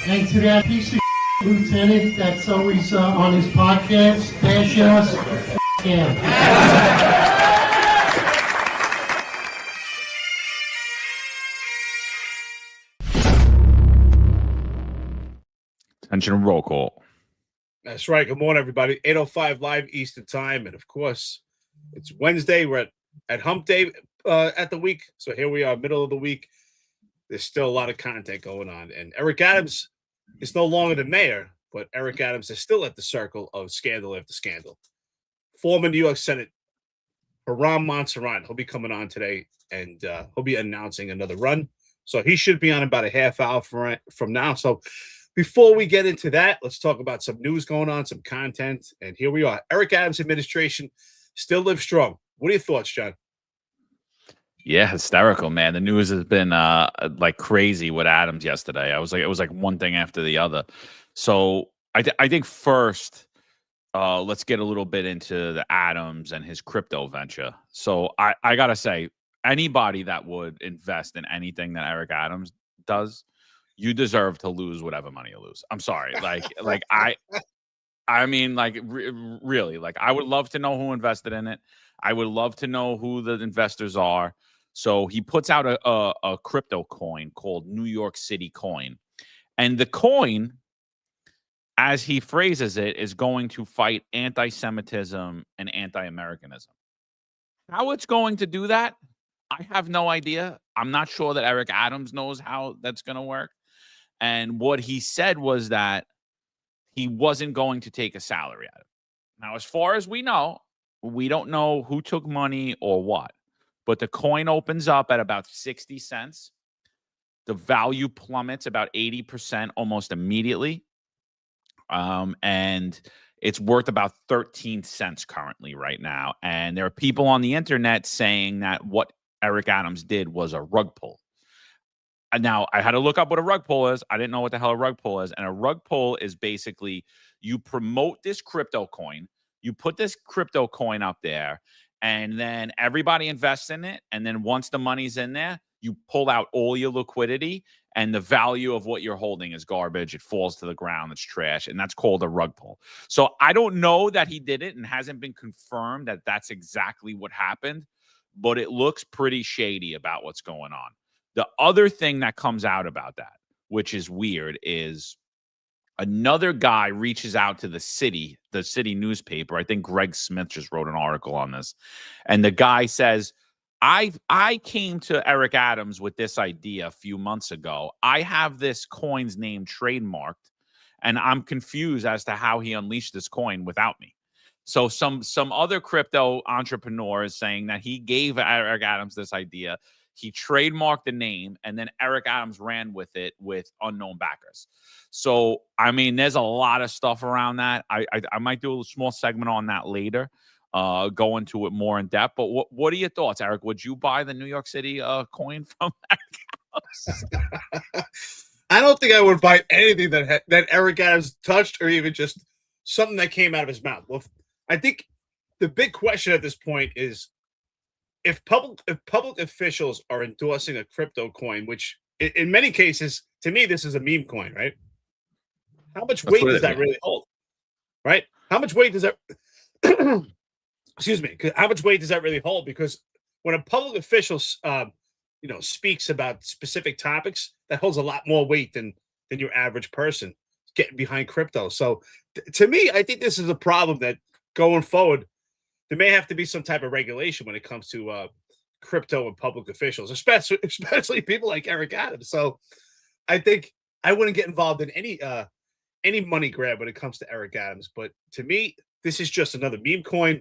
And to that piece of lieutenant that's always on his podcast, bash us, him. Attention, roll call. That's right. Good morning, everybody. 8:05 live Eastern time. And of course, it's Wednesday. We're at hump day at the week. So here we are, middle of the week. There's still a lot of content going on. And Eric Adams is no longer the mayor, but Eric Adams is still at the circle of scandal after scandal. Former New York Senate Hiram Monserrate, he'll be coming on today, and he'll be announcing another run. So he should be on about a half hour from now. So before we get into that, let's talk about some news going on, some content. And here we are. Eric Adams' administration still lives strong. What are your thoughts, John? Yeah, hysterical, man. The news has been like crazy with Adams yesterday. It was like one thing after the other. So I think first, let's get a little bit into the Adams and his crypto venture. So I gotta say, anybody that would invest in anything that Eric Adams does, you deserve to lose whatever money you lose. I'm sorry. I mean, really, like, I would love to know who invested in it. I would love to know who the investors are. So he puts out a crypto coin called New York City coin. And the coin, as he phrases it, is going to fight anti-Semitism and anti-Americanism. How it's going to do that, I have no idea. I'm not sure that Eric Adams knows how that's going to work. And what he said was that he wasn't going to take a salary out of it. Now, as far as we know, we don't know who took money or what, but the coin opens up at about 60 cents. The value plummets about 80% almost immediately. And it's worth about 13 cents currently right now. And there are people on the internet saying that what Eric Adams did was a rug pull. Now, I had to look up what a rug pull is. I didn't know what the hell a rug pull is. And a rug pull is basically you promote this crypto coin. You put this crypto coin up there, and then everybody invests in it. And then once the money's in there, you pull out all your liquidity, and the value of what you're holding is garbage. It falls to the ground. It's trash. And that's called a rug pull. So I don't know that he did it, and hasn't been confirmed that that's exactly what happened, but it looks pretty shady about what's going on. The other thing that comes out about that, which is weird, is another guy reaches out to the city newspaper. I think Greg Smith just wrote an article on this. And the guy says, I came to Eric Adams with this idea a few months ago. I have this coin's name trademarked, and I'm confused as to how he unleashed this coin without me. So some other crypto entrepreneur is saying that he gave Eric Adams this idea. He trademarked the name, and then Eric Adams ran with it with unknown backers. So, I mean, there's a lot of stuff around that. I might do a small segment on that later, go into it more in depth. But what are your thoughts, Eric? Would you buy the New York City coin from Eric Adams? I don't think I would buy anything that Eric Adams touched, or even just something that came out of his mouth. Well, I think the big question at this point is, if public officials are endorsing a crypto coin, which in many cases, to me, this is a meme coin, right? How much weight does that really hold? Right? How much weight does that excuse me, how much weight does that really hold? Because when a public official speaks about specific topics, that holds a lot more weight than your average person getting behind crypto. So to me, I think this is a problem that going forward, there may have to be some type of regulation when it comes to crypto and public officials, especially people like Eric Adams. So I think I wouldn't get involved in any money grab when it comes to Eric Adams. But to me, this is just another meme coin.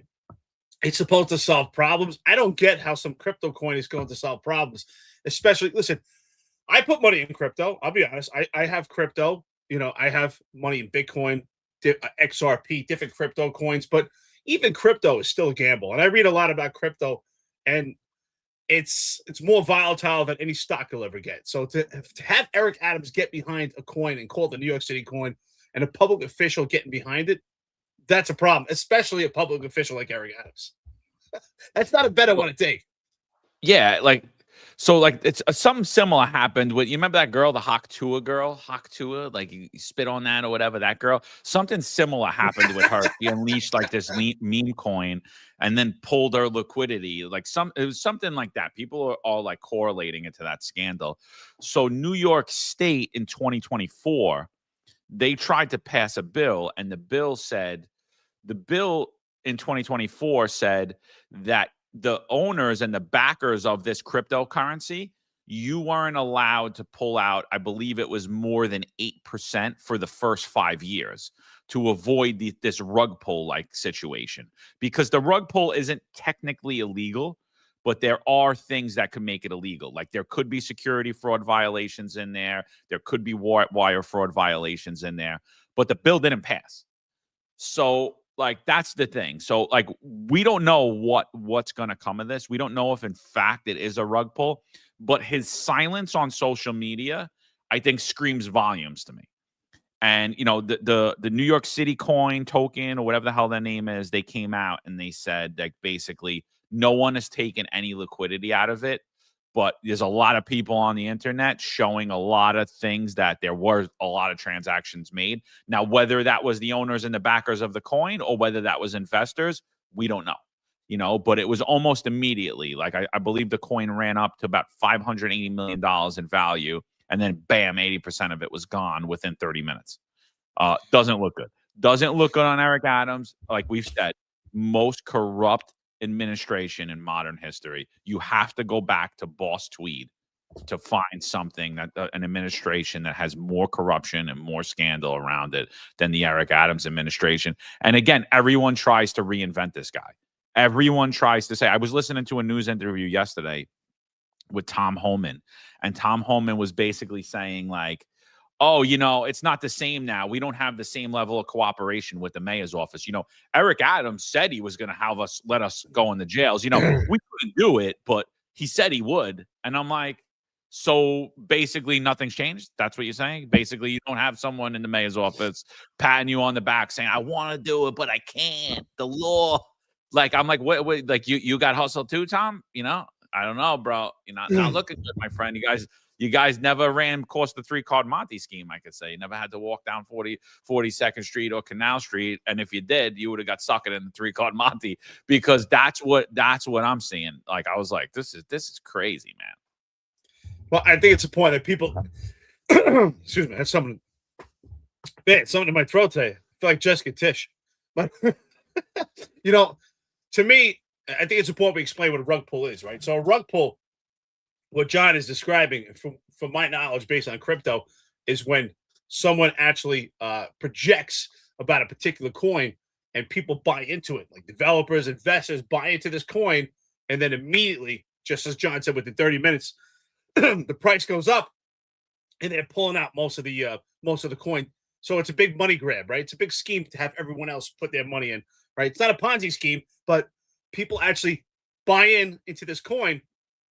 It's supposed to solve problems. I don't get how some crypto coin is going to solve problems. Especially, listen, I put money in crypto. I'll be honest. I have crypto. I have money in Bitcoin, XRP, different crypto coins, but even crypto is still a gamble. And I read a lot about crypto, and it's more volatile than any stock you'll ever get. So to have Eric Adams get behind a coin and call it the New York City coin, and a public official getting behind it, that's a problem, especially a public official like Eric Adams. That's not a bet I want to take. Yeah, like So like it's something similar happened with, you remember that girl, the Hawk Tua, like you spit on that or whatever, that girl. Something similar happened with her. She unleashed like this meme coin and then pulled her liquidity. Like it was something like that. People are all like correlating it to that scandal. So New York State in 2024, they tried to pass a bill, and the bill in 2024 said that the owners and the backers of this cryptocurrency, you weren't allowed to pull out, I believe it was more than 8% for the first 5 years to avoid this rug pull like situation. Because the rug pull isn't technically illegal, but there are things that could make it illegal. Like there could be security fraud violations in there. There could be wire fraud violations in there, but the bill didn't pass. So like, that's the thing. So like, we don't know what's going to come of this. We don't know if in fact it is a rug pull, but his silence on social media, I think, screams volumes to me. And, you know, the New York City coin token or whatever the hell their name is, they came out and they said that basically no one has taken any liquidity out of it. But there's a lot of people on the internet showing a lot of things that there were a lot of transactions made. Now, whether that was the owners and the backers of the coin or whether that was investors, we don't know. You know, but it was almost immediately. Like I believe the coin ran up to about $580 million in value. And then bam, 80% of it was gone within 30 minutes. Doesn't look good. Doesn't look good on Eric Adams. Like we've said, most corrupt administration in modern history. You have to go back to Boss Tweed to find something that an administration that has more corruption and more scandal around it than the Eric Adams administration. And again, everyone tries to reinvent this guy. Everyone tries to say, I was listening to a news interview yesterday with Tom Homan, and Tom Homan was basically saying like, oh, you know, it's not the same now. We don't have the same level of cooperation with the mayor's office. You know, Eric Adams said he was going to let us go in the jails. You know, we couldn't do it, but he said he would. And I'm like, so basically nothing's changed. That's what you're saying. Basically, you don't have someone in the mayor's office patting you on the back saying, I want to do it, but I can't. The law. Like, I'm like, what like you got hustled too, Tom? You know, I don't know, bro. You're not looking good, my friend. You guys never ran course the 3-card Monte scheme, I could say. You never had to walk down 42nd Street or Canal Street. And if you did, you would have got suckered in the 3-card Monte, because that's what I'm seeing. Like, I was like, this is crazy, man. Well, I think it's a point that people excuse me, I have something in my throat today. I feel like Jessica Tish. But you know, to me, I think it's important we explain what a rug pull is, right? So a rug pull, what John is describing, from my knowledge based on crypto, is when someone actually projects about a particular coin and people buy into it. Like developers, investors buy into this coin, and then immediately, just as John said, within 30 minutes, the price goes up, and they're pulling out most of the coin. So it's a big money grab, right? It's a big scheme to have everyone else put their money in, right? It's not a Ponzi scheme, but people actually buy into this coin,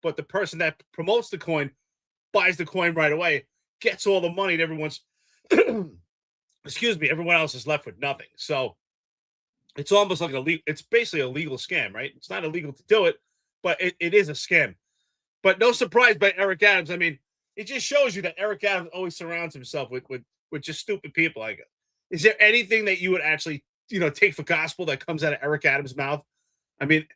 but the person that promotes the coin buys the coin right away, gets all the money, and everyone else is left with nothing. So it's almost like it's basically a legal scam, right? It's not illegal to do it, but it is a scam. But no surprise by Eric Adams. I mean, it just shows you that Eric Adams always surrounds himself with just stupid people. Like, is there anything that you would actually, take for gospel that comes out of Eric Adams' mouth? I mean,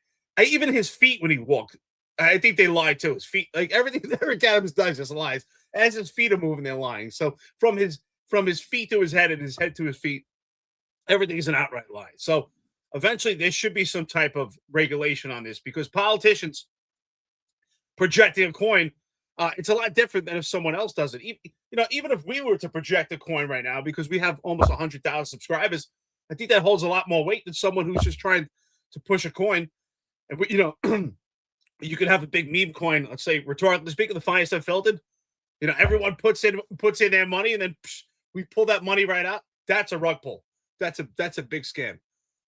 even his feet when he walked, I think they lie too. His feet, like everything that Eric Adams does, just lies. As his feet are moving, they're lying. So from his feet to his head and his head to his feet, everything is an outright lie. So eventually, there should be some type of regulation on this, because politicians projecting a coin, it's a lot different than if someone else does it. Even if we were to project a coin right now, because we have almost 100,000 subscribers, I think that holds a lot more weight than someone who's just trying to push a coin. And you could have a big meme coin, let's say, rhetorically speaking, the Finest Unfiltered. Everyone puts in their money, and then we pull that money right out. That's a rug pull. That's a big scam.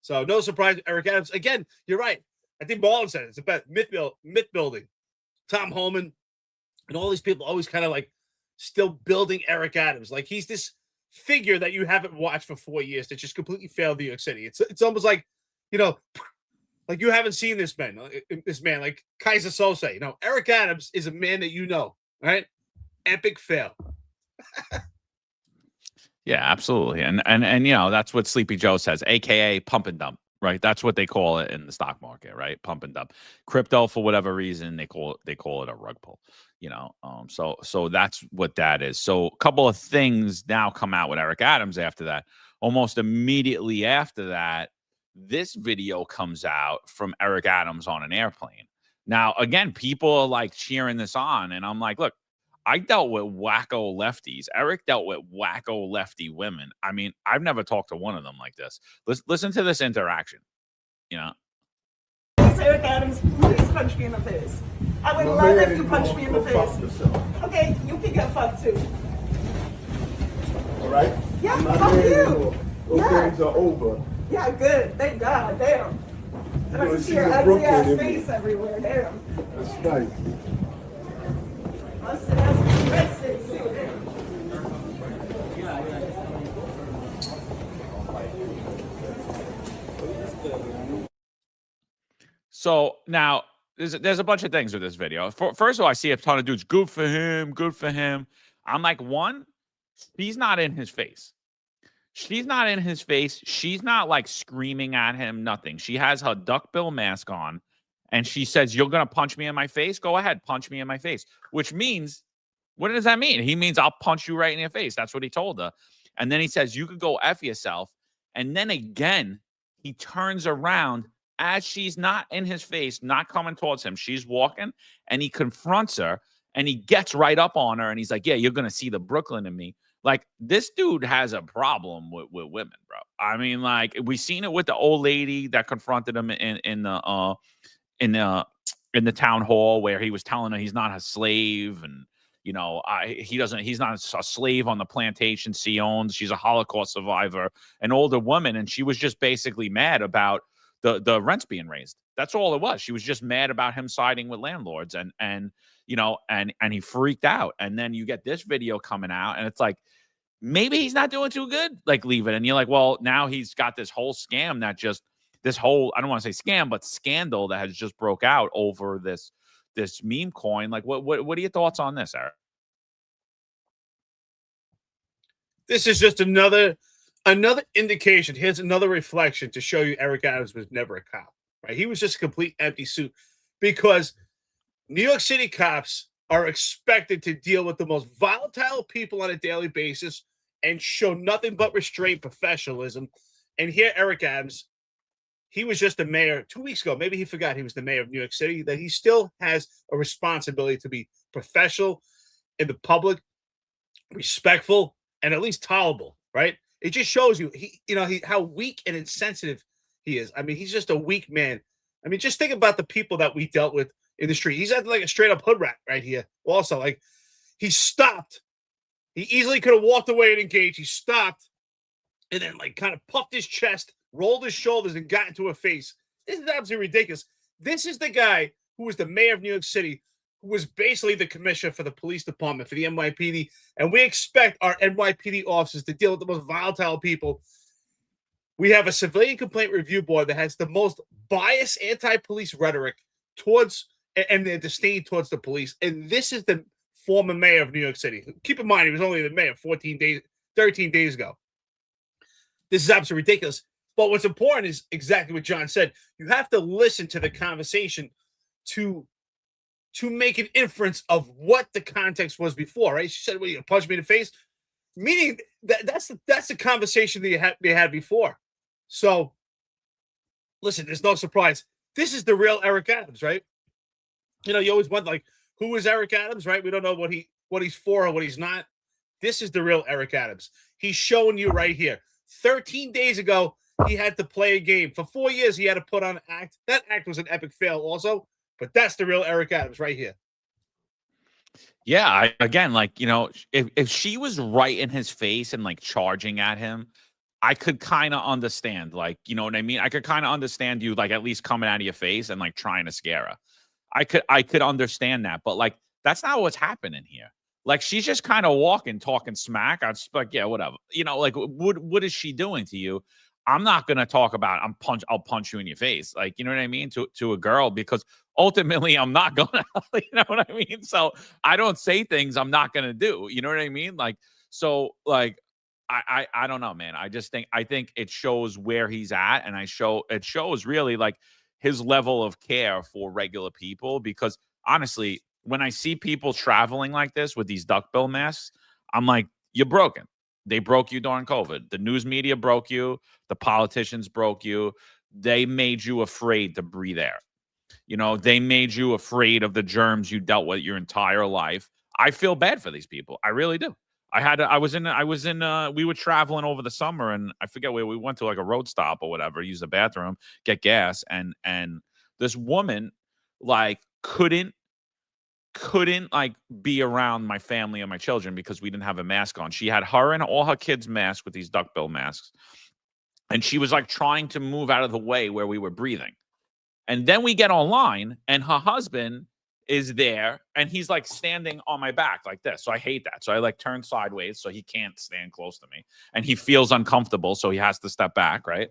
So no surprise, Eric Adams. Again, you're right. I think Marlon said it's about myth building. Tom Homan and all these people always kind of like still building Eric Adams. Like he's this figure that you haven't watched for 4 years that just completely failed New York City. It's almost like, Like you haven't seen this man, like Kaiser Sose. You know, Eric Adams is a man that you know, right? Epic fail. Yeah, absolutely. And you know, that's what Sleepy Joe says, aka pump and dump, right? That's what they call it in the stock market, right? Pump and dump. Crypto, for whatever reason, they call it a rug pull, you know. So that's what that is. So a couple of things now come out with Eric Adams after that. Almost immediately after that, this video comes out from Eric Adams on an airplane. Now, again, people are like cheering this on, and I'm like, look, I dealt with wacko lefties. Eric dealt with wacko lefty women. I mean, I've never talked to one of them like this. Listen to this interaction. You know, Eric Adams, please punch me in the face. I would love if you punch me in the face. Okay, you can get fucked too. All right? Yeah, I'm not fuck married you. anymore. Those Yeah. days are over. Yeah, good. Thank God. Damn. I gonna can see see your your ugly ass Brooklyn face everywhere. Damn. That's nice. That's the best thing too. Damn. so now there's a bunch of things with this video. First of all, I see a ton of dudes. Good for him. Good for him. I'm like, one, she's not in his face. She's not in his face. She's not like screaming at him, nothing. She has her duckbill mask on and she says, "You're going to punch me in my face? Go ahead, punch me in my face." Which means, what does that mean? He means I'll punch you right in your face. That's what he told her. And then he says, "You could go F yourself." And then again, he turns around as she's not in his face, not coming towards him. She's walking and he confronts her and he gets right up on her and he's like, "Yeah, you're going to see the Brooklyn in me." Like, this dude has a problem with women, bro. I mean, like, we seen it with the old lady that confronted him in the town hall where he was telling her he's not a slave and you know he's not a slave on the plantation she owns. She's a Holocaust survivor, an older woman, and she was just basically mad about the rents being raised. That's all it was. She was just mad about him siding with landlords and you know, and he freaked out. And then you get this video coming out and it's like, maybe he's not doing too good. Like, leave it. And you're like, well, now he's got this whole scam that just this whole, I don't want to say scam, but scandal that has just broke out over this meme coin. Like, what are your thoughts on this, Eric? This is just another indication. Here's another reflection to show you Eric Adams was never a cop, right? He was just a complete empty suit because New York City cops are expected to deal with the most volatile people on a daily basis and show nothing but restraint, professionalism. And here, Eric Adams, he was just the mayor 2 weeks ago. Maybe he forgot he was the mayor of New York City, that he still has a responsibility to be professional in the public, respectful, and at least tolerable, right? It just shows you how weak and insensitive he is. I mean, he's just a weak man. I mean, just think about the people that we dealt with in the street. He's acting like a straight up hood rat right here. Also, like, he stopped. He easily could have walked away and engaged. He stopped and then like kind of puffed his chest, rolled his shoulders, and got into her face. This is absolutely ridiculous. This is the guy who was the mayor of New York City, who was basically the commissioner for the police department, for the NYPD. And we expect our NYPD officers to deal with the most volatile people. We have a civilian complaint review board that has the most biased anti-police rhetoric towards and their disdain towards the police. And this is the former mayor of New York City. Keep in mind, he was only the mayor 13 days ago. This is absolutely ridiculous. But what's important is exactly what John said. You have to listen to the conversation to make an inference of what the context was before, right? She said, "Well, you punch me in the face," meaning that's the conversation that they had before. So, listen, there's no surprise. This is the real Eric Adams, right? You know, you always wonder, like, who is Eric Adams, right? We don't know what he's for or what he's not. This is the real Eric Adams. He's showing you right here. 13 days ago, he had to play a game. For 4 years, he had to put on an act. That act was an epic fail also, but that's the real Eric Adams right here. Yeah, again, like, you know, if she was right in his face and like charging at him, I could kind of understand, like, you know what I mean? I could kind of understand you, like, at least coming out of your face and like trying to scare her. I could understand that, but like, that's not what's happening here. Like, she's just kind of walking, talking smack. I was like, yeah, whatever. You know, like, what is she doing to you? I'm not going to talk about I'll punch you in your face. Like, you know what I mean? To a girl, because ultimately I'm not going to, you know what I mean? So I don't say things I'm not going to do. You know what I mean? Like, so like, I don't know, man. I think it shows where he's at. And it shows really like his level of care for regular people, because honestly, when I see people traveling like this with these duckbill masks, I'm like, you're broken. They broke you during COVID. The news media broke you. The politicians broke you. They made you afraid to breathe air. You know, they made you afraid of the germs you dealt with your entire life. I feel bad for these people. I really do. We were traveling over the summer, and I forget where we went to, like a road stop or whatever, use the bathroom, get gas. And this woman like couldn't like be around my family and my children because we didn't have a mask on. She had her and all her kids masked with these duckbill masks. And she was like trying to move out of the way where we were breathing. And then we get online and her husband is there and he's like standing on my back like this. So I hate that. So I like turn sideways so he can't stand close to me. And he feels uncomfortable, so he has to step back, right?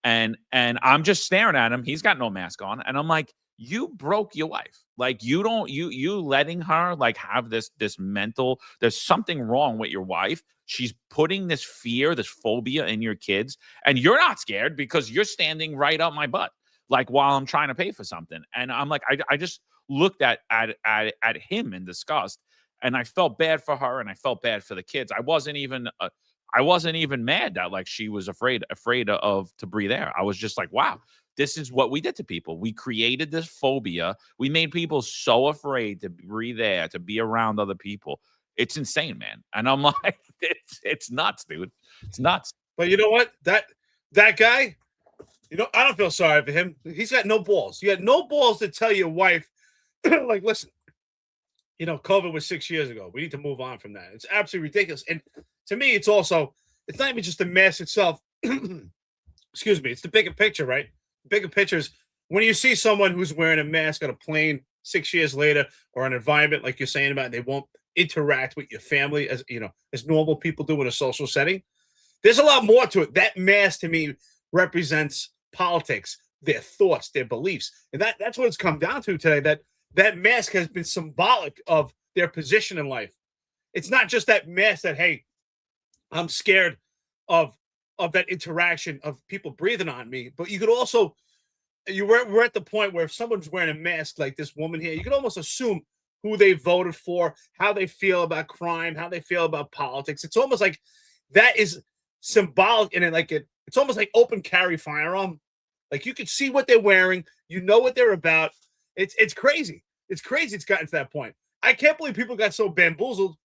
And I'm just staring at him. He's got no mask on. And I'm like, you broke your wife. Like, you letting her like have this mental, there's something wrong with your wife. She's putting this fear, this phobia in your kids, and you're not scared because you're standing right up my butt, like while I'm trying to pay for something. And I'm like, I just looked at him in disgust, and I felt bad for her, and I felt bad for the kids. I wasn't even mad that like she was afraid of to breathe air. I was just like, wow, this is what we did to people. We created this phobia. We made people so afraid to breathe air, to be around other people. It's insane, man. And I'm like, it's nuts, dude. It's nuts. But you know what? That guy, you know, I don't feel sorry for him. He's got no balls. You had no balls to tell your wife, like, listen, you know, COVID was 6 years ago. We need to move on from that. It's absolutely ridiculous. And to me, it's not even just the mask itself. Excuse me. It's the bigger picture, right? The bigger picture is when you see someone who's wearing a mask on a plane 6 years later, or an environment like you're saying about, they won't interact with your family as, you know, as normal people do in a social setting. There's a lot more to it. That mask to me represents politics, their thoughts, their beliefs. And that's what it's come down to today, that mask has been symbolic of their position in life. It's not just that mask that, hey, I'm scared of that interaction of people breathing on me, but you could also, we're at the point where if someone's wearing a mask like this woman here, you could almost assume who they voted for, how they feel about crime, how they feel about politics. It's almost like that is symbolic in it. Like it's almost like open carry firearm. Like you can see what they're wearing, you know what they're about. It's crazy. It's crazy. It's gotten to that point. I can't believe people got so bamboozled.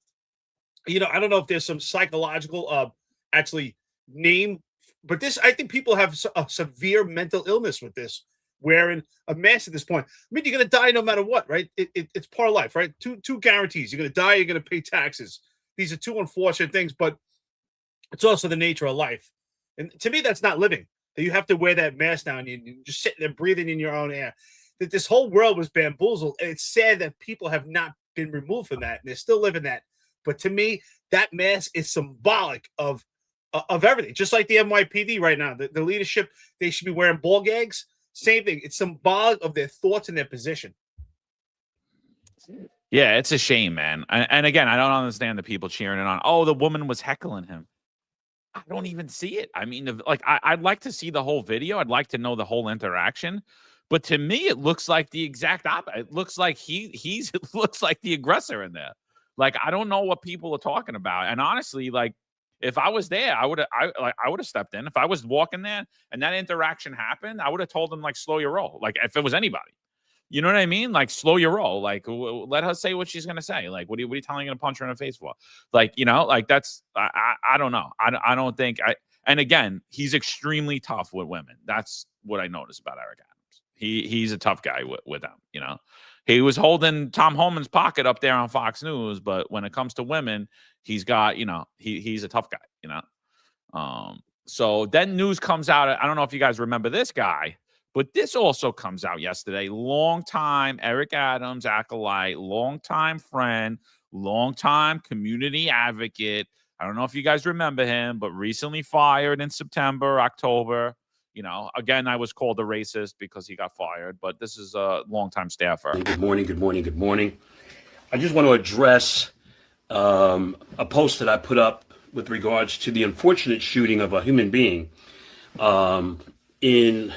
You know, I don't know if there's some psychological actually name, but this, I think people have a severe mental illness with this, wearing a mask at this point. I mean, you're going to die no matter what, right? It's part of life, right? Two guarantees. You're going to die, you're going to pay taxes. These are two unfortunate things, but it's also the nature of life. And to me, that's not living. You have to wear that mask now, and you're just sitting there breathing in your own air. That this whole world was bamboozled, and it's sad that people have not been removed from that, and they're still living that. But to me, that mask is symbolic of everything. Just like the NYPD right now, the leadership, they should be wearing ball gags. Same thing. It's symbolic of their thoughts and their position. Yeah, it's a shame, man. And again, I don't understand the people cheering it on. Oh, the woman was heckling him. I don't even see it. I mean, like, I'd like to see the whole video. I'd like to know the whole interaction. But to me, it looks like the exact opposite. It looks like it looks like the aggressor in there. Like, I don't know what people are talking about. And honestly, like, if I was there, I would have stepped in. If I was walking there and that interaction happened, I would have told them, like, slow your roll. Like, if it was anybody. You know what I mean? Like, slow your roll. Like, let her say what she's gonna say. Like, what are you telling her to punch her in the face for? Like, you know, like that's I don't know. I don't think and again, he's extremely tough with women. That's what I noticed about Eric Adams. He's a tough guy with them, you know. He was holding Tom Homan's pocket up there on Fox News, but when it comes to women, he's got, you know, he's a tough guy, you know. So then news comes out. I don't know if you guys remember this guy. But this also comes out yesterday. Long-time Eric Adams acolyte, long-time friend, long-time community advocate. I don't know if you guys remember him, but recently fired in September, October. Again, I was called a racist because he got fired, but this is a longtime staffer. Good morning. I just want to address a post that I put up with regards to the unfortunate shooting of a human being in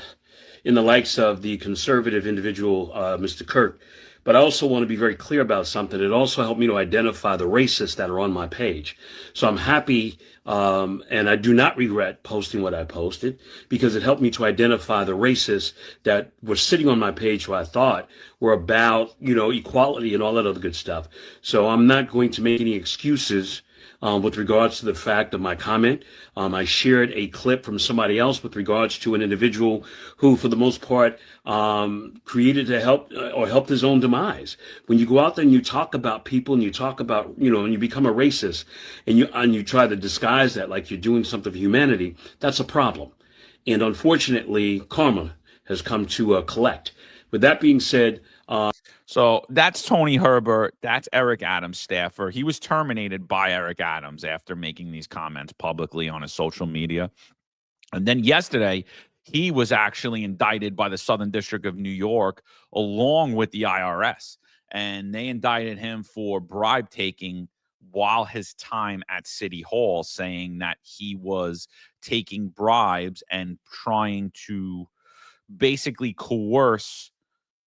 the likes of the conservative individual, Mr. Kirk. But I also want to be very clear about something. It also helped me to identify the racists that are on my page. So I'm happy, and I do not regret posting what I posted, because it helped me to identify the racists that were sitting on my page who I thought were about, equality and all that other good stuff. So I'm not going to make any excuses with regards to the fact of my comment. I shared a clip from somebody else with regards to an individual who, for the most part, created to help or helped his own demise. When you go out there and you talk about people and you talk about, and you become a racist and you try to disguise that like you're doing something for humanity, that's a problem. And unfortunately, karma has come to collect. With that being said, so that's Tony Herbert. That's Eric Adams' staffer. He was terminated by Eric Adams after making these comments publicly on his social media. And then yesterday, he was actually indicted by the Southern District of New York along with the IRS. And they indicted him for bribe taking while his time at City Hall, saying that he was taking bribes and trying to basically coerce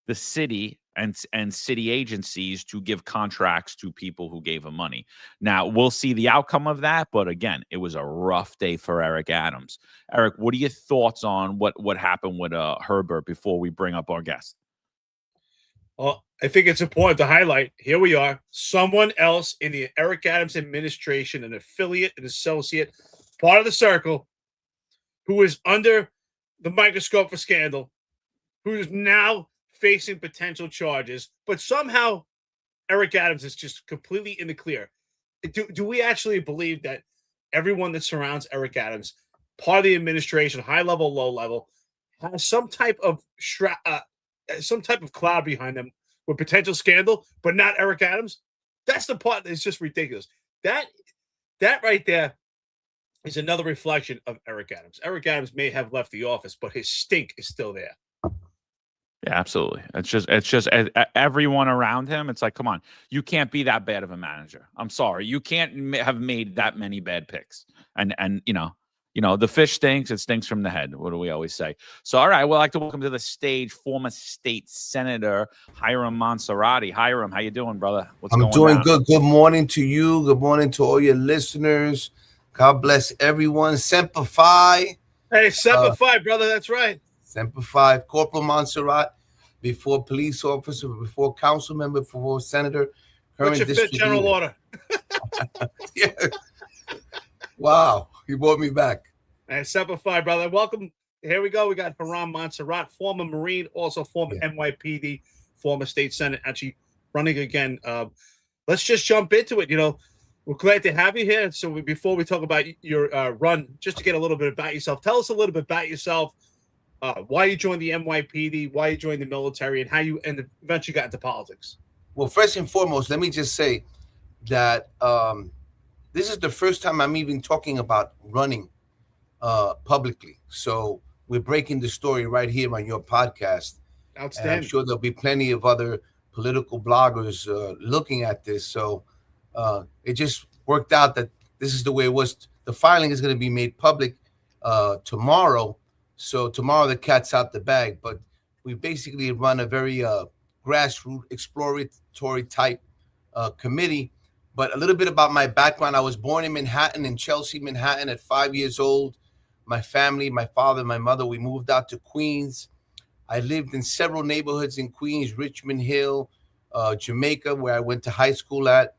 the city and city agencies to give contracts to people who gave him money. Now, we'll see the outcome of that, but again, it was a rough day for Eric Adams. Eric, what are your thoughts on what happened with Herbert before we bring up our guest? Well, I think it's important to highlight, here we are, someone else in the Eric Adams administration, an affiliate, an associate, part of the circle, who is under the microscope for scandal, who is now facing potential charges, but somehow Eric Adams is just completely in the clear. Do we actually believe that everyone that surrounds Eric Adams, part of the administration, high level, low level, has some type of cloud behind them with potential scandal, but not Eric Adams? That's the part that's just ridiculous. That right there is another reflection of Eric Adams. Eric Adams may have left the office, but his stink is still there. Yeah, absolutely. It's just everyone around him. It's like, come on, you can't be that bad of a manager. I'm sorry, you can't have made that many bad picks. And the fish stinks. It stinks from the head. What do we always say? So, all right, we'd like to welcome to the stage former state senator Hiram Monserrate. Hiram, how you doing, brother? I'm doing good. Good morning to you. Good morning to all your listeners. God bless everyone. Semper Fi. Hey, Semper Fi, brother. That's right. Semper Fi, Corporal Monserrate, before police officer, before council member, before senator. What's your fifth general order? Yeah. Wow, you brought me back. Hey, Semper Fi, brother. Welcome. Here we go. We got Hiram Monserrate, former Marine, also former NYPD, former state senate, actually running again. Let's just jump into it. We're glad to have you here. So before we talk about your run, just to get a little bit about yourself, tell us a little bit about yourself. Why you joined the NYPD, why you joined the military, and how you eventually got into politics. Well, first and foremost, let me just say that this is the first time I'm even talking about running publicly. So we're breaking the story right here on your podcast. Outstanding. And I'm sure there'll be plenty of other political bloggers looking at this. So it just worked out that this is the way it was. The filing is going to be made public tomorrow. So tomorrow the cat's out the bag, but we basically run a very grassroots exploratory type committee. But a little bit about my background. I was born in Manhattan, in Chelsea, Manhattan at 5 years old. My family, my father, my mother, we moved out to Queens. I lived in several neighborhoods in Queens, Richmond Hill, Jamaica, where I went to high school at,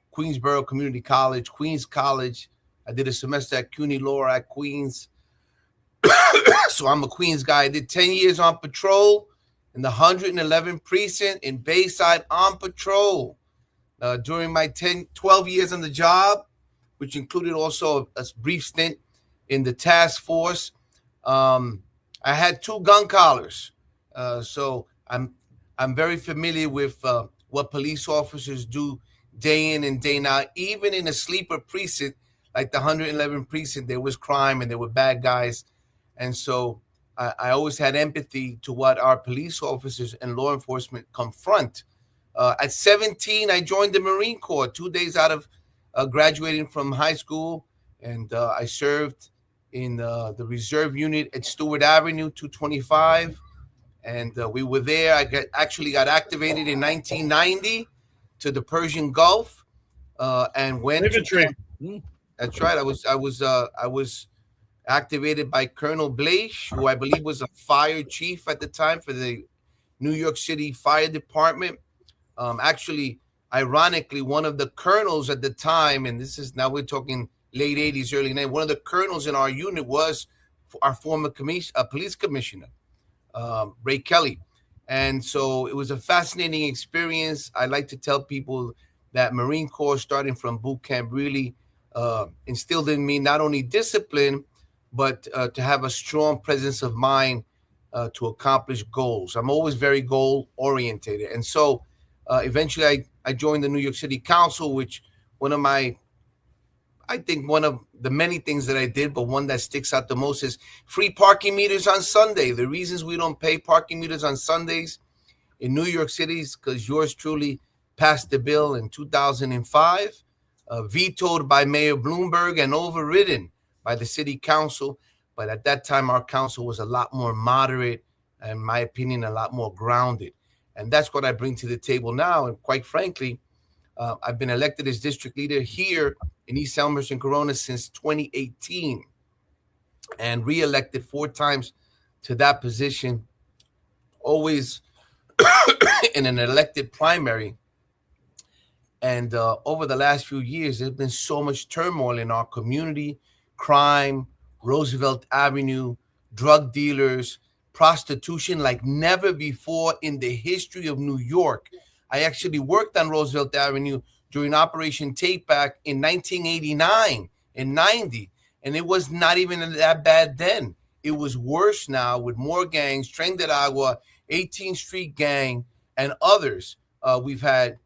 Queensborough Community College, Queens College. I did a semester at CUNY Law at Queens. So I'm a Queens guy. I did 10 years on patrol in the 111th precinct in Bayside on patrol. During my 12 years on the job, which included also a brief stint in the task force, I had 2 gun collars. So I'm very familiar with what police officers do day in and day out. Even in a sleeper precinct like the 111 precinct, there was crime and there were bad guys. And so I always had empathy to what our police officers and law enforcement confront. At 17, I joined the Marine Corps 2 days out of graduating from high school. And I served in the reserve unit at Stewart Avenue, 225. And we were there. I actually got activated in 1990 to the Persian Gulf and went Infantry. That's right. I was activated by Colonel Blaish, who I believe was a fire chief at the time for the New York City Fire Department. Actually, ironically, one of the colonels at the time, and this is now we're talking late 80s, early 90s, one of the colonels in our unit was our former police commissioner, Ray Kelly. And so it was a fascinating experience. I like to tell people that Marine Corps, starting from boot camp, really instilled in me not only discipline, but to have a strong presence of mind to accomplish goals. I'm always very goal oriented. And so eventually I joined the New York City Council, which one of the many things that I did, but one that sticks out the most is free parking meters on Sunday. The reasons we don't pay parking meters on Sundays in New York City is because yours truly passed the bill in 2005, vetoed by Mayor Bloomberg and overridden by the city council. But at that time, our council was a lot more moderate, and in my opinion, a lot more grounded. And that's what I bring to the table now. And quite frankly, I've been elected as district leader here in East Elmhurst and Corona since 2018 and re-elected 4 times to that position, always in an elected primary. And over the last few years, there's been so much turmoil in our community, crime, Roosevelt Avenue, drug dealers, prostitution like never before in the history of New York. I actually worked on Roosevelt Avenue during Operation Take Back in 1989 and 90, and it was not even that bad then. It was worse now with more gangs, Tren de Agua, 18th Street Gang, and others. We've had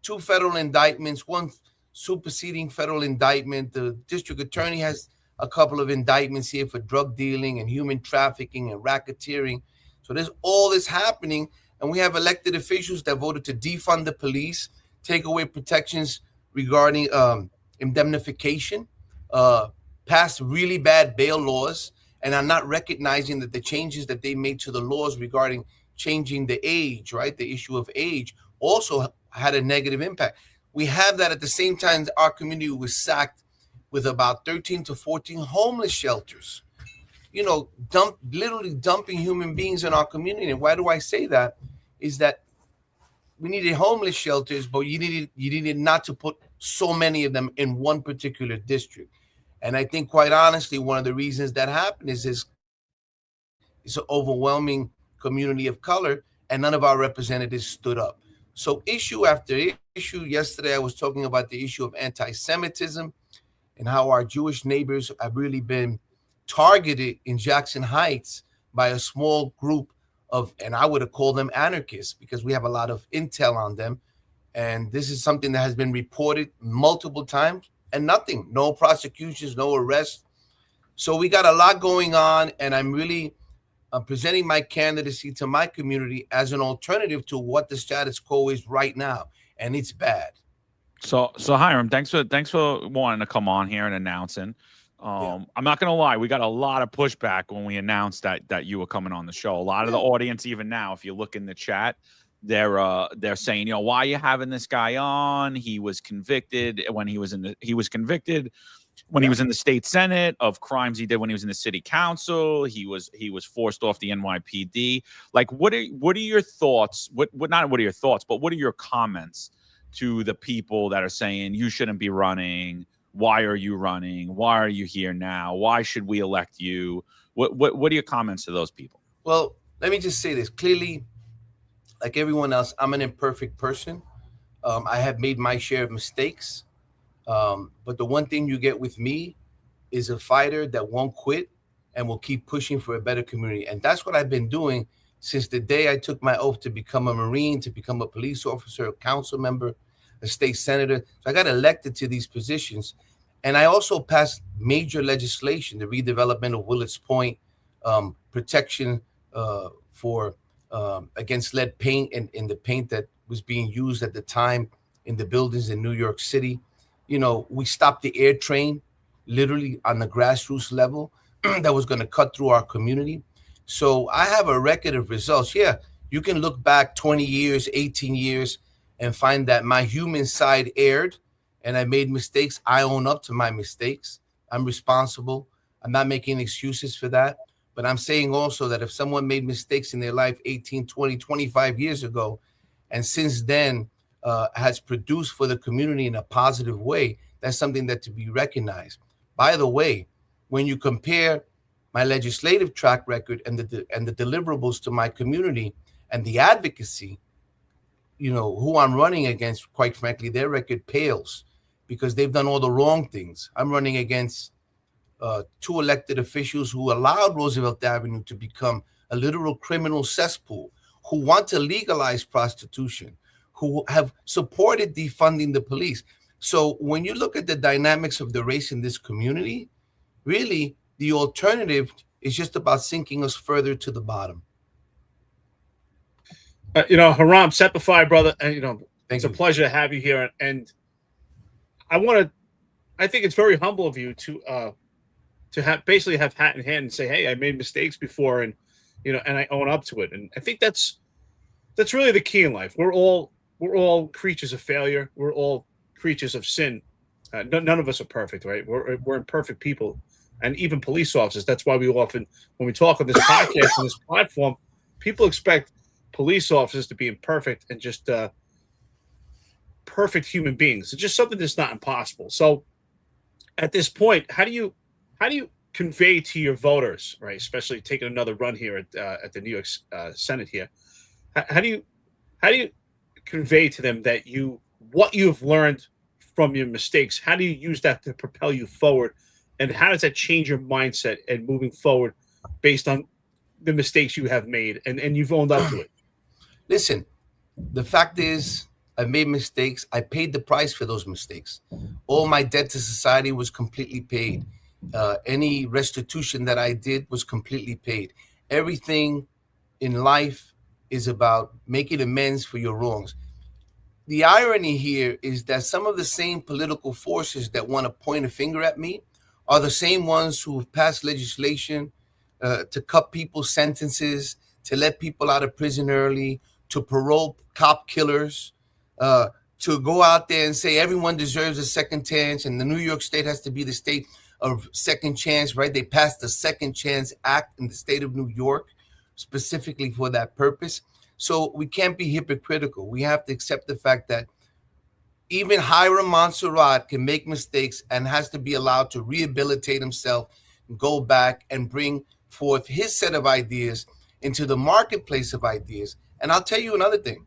2 federal indictments, 1 superseding federal indictment. The district attorney has a couple of indictments here for drug dealing and human trafficking and racketeering. So there's all this happening. And we have elected officials that voted to defund the police, take away protections regarding indemnification, pass really bad bail laws, and are not recognizing that the changes that they made to the laws regarding changing the age, right? The issue of age also had a negative impact. We have that at the same time our community was sacked with about 13 to 14 homeless shelters, literally dumping human beings in our community. And why do I say that? Is that we needed homeless shelters, but you needed not to put so many of them in one particular district. And I think, quite honestly, one of the reasons that happened is it's an overwhelming community of color, and none of our representatives stood up. So issue after issue, yesterday I was talking about the issue of anti-Semitism and how our Jewish neighbors have really been targeted in Jackson Heights by a small group of, and I would have called them anarchists because we have a lot of intel on them. And this is something that has been reported multiple times and nothing, no prosecutions, no arrests. So we got a lot going on, and I'm really presenting my candidacy to my community as an alternative to what the status quo is right now. And it's bad. So Hiram, thanks for wanting to come on here and announcing. I'm not gonna lie, we got a lot of pushback when we announced that you were coming on the show. A lot of the audience, even now, if you look in the chat, they're saying, why are you having this guy on? He was convicted when he was in the state senate of crimes he did when he was in the city council. He was forced off the NYPD. Like, what are your thoughts? What are your thoughts, but what are your comments to the people that are saying you shouldn't be running? Why are you running? Why are you here now? Why should we elect you? What are your comments to those people? Well, let me just say this clearly. Like everyone else, I'm an imperfect person. I have made my share of mistakes. But the one thing you get with me is a fighter that won't quit and will keep pushing for a better community. And that's what I've been doing since the day I took my oath to become a Marine, to become a police officer, a council member. a state senator. So I got elected to these positions. And I also passed major legislation, the redevelopment of Willets Point, protection for against lead paint and the paint that was being used at the time in the buildings in New York City. We stopped the air train literally on the grassroots level that was going to cut through our community. So I have a record of results. Yeah, you can look back 20 years, 18 years, and find that my human side erred and I made mistakes. I own up to my mistakes. I'm responsible. I'm not making excuses for that. But I'm saying also that if someone made mistakes in their life 18, 20, 25 years ago, and since then has produced for the community in a positive way, that's something that to be recognized. By the way, when you compare my legislative track record and the deliverables to my community and the advocacy, who I'm running against, quite frankly, their record pales because they've done all the wrong things. I'm running against two elected officials who allowed Roosevelt Avenue to become a literal criminal cesspool, who want to legalize prostitution, who have supported defunding the police. So when you look at the dynamics of the race in this community, really the alternative is just about sinking us further to the bottom. Hiram, Sepify, brother, and it's a you. pleasure to have you here. And I think it's very humble of you to basically have hat in hand and say, hey, I made mistakes before, and and I own up to it. And I think that's really the key in life. We're all creatures of failure. We're all creatures of sin. None of us are perfect, right? We're imperfect people, and even police officers. That's why we often, when we talk on this podcast and this platform, people expect police officers to be imperfect and just perfect human beings. It's just something that's not impossible. So at this point, how do you convey to your voters, right, especially taking another run here at the New York Senate here, how do you convey to them that what you've learned from your mistakes, how do you use that to propel you forward, and how does that change your mindset and moving forward based on the mistakes you have made and you've owned up to it? Listen, the fact is, I made mistakes. I paid the price for those mistakes. All my debt to society was completely paid. Any restitution that I did was completely paid. Everything in life is about making amends for your wrongs. The irony here is that some of the same political forces that want to point a finger at me are the same ones who have passed legislation to cut people's sentences, to let people out of prison early, to parole cop killers, to go out there and say everyone deserves a second chance and the New York State has to be the state of second chance, right? They passed the Second Chance Act in the state of New York specifically for that purpose. So we can't be hypocritical. We have to accept the fact that even Hiram Monserrate can make mistakes and has to be allowed to rehabilitate himself, go back and bring forth his set of ideas into the marketplace of ideas. And I'll tell you another thing.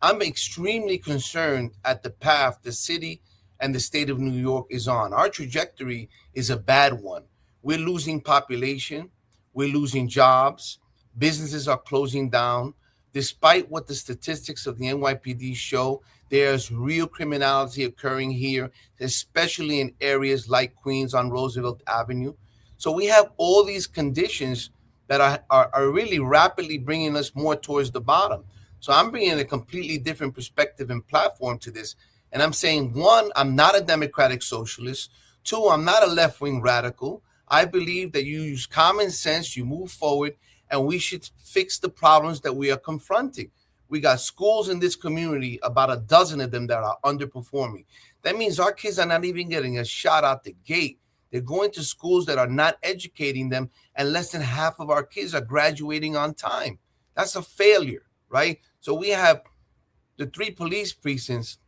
I'm extremely concerned at the path the city and the state of New York is on. Our trajectory is a bad one. We're losing population. We're losing jobs. Businesses are closing down. Despite what the statistics of the NYPD show, there's real criminality occurring here, especially in areas like Queens on Roosevelt Avenue. So we have all these conditions that are really rapidly bringing us more towards the bottom. So I'm bringing a completely different perspective and platform to this. And I'm saying, one, I'm not a democratic socialist. Two, I'm not a left-wing radical. I believe that you use common sense, you move forward, and we should fix the problems that we are confronting. We got schools in this community, about a dozen of them that are underperforming. That means our kids are not even getting a shot out the gate. They're going to schools that are not educating them, and less than half of our kids are graduating on time. That's a failure, right? So we have the 3 police precincts,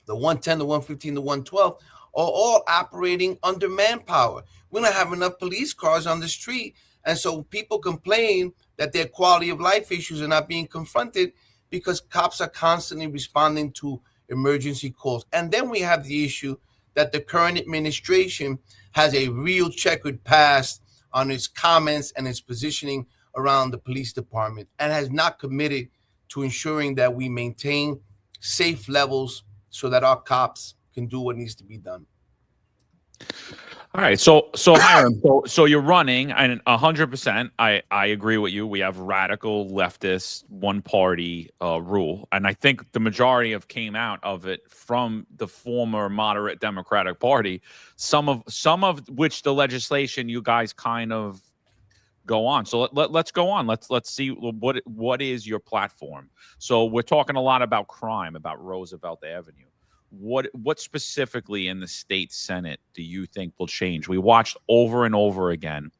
the 110, the 115, the 112, are all operating under manpower. We don't have enough police cars on the street. And so people complain that their quality of life issues are not being confronted because cops are constantly responding to emergency calls. And then we have the issue that the current administration has a real checkered past on its comments and its positioning around the police department and has not committed to ensuring that we maintain safe levels so that our cops can do what needs to be done. All right, so Hiram, so you're running, and 100%, I agree with you. We have radical leftist one party rule, and I think the majority of came out of it from the former moderate Democratic Party. Some of which the legislation you guys kind of go on. So let's go on. Let's see what is your platform. So we're talking a lot about crime, about Roosevelt Avenue. What specifically in the state Senate do you think will change? We watched over and over again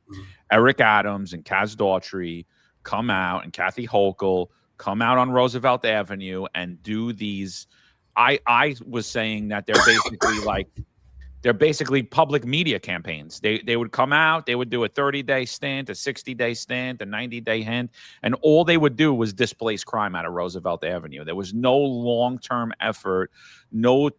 Eric Adams and Kaz Daughtry come out, and Kathy Hochul come out on Roosevelt Avenue and do these. I was saying that they're basically public media campaigns. They would come out, they would do a 30-day stint, a 60-day stint, a 90-day hint, and all they would do was displace crime out of Roosevelt Avenue. There was no long-term effort, no,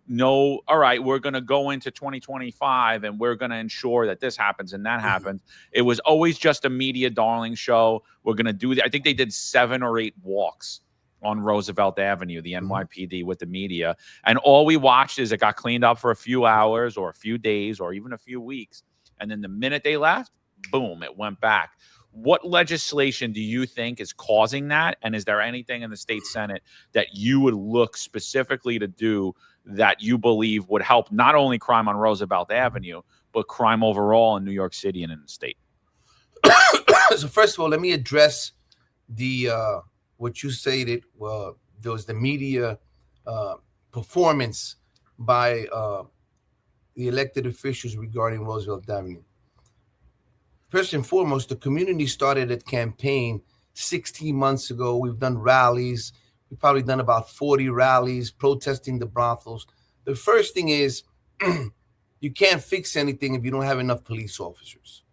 all right, we're going to go into 2025 and we're going to ensure that this happens and that happens. It was always just a media darling show. We're going to do that. I think they did 7 or 8 walks on Roosevelt Avenue, the NYPD with the media. And all we watched is it got cleaned up for a few hours or a few days or even a few weeks. And then the minute they left, boom, it went back. What legislation do you think is causing that? And is there anything in the state Senate that you would look specifically to do that you believe would help not only crime on Roosevelt Avenue, but crime overall in New York City and in the state? So first of all, let me address the what you stated. Well, there was the media performance by the elected officials regarding Roosevelt Avenue. First and foremost, the community started a campaign 16 months ago. We've done rallies. We've probably done about 40 rallies protesting the brothels. The first thing is you can't fix anything if you don't have enough police officers.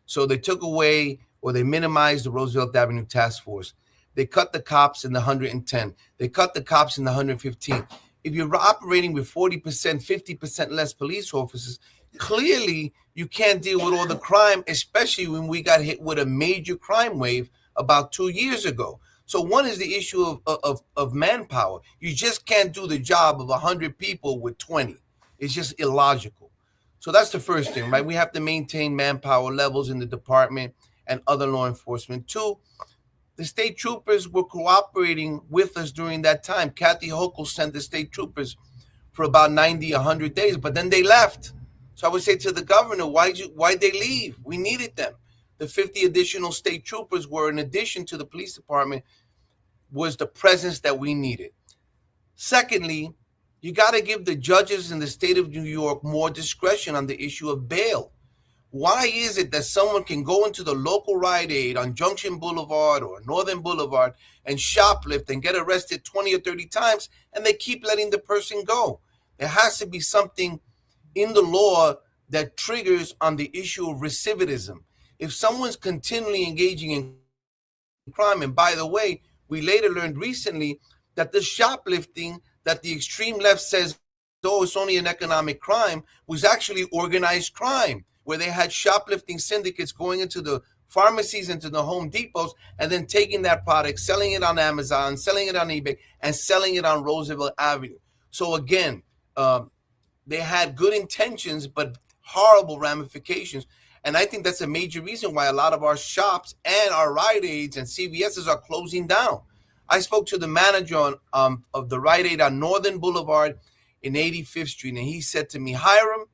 So they took away or they minimized the Roosevelt Avenue Task Force. They cut the cops in the 110. They cut the cops in the 115. If you're operating with 40%, 50% less police officers, clearly you can't deal with all the crime, especially when we got hit with a major crime wave about 2 years ago. So one is the issue of manpower. You just can't do the job of 100 people with 20. It's just illogical. So that's the first thing, right? We have to maintain manpower levels in the department and other law enforcement. 2, the state troopers were cooperating with us during that time. Kathy Hochul sent the state troopers for about 90, 100 days, but then they left. So I would say to the governor, why'd they leave? We needed them. The 50 additional state troopers were, in addition to the police department, was the presence that we needed. Secondly, you got to give the judges in the state of New York more discretion on the issue of bail. Why is it that someone can go into the local Rite Aid on Junction Boulevard or Northern Boulevard and shoplift and get arrested 20 or 30 times, and they keep letting the person go? There has to be something in the law that triggers on the issue of recidivism. If someone's continually engaging in crime, and by the way, we later learned recently that the shoplifting that the extreme left says, oh, it's only an economic crime, was actually organized crime, where they had shoplifting syndicates going into the pharmacies, into the Home Depots, and then taking that product, selling it on Amazon, selling it on eBay, and selling it on Roosevelt Avenue. So again, they had good intentions, but horrible ramifications. And I think that's a major reason why a lot of our shops and our Rite Aids and CVSs are closing down. I spoke to the manager of the Rite Aid on Northern Boulevard in 85th Street, and he said to me, Hiram,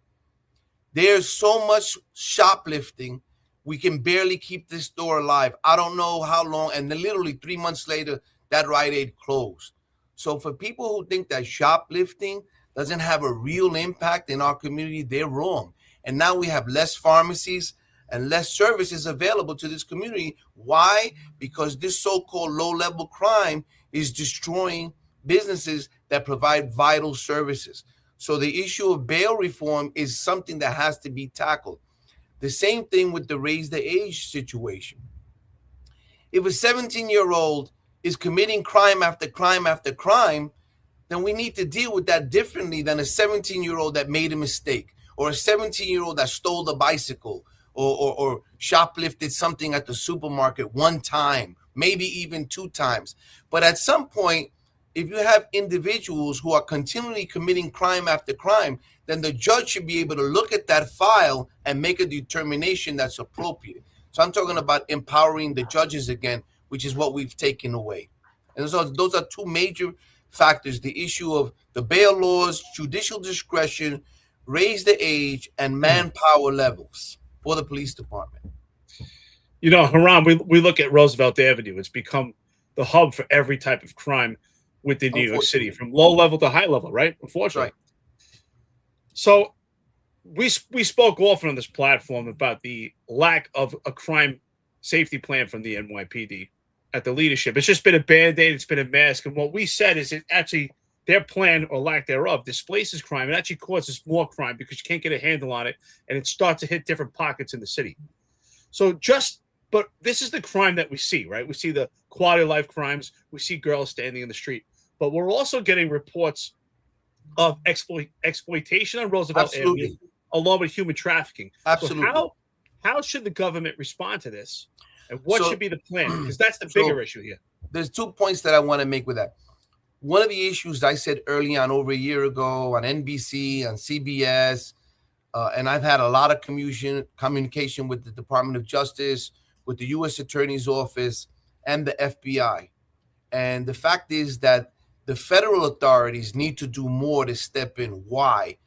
there's so much shoplifting, we can barely keep this store alive. I don't know how long. And then literally 3 months later, that Rite Aid closed. So for people who think that shoplifting doesn't have a real impact in our community, they're wrong. And now we have less pharmacies and less services available to this community. Why? Because this so-called low-level crime is destroying businesses that provide vital services. So the issue of bail reform is something that has to be tackled. The same thing with the raise the age situation. If a 17-year-old is committing crime after crime after crime, then we need to deal with that differently than a 17-year-old that made a mistake, or a 17-year-old that stole the bicycle or shoplifted something at the supermarket one time, maybe even 2 times. But at some point, if you have individuals who are continually committing crime after crime, then the judge should be able to look at that file and make a determination that's appropriate. So I'm talking about empowering the judges again, which is what we've taken away. And so those are two major factors: the issue of the bail laws, judicial discretion, raise the age, and manpower levels for the police department. You know, Hiram, we look at Roosevelt Avenue. It's become the hub for every type of crime within New York City, from low level to high level, right? Unfortunately. Right. So we spoke often on this platform about the lack of a crime safety plan from the NYPD at the leadership. It's just been a Band-Aid. It's been a mask. And what we said is it actually, their plan or lack thereof displaces crime. It actually causes more crime because you can't get a handle on it, and it starts to hit different pockets in the city. So but this is the crime that we see, right? We see the quality of life crimes. We see girls standing in the street. But we're also getting reports of exploitation on Roosevelt Avenue, along with human trafficking. Absolutely. So how should the government respond to this? And what should be the plan? Because that's the bigger issue here. There's 2 points that I want to make with that. One of the issues I said early on, over a year ago, on NBC, on CBS, and I've had a lot of communication with the Department of Justice, with the U.S. Attorney's Office, and the FBI. And the fact is that the federal authorities need to do more to step in. Why?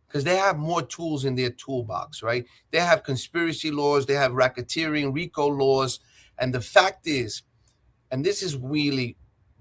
Because they have more tools in their toolbox, right? They have conspiracy laws, they have racketeering, RICO laws. And the fact is, and this is really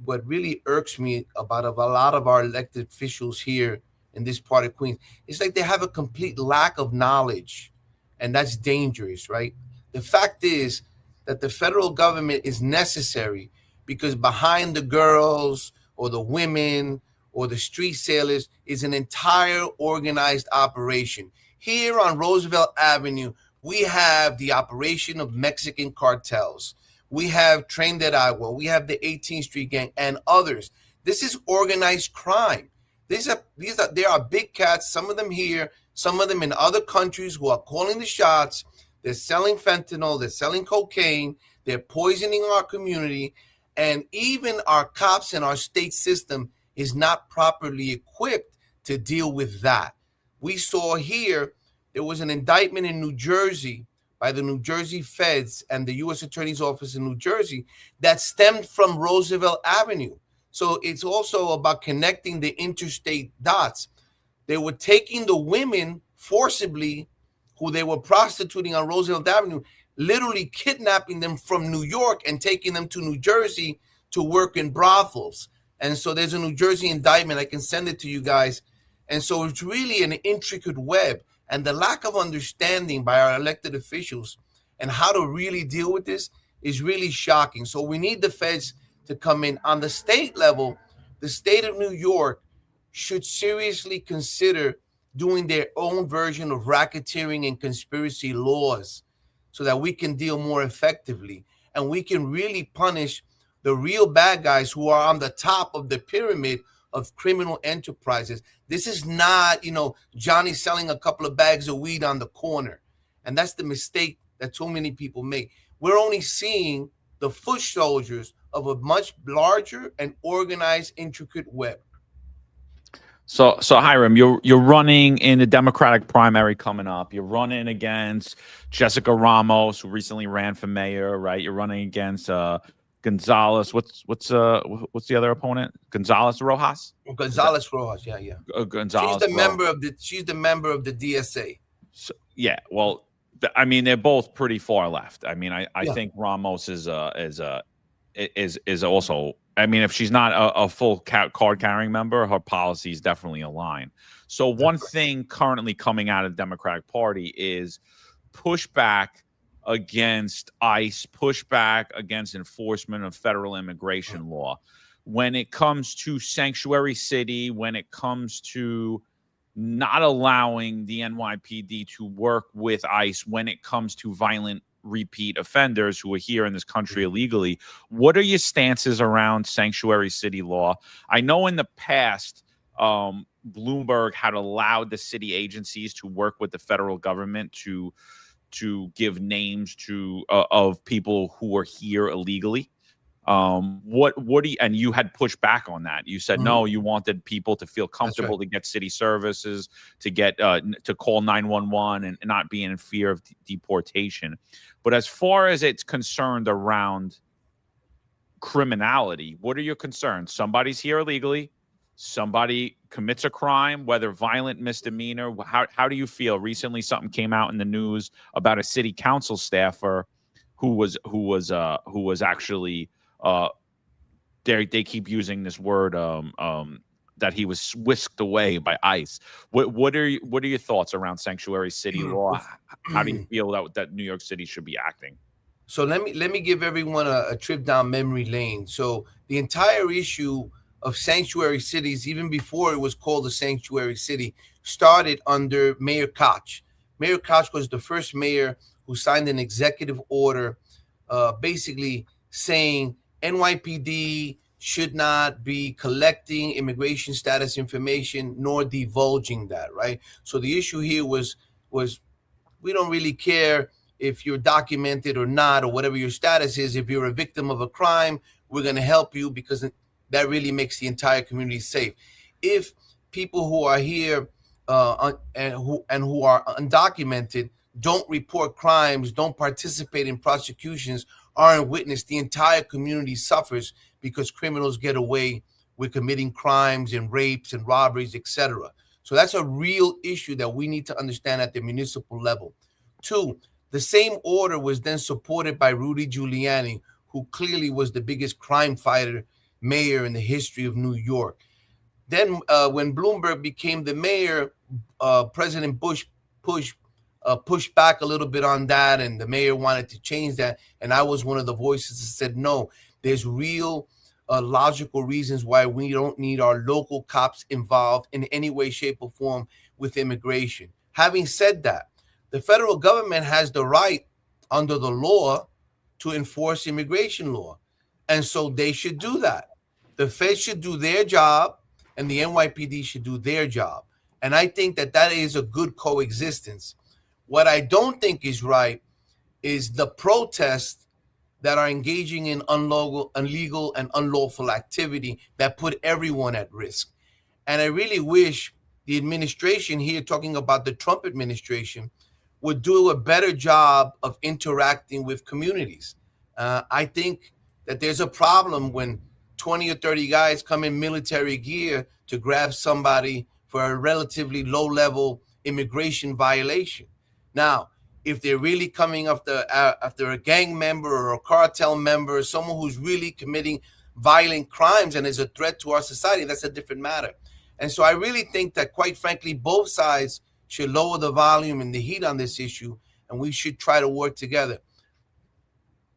what really irks me about a lot of our elected officials here in this part of Queens, it's like they have a complete lack of knowledge, and that's dangerous, right? The fact is that the federal government is necessary because behind the girls or the women or the street sailors is an entire organized operation. Here on Roosevelt Avenue, we have the operation of Mexican cartels. We have Train That Agua. We have the 18th Street Gang and others. This is organized crime. There are big cats, some of them here, some of them in other countries, who are calling the shots. They're selling fentanyl, they're selling cocaine, they're poisoning our community, and even our cops and our state system is not properly equipped to deal with that. We saw here, there was an indictment in New Jersey by the New Jersey Feds and the U.S. Attorney's Office in New Jersey that stemmed from Roosevelt Avenue. So it's also about connecting the interstate dots. They were taking the women forcibly who they were prostituting on Roosevelt Avenue, literally kidnapping them from New York and taking them to New Jersey to work in brothels. And so there's a New Jersey indictment. I can send it to you guys. And so it's really an intricate web. And the lack of understanding by our elected officials and how to really deal with this is really shocking. So we need the feds to come in. On the state level, the state of New York should seriously consider doing their own version of racketeering and conspiracy laws so that we can deal more effectively and we can really punish the real bad guys who are on the top of the pyramid of criminal enterprises. This is not, Johnny selling a couple of bags of weed on the corner. And that's the mistake that too many people make. We're only seeing the foot soldiers of a much larger and organized, intricate web. So Hiram, you're running in the Democratic primary coming up. You're running against Jessica Ramos, who recently ran for mayor, right? You're running against Gonzalez. What's the other opponent? Gonzalez Rojas. Gonzalez Rojas, yeah. Gonzalez. She's the member of the DSA. So, yeah, well, I mean, they're both pretty far left. I mean, I think Ramos is also. I mean, if she's not a full card carrying member, her policies definitely align. So one thing currently coming out of the Democratic Party is pushback against ICE, pushback against enforcement of federal immigration law. When it comes to sanctuary city, when it comes to not allowing the NYPD to work with ICE, when it comes to violent repeat offenders who are here in this country illegally, what are your stances around sanctuary city law? I know in the past, Bloomberg had allowed the city agencies to work with the federal government to give names to of people who are here illegally. What do you, and you had pushed back on that. You said, no, you wanted people to feel comfortable to get city services, to get, to call 911 and not be in fear of deportation. But as far as it's concerned around criminality, what are your concerns? Somebody's here illegally, somebody commits a crime, whether violent, misdemeanor. How do you feel? Recently, something came out in the news about a city council staffer who was actually they keep using this word that he was whisked away by ICE. What are your thoughts around sanctuary city law? How do you feel that New York City should be acting? So let me give everyone a trip down memory lane. So the entire issue of sanctuary cities, even before it was called a sanctuary city, started under Mayor Koch. Mayor Koch was the first mayor who signed an executive order basically saying NYPD should not be collecting immigration status information nor divulging that, right? So the issue here was we don't really care if you're documented or not, or whatever your status is. If you're a victim of a crime, we're going to help you, because that really makes the entire community safe. If people who are here and who are undocumented don't report crimes, don't participate in prosecutions, aren't witness, the entire community suffers, because criminals get away with committing crimes and rapes and robberies, etc. So that's a real issue that we need to understand at the municipal level. Two, the same order was then supported by Rudy Giuliani, who clearly was the biggest crime fighter mayor in the history of New York. Then when Bloomberg became the mayor, President Bush pushed back a little bit on that, and the mayor wanted to change that. And I was one of the voices that said, no, there's real logical reasons why we don't need our local cops involved in any way, shape, or form with immigration. Having said that, the federal government has the right under the law to enforce immigration law. And so they should do that. The feds should do their job, and the NYPD should do their job. And I think that is a good coexistence. What I don't think is right is the protests that are engaging in illegal and unlawful activity that put everyone at risk. And I really wish the administration here, talking about the Trump administration, would do a better job of interacting with communities. I think that there's a problem when 20 or 30 guys come in military gear to grab somebody for a relatively low-level immigration violation. Now, if they're really coming after a gang member or a cartel member, or someone who's really committing violent crimes and is a threat to our society, that's a different matter. And so I really think that, quite frankly, both sides should lower the volume and the heat on this issue, and we should try to work together.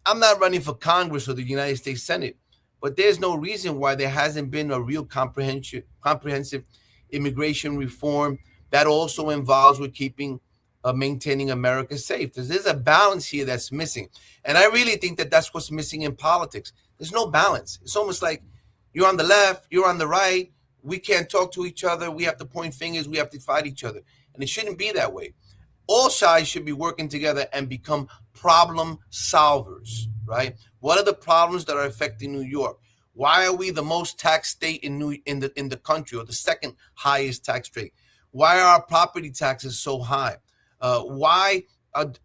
I'm not running for Congress or the United States Senate, but there's no reason why there hasn't been a real comprehensive immigration reform that also involves with maintaining America safe. There's a balance here that's missing. And I really think that that's what's missing in politics. There's no balance. It's almost like you're on the left, you're on the right. We can't talk to each other. We have to point fingers. We have to fight each other. And it shouldn't be that way. All sides should be working together and become problem solvers, right? What are the problems that are affecting New York? Why are we the most taxed state in the country, or the second highest tax rate? Why are our property taxes so high? Why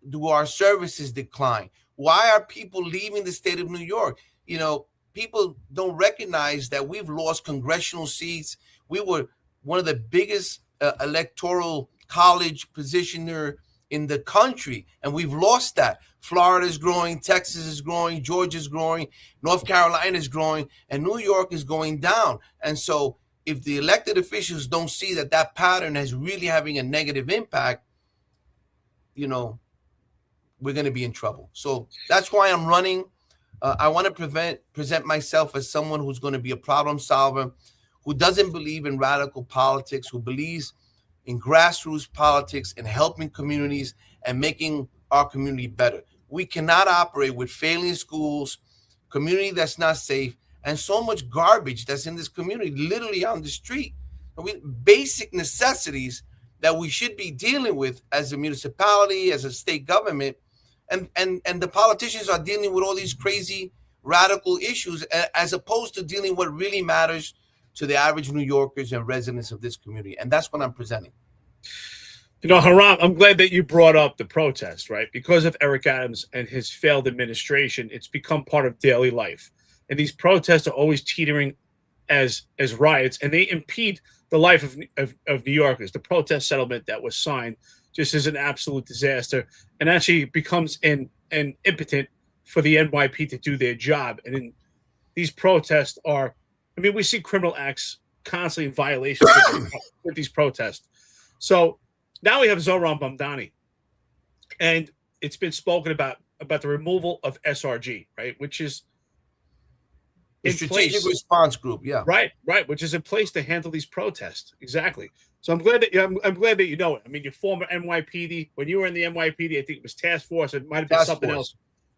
do our services decline? Why are people leaving the state of New York? You know, people don't recognize that we've lost congressional seats. We were one of the biggest electoral college positioner in the country, and we've lost that. Florida is growing, Texas is growing, Georgia is growing, North Carolina is growing, and New York is going down. And so if the elected officials don't see that pattern is really having a negative impact, you know, we're going to be in trouble. So that's why I'm running. I want to present myself as someone who's going to be a problem solver, who doesn't believe in radical politics, who believes in grassroots politics and helping communities and making our community better. We cannot operate with failing schools, community that's not safe, and so much garbage that's in this community, literally on the street. Basic necessities that we should be dealing with as a municipality, as a state government, and the politicians are dealing with all these crazy radical issues as opposed to dealing what really matters to the average New Yorkers and residents of this community. And that's what I'm presenting. You know, Hiram, I'm glad that you brought up the protest, right? Because of Eric Adams and his failed administration, it's become part of daily life. And these protests are always teetering as riots, and they impede the life of New Yorkers. The protest settlement that was signed just is an absolute disaster and actually becomes an impotent for the NYP to do their job. And in these protests are, I mean, we see criminal acts constantly in violation with these protests. So now we have Zohran Mamdani, and it's been spoken about the removal of SRG, right, which is the strategic response group, yeah, right, which is in place to handle these protests. Exactly. So I'm glad that you know it. I mean, your former NYPD, when you were in the NYPD, I think it was task force. It might have been something else.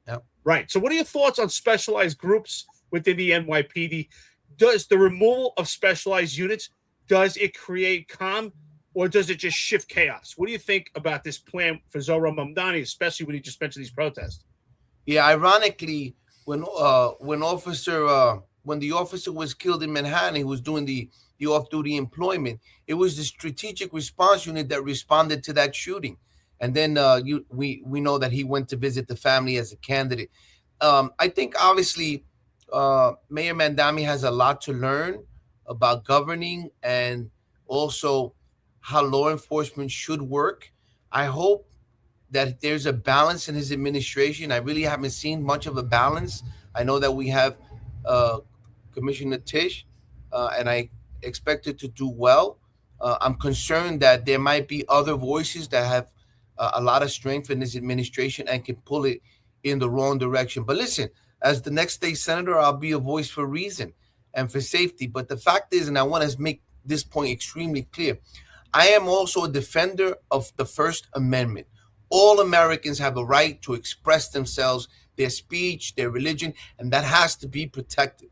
Yep. Right. So what are your thoughts on specialized groups within the NYPD? Does the removal of specialized units, does it create calm, or does it just shift chaos? What do you think about this plan for Zohran Mamdani, especially when you just mentioned these protests? Yeah, ironically, when the officer was killed in Manhattan, he was doing the off-duty employment. It was the strategic response unit that responded to that shooting, and then we know that he went to visit the family as a candidate. I think obviously Mayor Mamdani has a lot to learn about governing and also how law enforcement should work. I hope that there's a balance in his administration. I really haven't seen much of a balance. I know that we have Commissioner Tisch, and I expect it to do well. I'm concerned that there might be other voices that have a lot of strength in this administration and can pull it in the wrong direction. But listen, as the next state senator, I'll be a voice for reason and for safety. But the fact is, and I want to make this point extremely clear, I am also a defender of the First Amendment. All Americans have a right to express themselves, their speech, their religion, and that has to be protected.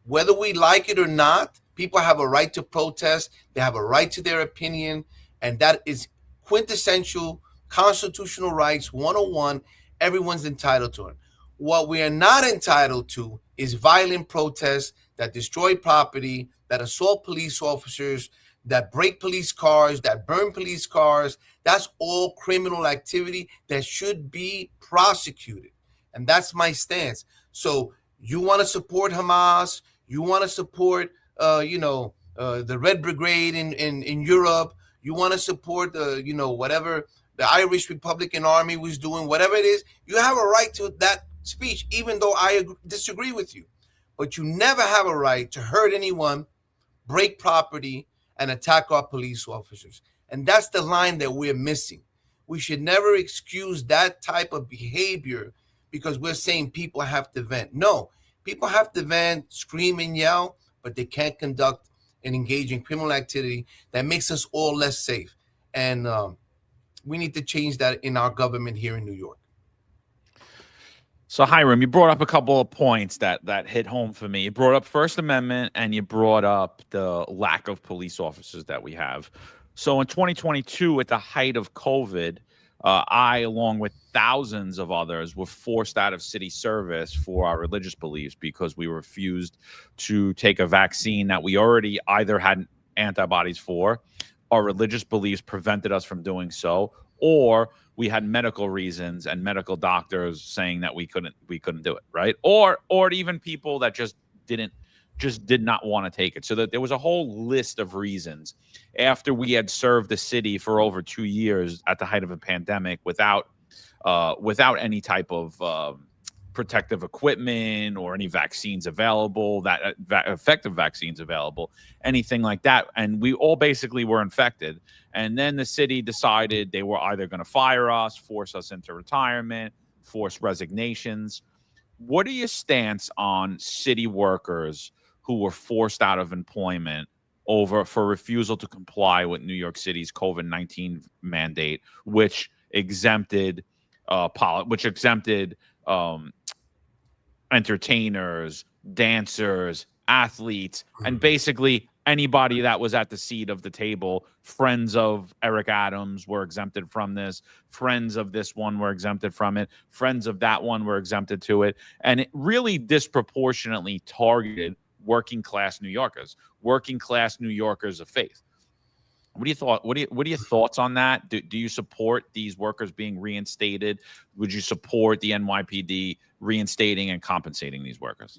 Whether we like it or not, people have a right to protest. They have a right to their opinion, and that is quintessential constitutional rights 101. Everyone's entitled to it. What we are not entitled to is violent protests that destroy property, that assault police officers, that break police cars, that burn police cars. That's all criminal activity that should be prosecuted. And that's my stance. So you want to support Hamas, you want to support, the Red Brigade in Europe, you want to support whatever the Irish Republican Army was doing, whatever it is, you have a right to that speech, even though I disagree with you. But you never have a right to hurt anyone, break property, and attack our police officers. And that's the line that we're missing. We should never excuse that type of behavior because we're saying people have to vent. No, people have to vent, scream and yell, but they can't conduct and engage in criminal activity that makes us all less safe. And we need to change that in our government here in New York. So, Hiram, you brought up a couple of points that hit home for me. You brought up First Amendment, and you brought up the lack of police officers that we have. So in 2022, at the height of COVID, I, along with thousands of others, were forced out of city service for our religious beliefs because we refused to take a vaccine that we already either had antibodies for, our religious beliefs prevented us from doing so, or we had medical reasons and medical doctors saying that we couldn't do it, right? Or even people that just did not want to take it. So that there was a whole list of reasons after we had served the city for over 2 years at the height of a pandemic without any type of protective equipment or any vaccines available, that effective vaccines available, anything like that. And we all basically were infected. And then the city decided they were either going to fire us, force us into retirement, force resignations. What are your stance on city workers who were forced out of employment for refusal to comply with New York City's COVID-19 mandate, which exempted entertainers, dancers, athletes, and basically anybody that was at the seat of the table, friends of Eric Adams were exempted from this, friends of this one were exempted from it, friends of that one were exempted to it, and it really disproportionately targeted working class New Yorkers of faith. What are your thoughts on that? Do you support these workers being reinstated? Would you support the NYPD reinstating and compensating these workers?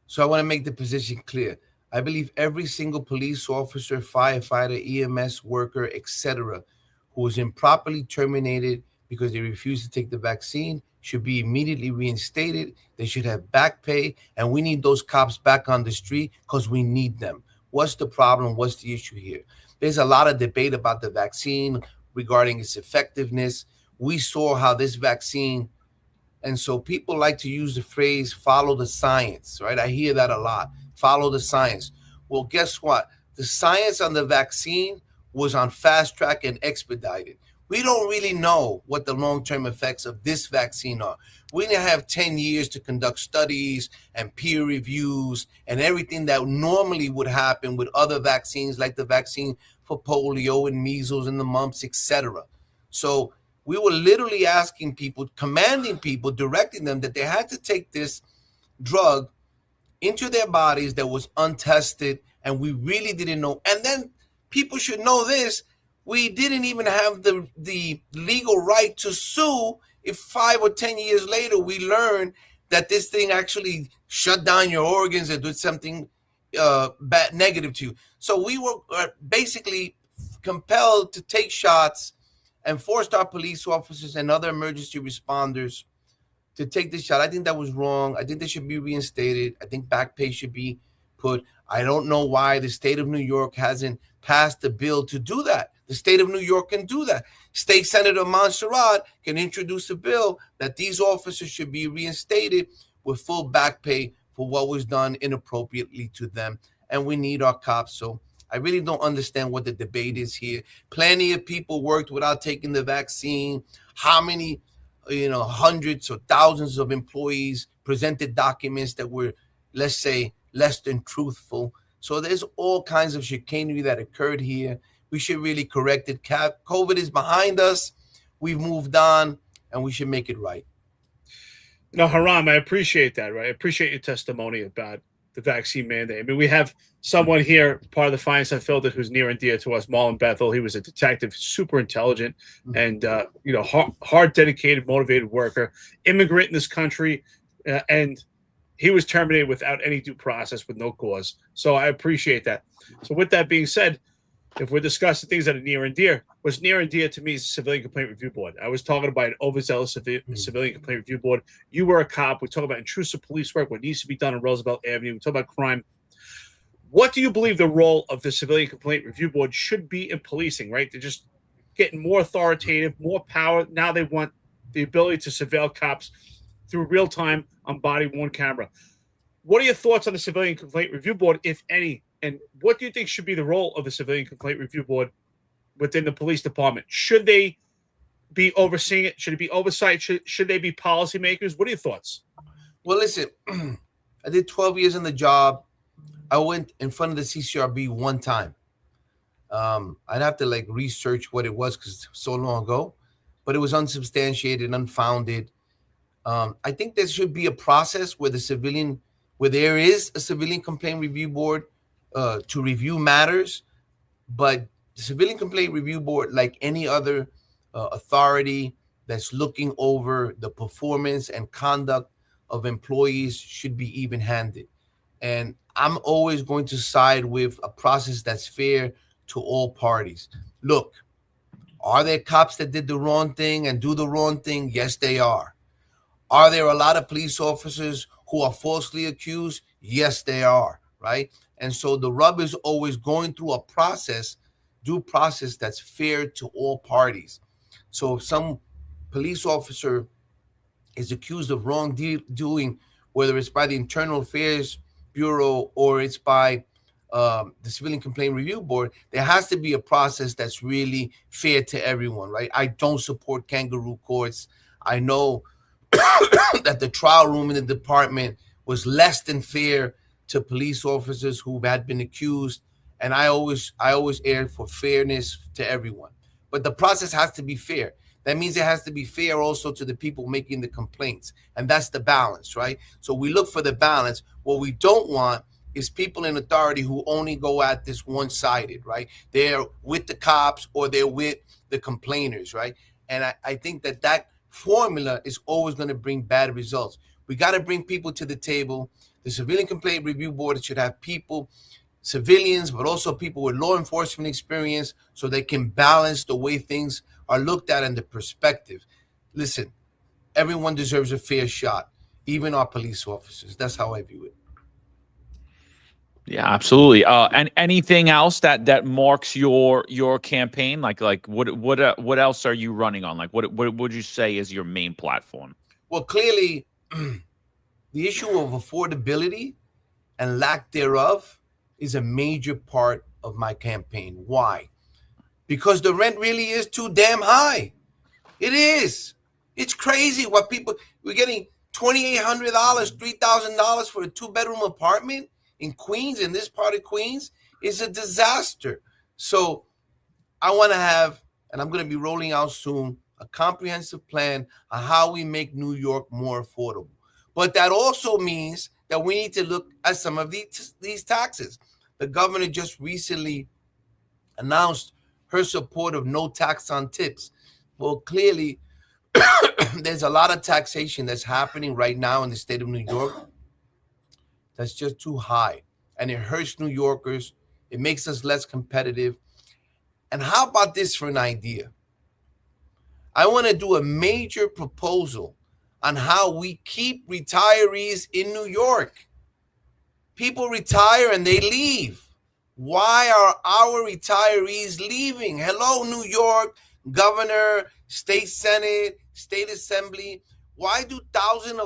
So I want to make the position clear. I believe every single police officer, firefighter, EMS worker, etc., who was improperly terminated because they refused to take the vaccine should be immediately reinstated. They should have back pay, and we need those cops back on the street because we need them. What's the problem? What's the issue here? There's a lot of debate about the vaccine regarding its effectiveness. We saw how this vaccine, and so people like to use the phrase, follow the science, right? I hear that a lot. Follow the science. Well, guess what? The science on the vaccine was on fast track and expedited. We don't really know what the long-term effects of this vaccine are. We didn't have 10 years to conduct studies and peer reviews and everything that normally would happen with other vaccines, like the vaccine for polio and measles and the mumps, etc. So we were literally asking people, commanding people, directing them that they had to take this drug into their bodies that was untested, and we really didn't know. And then people should know this. We didn't even have the legal right to sue if 5 or 10 years later we learned that this thing actually shut down your organs or did something bad, negative to you. So we were basically compelled to take shots and forced our police officers and other emergency responders to take this shot. I think that was wrong. I think they should be reinstated. I think back pay should be put. I don't know why the state of New York hasn't passed a bill to do that. The state of New York can do that. State Senator Monserrate can introduce a bill that these officers should be reinstated with full back pay for what was done inappropriately to them. And we need our cops. So I really don't understand what the debate is here. Plenty of people worked without taking the vaccine. How many, hundreds or thousands of employees presented documents that were, let's say, less than truthful. So there's all kinds of chicanery that occurred here. We should really correct it. COVID is behind us. We've moved on, and we should make it right. No, Hiram, I appreciate that, right? I appreciate your testimony about the vaccine mandate. I mean, we have someone here, part of the Finest Unfiltered, who's near and dear to us, Marlon Bethel. He was a detective, super intelligent, and hard, dedicated, motivated worker, immigrant in this country, and he was terminated without any due process, with no cause. So I appreciate that. So with that being said, if we're discussing things that are near and dear, what's near and dear to me is the Civilian Complaint Review Board. I was talking about an overzealous Civilian Complaint Review Board. You were a cop. We talk about intrusive police work, what needs to be done on Roosevelt Avenue. We talk about crime. What do you believe the role of the Civilian Complaint Review Board should be in policing, right? They're just getting more authoritative, more power. Now they want the ability to surveil cops through real time on body-worn camera. What are your thoughts on the Civilian Complaint Review Board, if any? And what do you think should be the role of the Civilian Complaint Review Board within the police department? Should they be overseeing it? Should it be oversight? Should they be policymakers? What are your thoughts? Well, listen, I did 12 years on the job. I went in front of the CCRB one time. I'd have to research what it was because it's so long ago, but it was unsubstantiated, unfounded. I think there should be a process where there is a Civilian Complaint Review Board to review matters, but the Civilian Complaint Review Board, like any other authority that's looking over the performance and conduct of employees, should be even-handed. And I'm always going to side with a process that's fair to all parties. Look, are there cops that did the wrong thing and do the wrong thing? Yes, they are. Are there a lot of police officers who are falsely accused? Yes, they are, right? And so the rub is always going through a due process that's fair to all parties. So if some police officer is accused of wrongdoing, whether it's by the Internal Affairs Bureau or it's by the Civilian Complaint Review Board, there has to be a process that's really fair to everyone, right? I don't support kangaroo courts. I know that the trial room in the department was less than fair to police officers who had been accused. And I always err for fairness to everyone. But the process has to be fair. That means it has to be fair also to the people making the complaints. And that's the balance, right? So we look for the balance. What we don't want is people in authority who only go at this one-sided, right? They're with the cops or they're with the complainers, right? And I think that formula is always going to bring bad results. We got to bring people to the table. The Civilian Complaint Review Board should have people, civilians, but also people with law enforcement experience, so they can balance the way things are looked at and the perspective. Listen, everyone deserves a fair shot, even our police officers. That's how I view it. Yeah, absolutely. And anything else that marks your campaign? Like what else are you running on? Like what would you say is your main platform? Well, clearly, the issue of affordability and lack thereof is a major part of my campaign. Why? Because the rent really is too damn high. It is. It's crazy what we're getting $2,800, $3,000 for a 2-bedroom apartment in Queens, in this part of Queens, is a disaster. So I want to have, and I'm going to be rolling out soon, a comprehensive plan on how we make New York more affordable. But that also means that we need to look at some of these taxes. The governor just recently announced her support of no tax on tips. Well, clearly, there's a lot of taxation that's happening right now in the state of New York that's just too high. And it hurts New Yorkers. It makes us less competitive. And how about this for an idea? I want to do a major proposal on how we keep retirees in New York. People retire and they leave. Why are our retirees leaving? Hello, New York, governor, state senate, state assembly. Why do thousands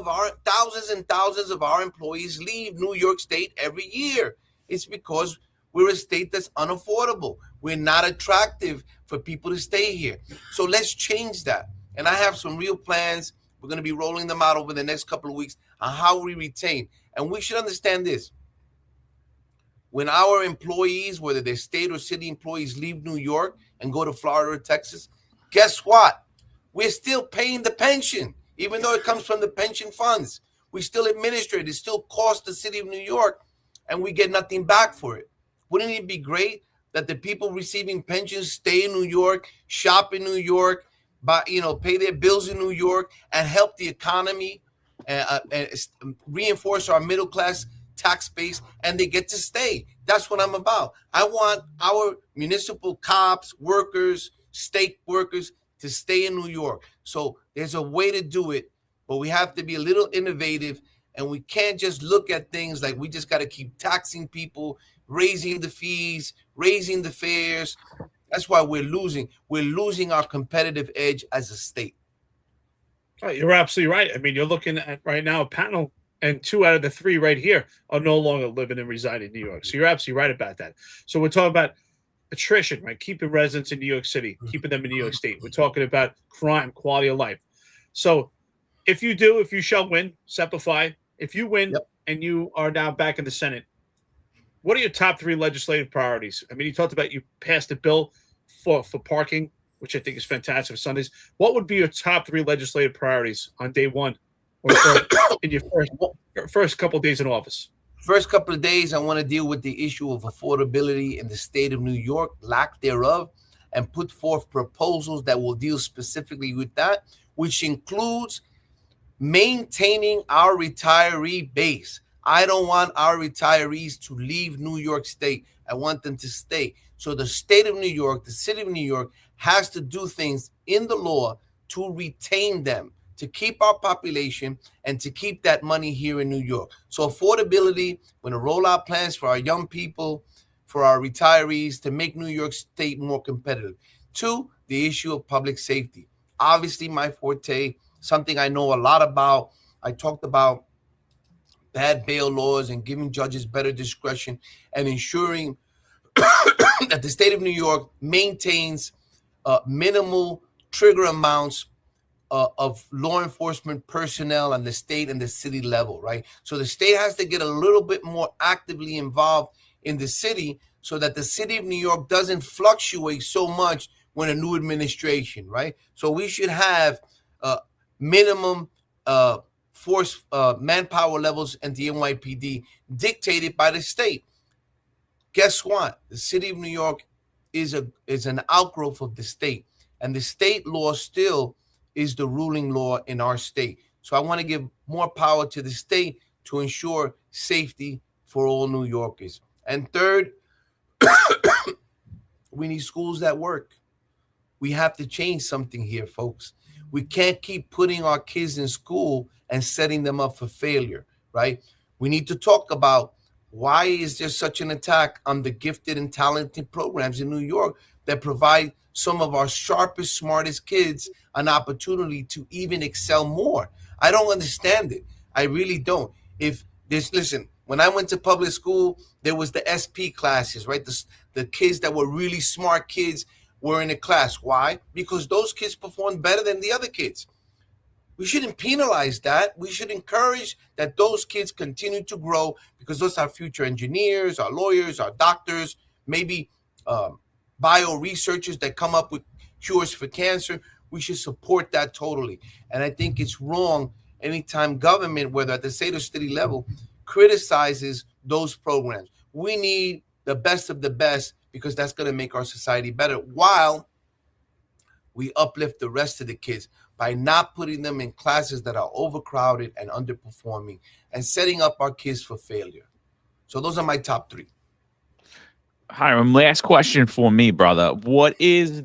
and thousands of our employees leave New York State every year? It's because we're a state that's unaffordable. We're not attractive for people to stay here. So let's change that. And I have some real plans. We're going to be rolling them out over the next couple of weeks on how we retain. And we should understand this. When our employees, whether they're state or city employees, leave New York and go to Florida or Texas, guess what? We're still paying the pension, even though it comes from the pension funds. We still administer it. It still costs the city of New York, and we get nothing back for it. Wouldn't it be great that the people receiving pensions stay in New York, shop in New York, pay their bills in New York, and help the economy, and reinforce our middle class tax base, and they get to stay? That's what I'm about. I want our municipal cops, workers, state workers to stay in New York. So there's a way to do it, but we have to be a little innovative, and we can't just look at things like we just got to keep taxing people, raising the fees, raising the fares. That's why we're losing. We're losing our competitive edge as a state. Oh, you're absolutely right. I mean, you're looking at right now a panel, and 2 out of the 3 right here are no longer living and residing in New York. So you're absolutely right about that. So we're talking about attrition, right? Keeping residents in New York City, keeping them in New York State. We're talking about crime, quality of life. So if you shall win, simplify. If you win and you are now back in the Senate, what are your top 3 legislative priorities? I mean, you talked about you passed a bill for parking, which I think is fantastic for Sundays. What would be your top 3 legislative priorities on day one, or in your first couple of days in office? First couple of days, I want to deal with the issue of affordability in the state of New York, lack thereof, and put forth proposals that will deal specifically with that, which includes maintaining our retiree base. I don't want our retirees to leave New York State. I want them to stay. So the state of New York, the city of New York, has to do things in the law to retain them, to keep our population and to keep that money here in New York. So affordability, we're going to roll out plans for our young people, for our retirees, to make New York State more competitive. 2, the issue of public safety. Obviously, my forte, something I know a lot about. I talked about bad bail laws and giving judges better discretion and ensuring that the state of New York maintains minimal trigger amounts of law enforcement personnel on the state and the city level, right? So the state has to get a little bit more actively involved in the city so that the city of New York doesn't fluctuate so much when a new administration, right? So we should have minimum force manpower levels and the NYPD dictated by the state. Guess what? The city of New York is an outgrowth of the state, and the state law still is the ruling law in our state. So I want to give more power to the state to ensure safety for all New Yorkers. And third, we need schools that work. We have to change something here, folks. We can't keep putting our kids in school and setting them up for failure, right? We need to talk about why is there such an attack on the gifted and talented programs in New York that provide some of our sharpest, smartest kids an opportunity to even excel more. I don't understand it. I really don't. Listen, when I went to public school, there was the SP classes, right? The kids that were really smart kids were in a class. Why? Because those kids performed better than the other kids. We shouldn't penalize that. We should encourage that those kids continue to grow because those are future engineers, our lawyers, our doctors, maybe bio researchers that come up with cures for cancer. We should support that totally. And I think it's wrong anytime government, whether at the state or city level, criticizes those programs. We need the best of the best because that's going to make our society better while we uplift the rest of the kids by not putting them in classes that are overcrowded and underperforming and setting up our kids for failure. So those are my top three. Hiram, last question for me, brother. What is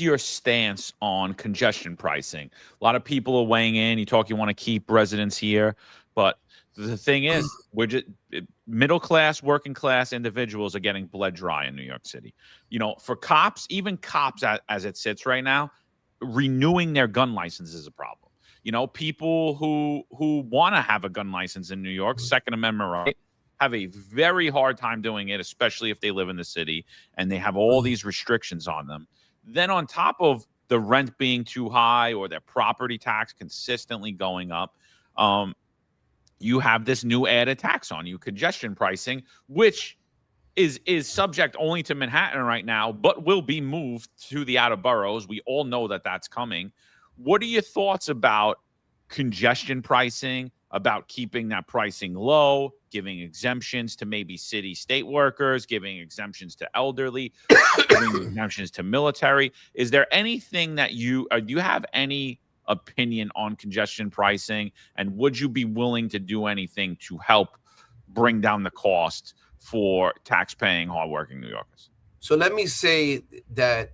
your stance on congestion pricing? A lot of people are weighing in. You want to keep residents here, but the thing is, we're just middle class, working class individuals are getting bled dry in New York City. For cops, even cops as it sits right now, renewing their gun license is a problem. People who want to have a gun license in New York, Second Amendment right, have a very hard time doing it, especially if they live in the city and they have all these restrictions on them. Then on top of the rent being too high or their property tax consistently going up, you have this new added tax on you, congestion pricing, which is subject only to Manhattan right now, but will be moved to the outer boroughs. We all know that that's coming. What are your thoughts about congestion pricing, about keeping that pricing low, giving exemptions to maybe city state workers, giving exemptions to elderly, giving exemptions to military? Is there anything that do you have any opinion on congestion pricing, and would you be willing to do anything to help bring down the cost for tax-paying, hardworking New Yorkers? So let me say that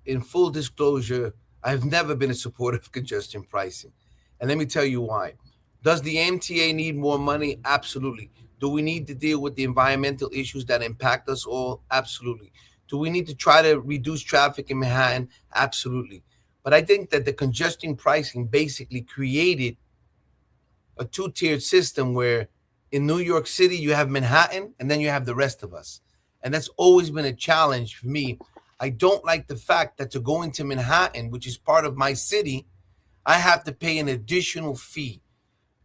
in full disclosure, I've never been a supporter of congestion pricing. And let me tell you why. Does the MTA need more money? Absolutely. Do we need to deal with the environmental issues that impact us all? Absolutely. Do we need to try to reduce traffic in Manhattan? Absolutely. But I think that the congestion pricing basically created a two-tiered system where in New York City, you have Manhattan and then you have the rest of us. And that's always been a challenge for me. I don't like the fact that to go into Manhattan, which is part of my city, I have to pay an additional fee.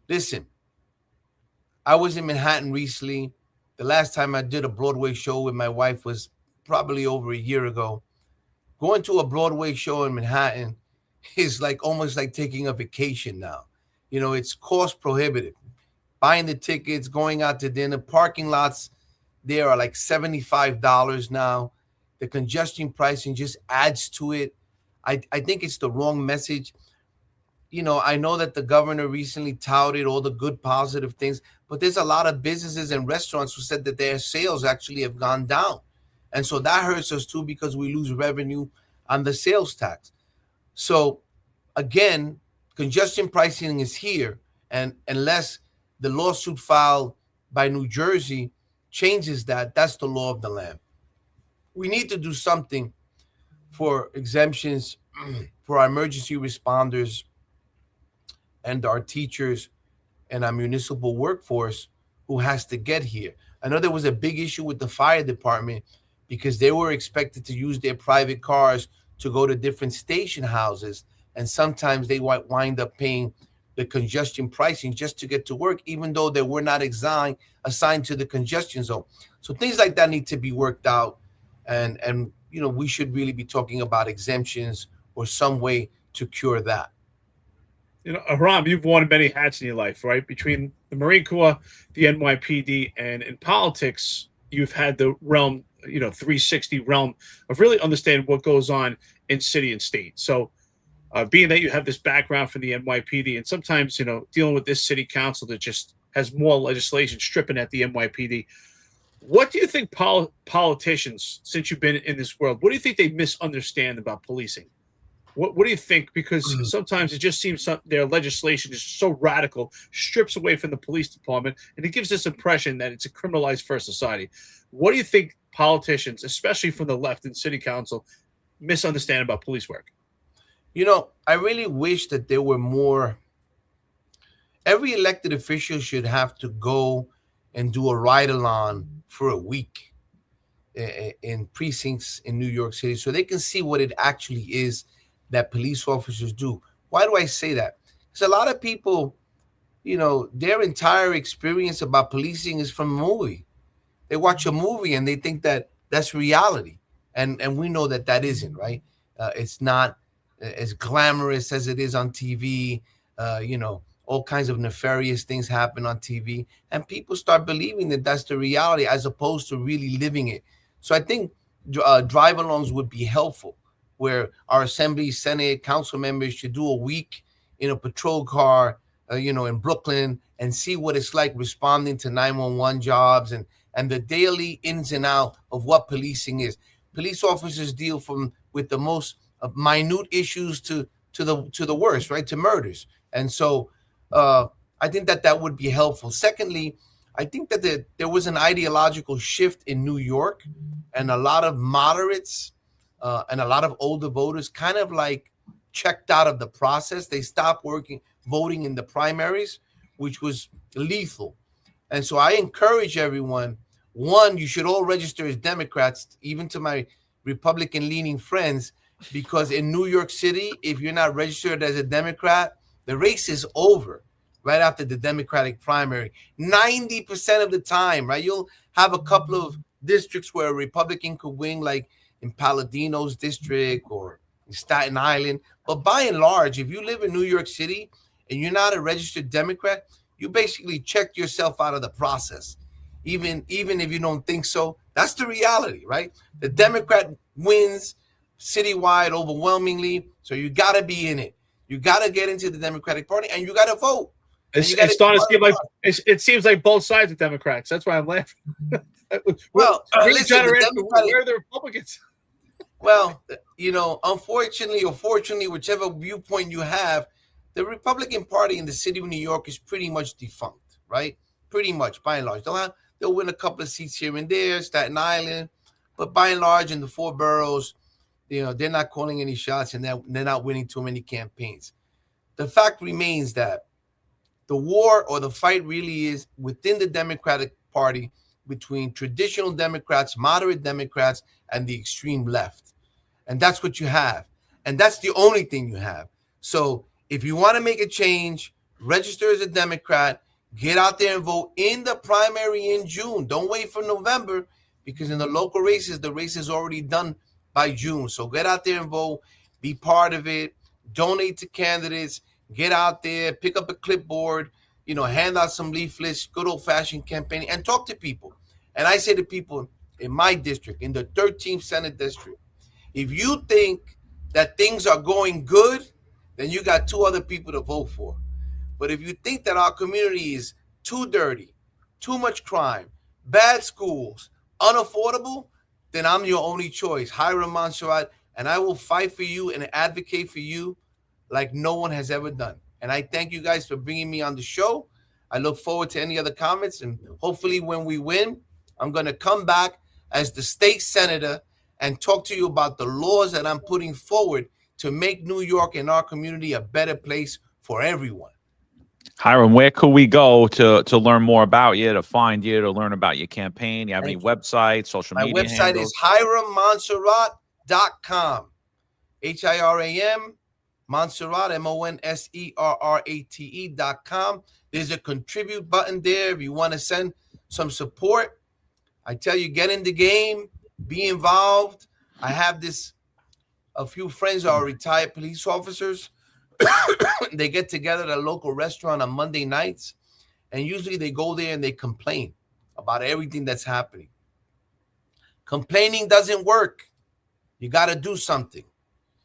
Listen, I was in Manhattan recently. The last time I did a Broadway show with my wife was probably over a year ago. Going to a Broadway show in Manhattan is almost like taking a vacation now. It's cost prohibitive. Buying the tickets, going out to dinner, parking lots there are like $75 now. The congestion pricing just adds to it. I think it's the wrong message. I know that the governor recently touted all the good, positive things, but there's a lot of businesses and restaurants who said that their sales actually have gone down. And so that hurts us too because we lose revenue on the sales tax. So again, congestion pricing is here. And unless the lawsuit filed by New Jersey changes that, that's the law of the land. We need to do something for exemptions for our emergency responders and our teachers and our municipal workforce who has to get here. I know there was a big issue with the fire department because they were expected to use their private cars to go to different station houses and sometimes they wind up paying the congestion pricing just to get to work, even though they were not assigned to the congestion zone. So things like that need to be worked out, and we should really be talking about exemptions or some way to cure that. Hiram, you've worn many hats in your life, right? Between the Marine Corps, the NYPD, and in politics, you've had the realm, 360 realm of really understanding what goes on in city and state. So being that you have this background from the NYPD, and sometimes, dealing with this city council that just has more legislation stripping at the NYPD, what do you think politicians, since you've been in this world, what do you think they misunderstand about policing? What do you think? Because sometimes it just seems their legislation is so radical, strips away from the police department, and it gives this impression that it's a criminalized first society. What do you think politicians, especially from the left in city council, misunderstand about police work? I really wish that there were more. Every elected official should have to go and do a ride-along for a week in precincts in New York City so they can see what it actually is that police officers do. Why do I say that? Because a lot of people, their entire experience about policing is from a movie. They watch a movie and they think that that's reality. And we know that that isn't, right? It's not as glamorous as it is on TV. All kinds of nefarious things happen on TV. And people start believing that that's the reality as opposed to really living it. So I think drive-alongs would be helpful, where our assembly, senate, council members should do a week in a patrol car, in Brooklyn, and see what it's like responding to 911 jobs and the daily ins and out of what policing is. Police officers deal with the most minute issues to the worst, right? To murders. And so I think that would be helpful. Secondly, I think that there was an ideological shift in New York, and a lot of moderates and a lot of older voters kind of like checked out of the process. They stopped voting in the primaries, which was lethal. And so I encourage everyone, one, you should all register as Democrats, even to my Republican-leaning friends, because in New York City, if you're not registered as a Democrat, the race is over right after the Democratic primary. 90% of the time, right? You'll have a couple of districts where a Republican could win, like in Paladino's district or in Staten Island. But by and large, if you live in New York City and you're not a registered Democrat, you basically checked yourself out of the process. Even if you don't think so, that's the reality, right? The Democrat wins citywide overwhelmingly, so you got to be in it. You got to get into the Democratic Party, and you got to vote. It's starting to seem like it seems like both sides of Democrats. That's why I'm laughing. Well, listen, where are the Republicans? Well, unfortunately or fortunately, whichever viewpoint you have, the Republican Party in the city of New York is pretty much defunct, right? Pretty much, by and large. They'll win a couple of seats here and there, Staten Island, but by and large, in the four boroughs, they're not calling any shots, and they're not winning too many campaigns. The fact remains that the war or the fight really is within the Democratic Party between traditional Democrats, moderate Democrats, and the extreme left. And that's what you have. And that's the only thing you have. So if you want to make a change, register as a Democrat, get out there and vote in the primary in June. Don't wait for November, because in the local races, the race is already done by June. So get out there and vote, be part of it, donate to candidates, get out there, pick up a clipboard, hand out some leaflets, good old-fashioned campaigning, and talk to people. And I say to people in my district, in the 13th Senate District, if you think that things are going good, then you got two other people to vote for. But if you think that our community is too dirty, too much crime, bad schools, unaffordable, then I'm your only choice, Hiram Monserrate, and I will fight for you and advocate for you like no one has ever done. And I thank you guys for bringing me on the show. I look forward to any other comments, and hopefully when we win, I'm going to come back as the state senator and talk to you about the laws that I'm putting forward to make New York and our community a better place for everyone. Hiram, where could we go to learn more about you, to find you, to learn about your campaign? You have any websites, social media handles? My website is HiramMonserrate.com. HIRAM Monserrate, MONSERRATE.com. There's a contribute button there if you want to send some support. I tell you, get in the game, be involved. I have a few friends are retired police officers. They get together at a local restaurant on Monday nights, and usually they go there and they complain about everything that's happening. Complaining doesn't work. You got to do something.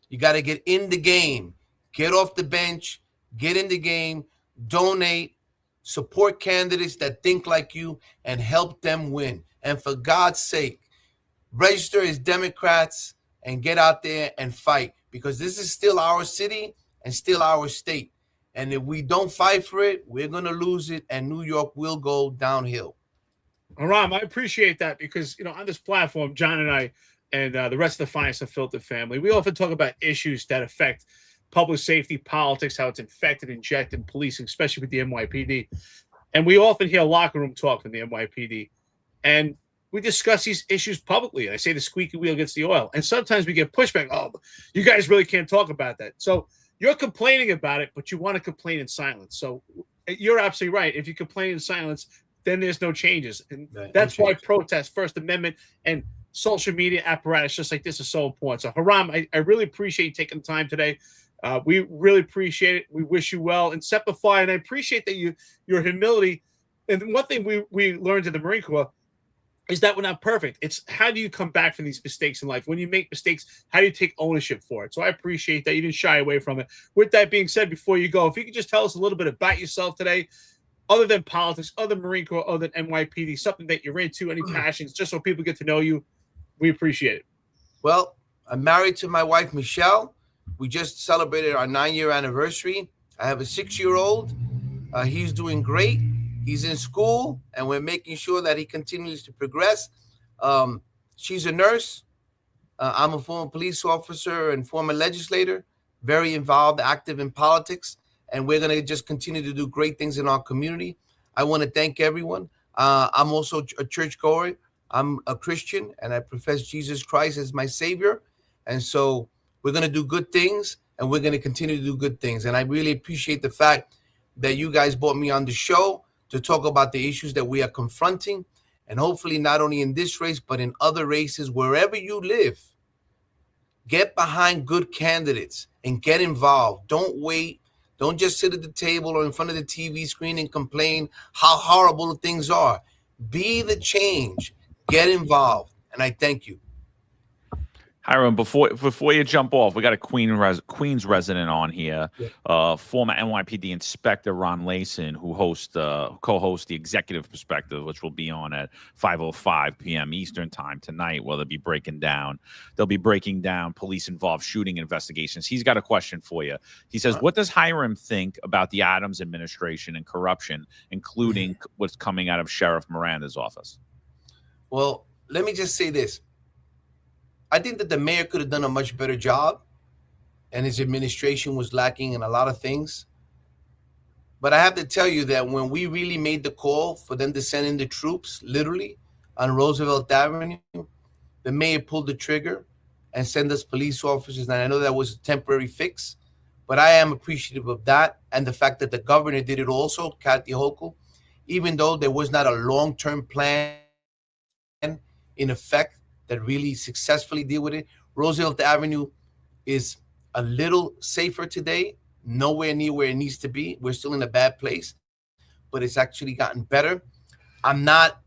You got to get in the game, get off the bench, get in the game, donate, support candidates that think like you, and help them win. And for God's sake, register as Democrats and get out there and fight, because this is still our city and still our state. And if we don't fight for it, we're going to lose it, and New York will go downhill. Hiram, I appreciate that because, on this platform, John and I and the rest of the Finest Unfiltered family, we often talk about issues that affect public safety, politics, how it's infected, injected, policing, especially with the NYPD. And we often hear locker room talk from the NYPD. And we discuss these issues publicly. I say the squeaky wheel gets the oil. And sometimes we get pushback. Oh, you guys really can't talk about that. So you're complaining about it, but you want to complain in silence. So you're absolutely right. If you complain in silence, then there's no changes. And that's why protest, First Amendment, and social media apparatus just like this is so important. So, Hiram, I really appreciate you taking the time today. We really appreciate it. We wish you well and Semper. And I appreciate that your humility. And one thing we learned in the Marine Corps is that we're not perfect. It's how do you come back from these mistakes in life? When you make mistakes, how do you take ownership for it? So I appreciate that you didn't shy away from it. With that being said, before you go, if you could just tell us a little bit about yourself today, other than politics, other than Marine Corps, other than NYPD, something that you're into, any passions, just so people get to know you. We appreciate it. Well, I'm married to my wife, Michelle. We just celebrated our 9-year anniversary. I have a 6-year-old. He's doing great. He's in school, and we're making sure that he continues to progress. She's a nurse. I'm a former police officer and former legislator, very involved, active in politics, and we're going to just continue to do great things in our community. I want to thank everyone. I'm also a churchgoer. I'm a Christian, and I profess Jesus Christ as my Savior. And so we're going to do good things, and we're going to continue to do good things. And I really appreciate the fact that you guys brought me on the show to talk about the issues that we are confronting. And hopefully not only in this race, but in other races, wherever you live, get behind good candidates and get involved. Don't wait. Don't just sit at the table or in front of the TV screen and complain how horrible things are. Be the change. Get involved. And I thank you. Hiram, before you jump off, we got a Queens resident on here, former NYPD Inspector Ron Layson, who co-hosts the Executive Perspective, which will be on at 5:05 p.m. Eastern Time tonight, where they'll be breaking down police-involved shooting investigations. He's got a question for you. He says, what does Hiram think about the Adams administration and corruption, including what's coming out of Sheriff Miranda's office? Well, let me just say this. I think that the mayor could have done a much better job, and his administration was lacking in a lot of things. But I have to tell you that when we really made the call for them to send in the troops, literally, on Roosevelt Avenue, the mayor pulled the trigger and sent us police officers. And I know that was a temporary fix, but I am appreciative of that. And the fact that the governor did it also, Kathy Hochul, even though there was not a long-term plan in effect that really successfully deal with it. Roosevelt Avenue is a little safer today, nowhere near where it needs to be. We're still in a bad place, but it's actually gotten better. I'm not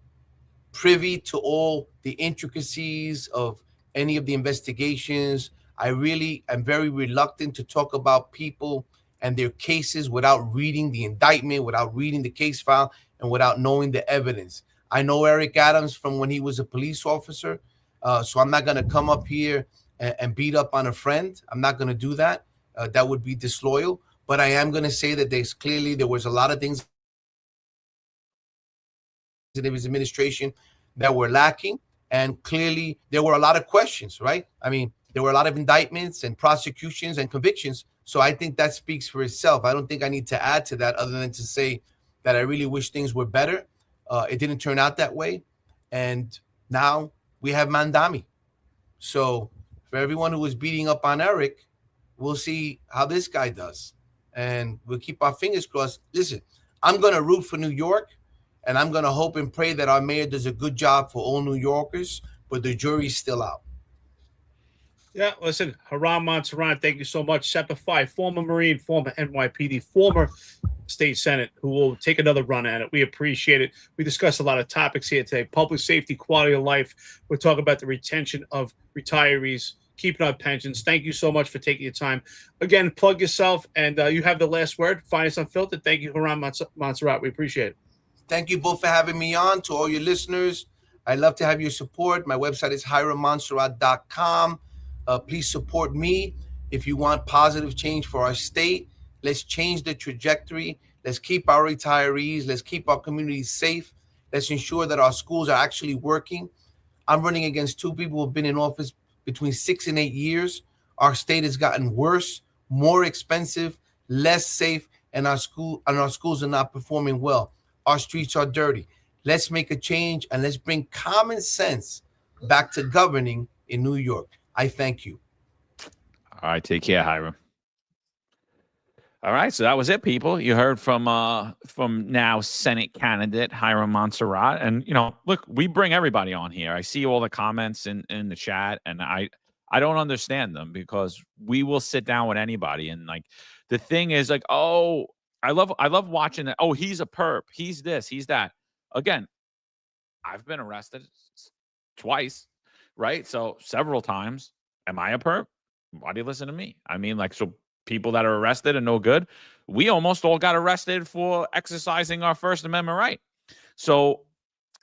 privy to all the intricacies of any of the investigations. I really am very reluctant to talk about people and their cases without reading the indictment, without reading the case file, and without knowing the evidence. I know Eric Adams from when he was a police officer. So I'm not going to come up here and beat up on a friend. I'm not going to do that. That would be disloyal. But I am going to say that there was a lot of things in his administration that were lacking. And clearly there were a lot of questions, right? I mean, there were a lot of indictments and prosecutions and convictions. So I think that speaks for itself. I don't think I need to add to that other than to say that I really wish things were better. It didn't turn out that way. And now we have Mandami. So for everyone who was beating up on Eric, we'll see how this guy does. And we'll keep our fingers crossed. Listen, I'm going to root for New York, and I'm going to hope and pray that our mayor does a good job for all New Yorkers, but the jury's still out. Yeah, listen, Hiram Monserrate, thank you so much. Semper Fi, former Marine, former NYPD, former state senate, who will take another run at it. We appreciate it. We discussed a lot of topics here today: public safety, quality of life. We're talking about the retention of retirees, keeping our pensions. Thank you so much for taking your time. Again, plug yourself, and you have the last word. Finest Unfiltered. Thank you, Hiram Monserrate. We appreciate it. Thank you both for having me on. To all your listeners, I'd love to have your support. My website is hirammonserrate.com. Please support me if you want positive change for our state. Let's change the trajectory. Let's keep our retirees. Let's keep our communities safe. Let's ensure that our schools are actually working. I'm running against two people who have been in office between 6 and 8 years. Our state has gotten worse, more expensive, less safe, and our schools are not performing well. Our streets are dirty. Let's make a change, and let's bring common sense back to governing in New York. I thank you. All right, take care, Hiram. All right, so that was it, people. You heard from now Senate candidate Hiram Monserrate, and look, we bring everybody on here. I see all the comments in the chat, and I don't understand them, because we will sit down with anybody, and like the thing is, like, oh, I love watching that. Oh, he's a perp. He's this. He's that. Again, I've been arrested twice, right? So several times. Am I a perp? Why do you listen to me? I mean, like, so people that are arrested and no good, we almost all got arrested for exercising our First Amendment right. So,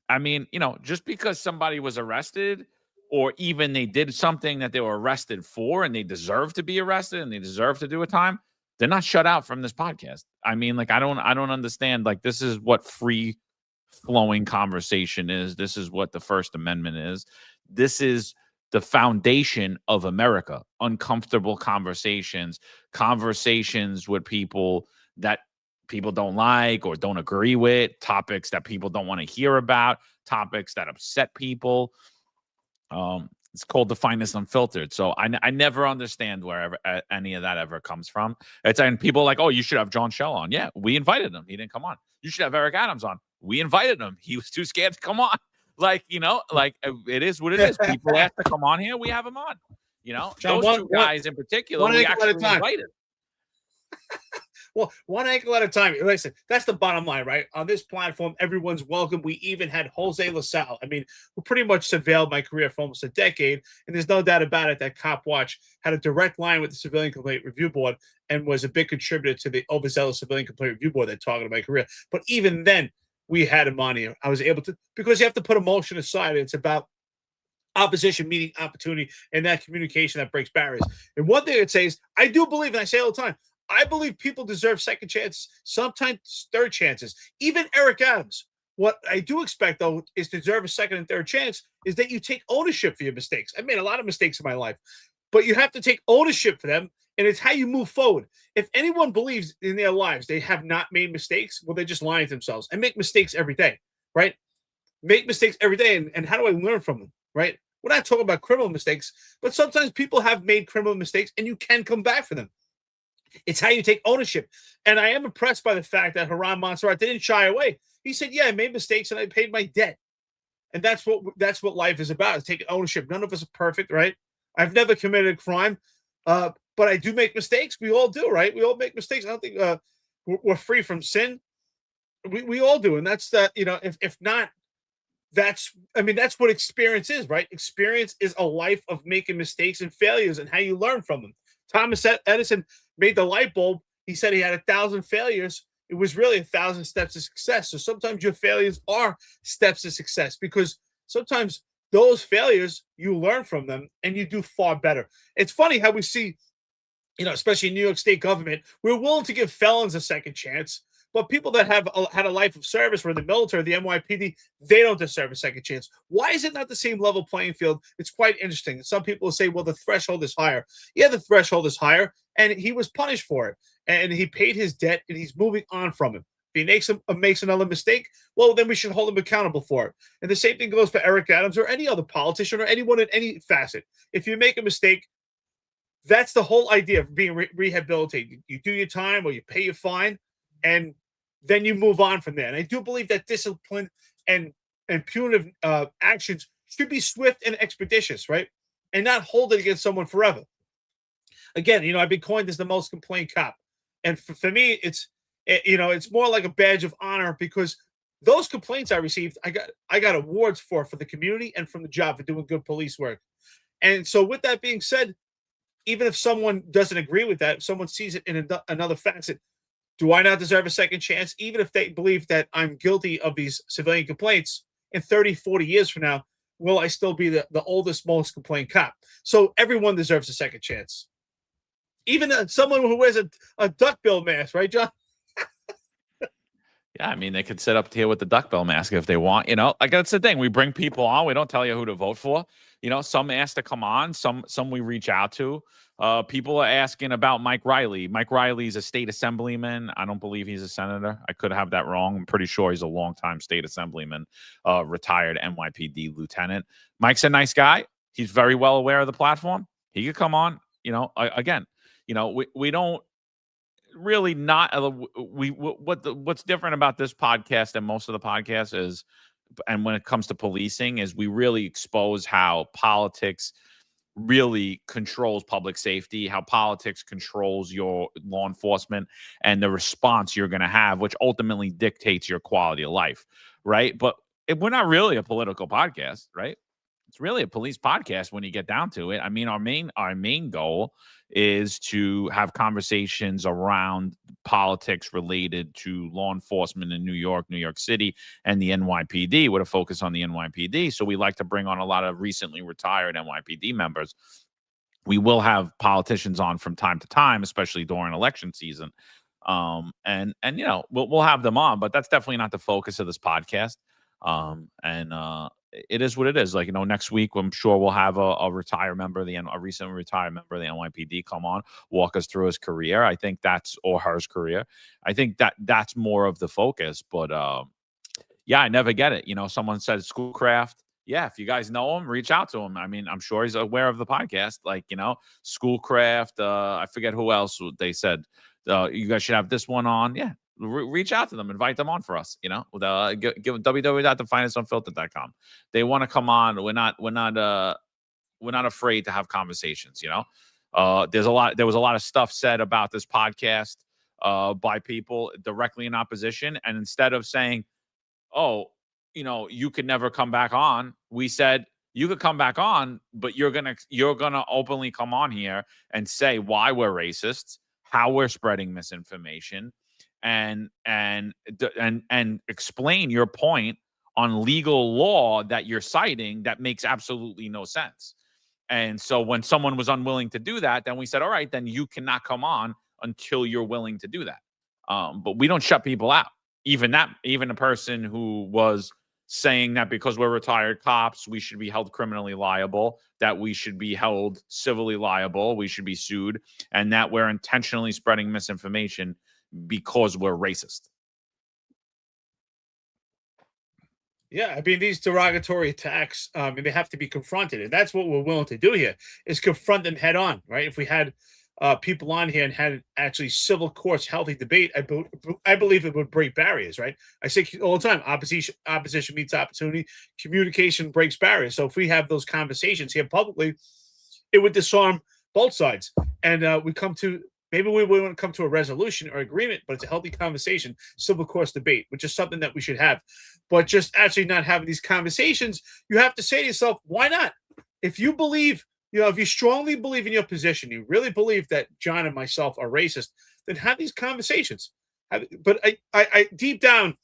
I mean, just because somebody was arrested, or even they did something that they were arrested for and they deserve to be arrested and they deserve to do a time, they're not shut out from this podcast. I mean, like, I don't understand. Like, this is what free flowing conversation is. This is what the First Amendment is. This is the foundation of America. Uncomfortable conversations with people that people don't like or don't agree with, topics that people don't want to hear about, topics that upset people. It's called the Finest Unfiltered. So I never understand wherever any of that ever comes from. And people are like, oh, you should have John Shell on. Yeah, we invited him. He didn't come on. You should have Eric Adams on. We invited him. He was too scared to come on. Like, like, it is what it is. People ask to come on here. We have him on. John, those two guys in particular, we actually invited. Well, one ankle at a time. Listen, that's the bottom line, right? On this platform, everyone's welcome. We even had Jose LaSalle. I mean, who pretty much surveilled my career for almost a decade. And there's no doubt about it that Cop Watch had a direct line with the Civilian Complaint Review Board and was a big contributor to the overzealous Civilian Complaint Review Board that targeted my career. But even then, we had him on here. I was able to, because you have to put emotion aside. It's about opposition meeting opportunity and that communication that breaks barriers. And one thing I'd say is, I do believe, and I say all the time, I believe people deserve second chances, sometimes third chances. Even Eric Adams. What I do expect, though, is to deserve a second and third chance is that you take ownership for your mistakes. I've made a lot of mistakes in my life, but you have to take ownership for them, and it's how you move forward. If anyone believes in their lives they have not made mistakes, well, they're just lying to themselves. And make mistakes every day, right? Make mistakes every day, and how do I learn from them, right? We're not talking about criminal mistakes, but sometimes people have made criminal mistakes, and you can come back for them. It's how you take ownership. And I am impressed by the fact that Hiram Monserrate didn't shy away. He said, yeah, I made mistakes and I paid my debt. And that's what life is about, is taking ownership. None of us are perfect, right? I've never committed a crime, but I do make mistakes. We all do, right? We all make mistakes. I don't think we're free from sin. We all do. And that's that, if not, that's what experience is, right? Experience is a life of making mistakes and failures and how you learn from them. Thomas Edison made the light bulb. He said he had 1,000 failures. It was really 1,000 steps to success. So sometimes your failures are steps to success, because sometimes those failures, you learn from them and you do far better. It's funny how we see, especially in New York State government, we're willing to give felons a second chance, but people that have had a life of service, or in the military, the NYPD, they don't deserve a second chance. Why is it not the same level playing field? It's quite interesting. Some people will say, well, the threshold is higher. Yeah, the threshold is higher, and he was punished for it. And he paid his debt, and he's moving on from it. If he makes another mistake, well, then we should hold him accountable for it. And the same thing goes for Eric Adams or any other politician or anyone in any facet. If you make a mistake, that's the whole idea of being rehabilitated. You do your time or you pay your fine, and then you move on from there. And I do believe that discipline and punitive actions should be swift and expeditious, right? And not hold it against someone forever. Again, I've been coined as the most complained cop, and for me, it's more like a badge of honor, because those complaints I received, I got awards for the community and from the job for doing good police work. And so, with that being said, even if someone doesn't agree with that, if someone sees it in another facet, do I not deserve a second chance? Even if they believe that I'm guilty of these civilian complaints, in 30, 40 years from now, will I still be the oldest, most complained cop? So everyone deserves a second chance. Even someone who wears a duckbill mask, right, John? Yeah, I mean, they could sit up here with the duckbill mask if they want. Like, that's the thing. We bring people on. We don't tell you who to vote for. Some ask to come on. Some we reach out to. People are asking about Mike Riley. Mike Riley's a state assemblyman. I don't believe he's a senator. I could have that wrong. I'm pretty sure he's a longtime state assemblyman, retired NYPD lieutenant. Mike's a nice guy. He's very well aware of the platform. He could come on. Again, we don't really not what's different about this podcast than most of the podcasts is, and when it comes to policing, is we really expose how politics really controls public safety, how politics controls your law enforcement and the response you're going to have, which ultimately dictates your quality of life, right? But we're not really a political podcast, right? It's really a police podcast when you get down to it. I mean, our main goal is to have conversations around politics related to law enforcement in New York City, and the NYPD, with a focus on the NYPD. So we like to bring on a lot of recently retired NYPD members. We will have politicians on from time to time, especially during election season. We'll have them on, but that's definitely not the focus of this podcast. It is what it is. Like, next week, I'm sure we'll have a recent retired member of the NYPD come on, walk us through his career. I think or her career. I think that's more of the focus. But yeah, I never get it. Someone said Schoolcraft. Yeah, if you guys know him, reach out to him. I mean, I'm sure he's aware of the podcast. Like, Schoolcraft. I forget who else they said. You guys should have this one on. Yeah. Reach out to them, invite them on for us. Give www.thefinestunfiltered.com. They want to come on. We're not afraid to have conversations. There was a lot of stuff said about this podcast by people directly in opposition, and instead of saying, "Oh, you could never come back on," we said, "You could come back on, but you're gonna openly come on here and say why we're racist, how we're spreading misinformation, and explain your point on legal law that you're citing that makes absolutely no sense." And so when someone was unwilling to do that, then we said, all right, then you cannot come on until you're willing to do that. But we don't shut people out. Even a person who was saying that because we're retired cops, we should be held criminally liable, that we should be held civilly liable, we should be sued, and that we're intentionally spreading misinformation because we're racist. Yeah, I mean, these derogatory attacks, they have to be confronted, and that's what we're willing to do here, is confront them head on, right? If we had people on here and had actually civil courts, healthy debate, I believe it would break barriers, right? I say all the time, opposition meets opportunity, communication breaks barriers. So if we have those conversations here publicly, it would disarm both sides, and maybe we wouldn't come to a resolution or agreement, but it's a healthy conversation, civil course debate, which is something that we should have. But just actually not having these conversations, you have to say to yourself, why not? If you believe, if you strongly believe in your position, you really believe that John and myself are racist, then have these conversations. But I deep down,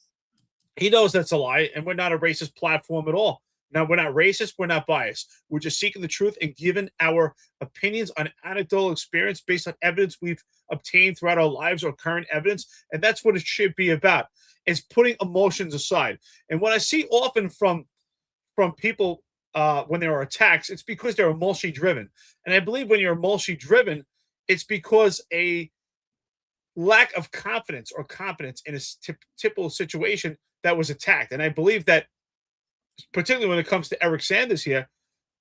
he knows that's a lie, and we're not a racist platform at all. Now, we're not racist. We're not biased. We're just seeking the truth and giving our opinions on anecdotal experience based on evidence we've obtained throughout our lives or current evidence. And that's what it should be about, is putting emotions aside. And what I see often from people when there are attacks, it's because they're emotionally driven. And I believe when you're emotionally driven, it's because a lack of confidence or competence in a typical situation that was attacked. And I believe that, particularly when it comes to Eric Sanders here,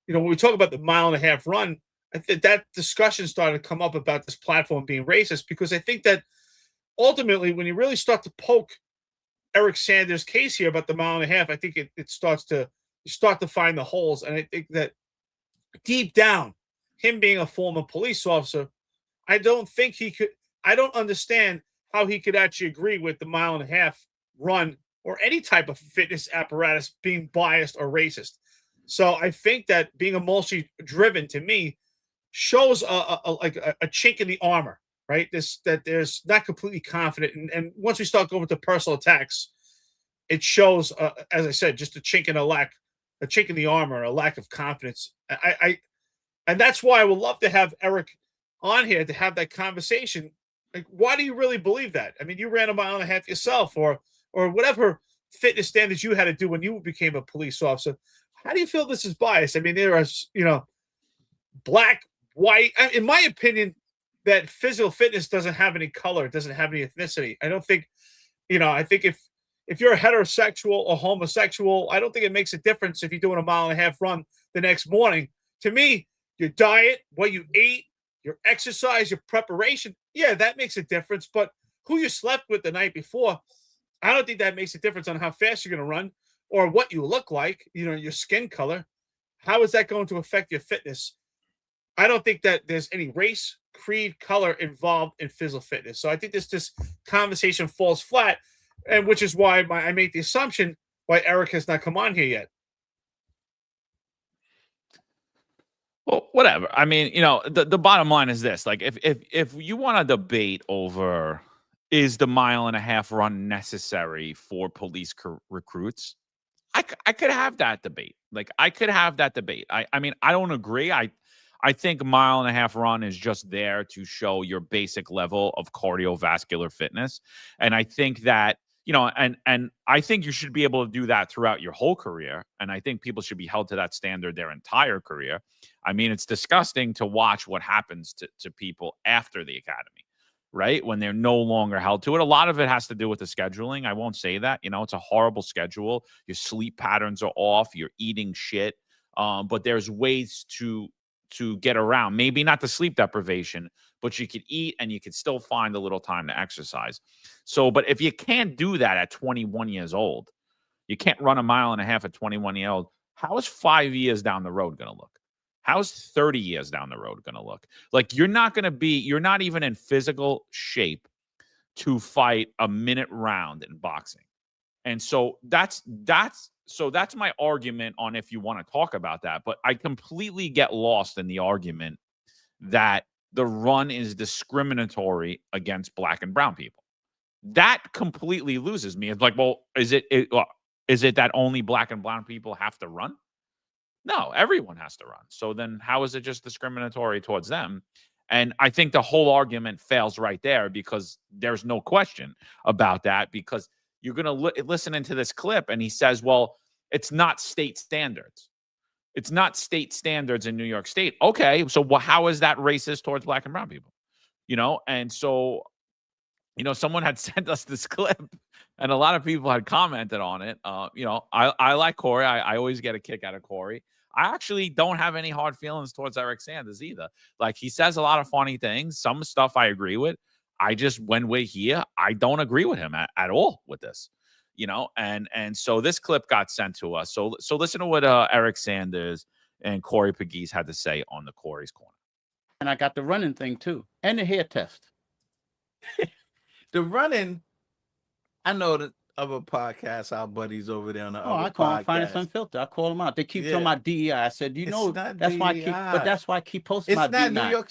when we talk about the 1.5-mile run, I think that discussion started to come up about this platform being racist, because I think that ultimately, when you really start to poke Eric Sanders' case here about the mile and a half, I think it starts to, you start to find the holes. And I think that deep down, him being a former police officer, I don't think he could, I don't understand how he could actually agree with the mile and a half run or any type of fitness apparatus being biased or racist. So I think that being emotionally driven, to me, shows a chink in the armor, right? This, that there's not completely confident, and once we start going to personal attacks, it shows, as I said, just a chink in a chink in the armor, a lack of confidence. And that's why I would love to have Eric on here to have that conversation. Like, why do you really believe that? I mean, you ran a mile and a half yourself, or whatever fitness standards you had to do when you became a police officer. How do you feel this is biased? I mean, there are, black, white. In my opinion, that physical fitness doesn't have any color. It doesn't have any ethnicity. I don't think, I think if you're a heterosexual or homosexual, I don't think it makes a difference if you're doing a mile and a half run the next morning. To me, your diet, what you ate, your exercise, your preparation, yeah, that makes a difference. But who you slept with the night before, I don't think that makes a difference on how fast you're going to run or what you look like, your skin color. How is that going to affect your fitness? I don't think that there's any race, creed, color involved in physical fitness. So I think this conversation falls flat, and which is why I made the assumption why Eric has not come on here yet. Well, whatever. I mean, the bottom line is this: like, if you want to debate over is the mile and a half run necessary for police recruits, I could have that debate. Like, I could have that debate. I mean, I don't agree. I think mile and a half run is just there to show your basic level of cardiovascular fitness. And I think that, and I think you should be able to do that throughout your whole career. And I think people should be held to that standard their entire career. I mean, it's disgusting to watch what happens to people after the academy, right? When they're no longer held to it. A lot of it has to do with the scheduling. I won't say that, it's a horrible schedule. Your sleep patterns are off. You're eating shit. But there's ways to get around, maybe not the sleep deprivation, but you could eat and you could still find a little time to exercise. So, but if you can't do that at 21 years old, you can't run a mile and a half at 21 years old. How is 5 years down the road going to look? How's 30 years down the road going to look? Like, you're not even in physical shape to fight a minute round in boxing. And so that's my argument on if you want to talk about that. But I completely get lost in the argument that the run is discriminatory against black and brown people. That completely loses me. It's like, well, is it that only black and brown people have to run? No, everyone has to run. So then how is it just discriminatory towards them? And I think the whole argument fails right there, because there's no question about that, because you're going to listen into this clip and he says, well, it's not state standards. It's not state standards in New York State. Okay, so how is that racist towards black and brown people? And so, someone had sent us this clip and a lot of people had commented on it. I like Corey. I always get a kick out of Corey. I actually don't have any hard feelings towards Eric Sanders either. Like, he says a lot of funny things. Some stuff I agree with. I just, when we're here, I don't agree with him at all with this, and so this clip got sent to us. So listen to what Eric Sanders and Corey Pegues had to say on the Corey's Corner. And I got the running thing too, and the hair test. The running, I know that other podcasts, our buddies over there on the I call them Finest Unfiltered. I call them out. They keep talking about DEI. I said, that's why I keep posting about DEI. It's not New York.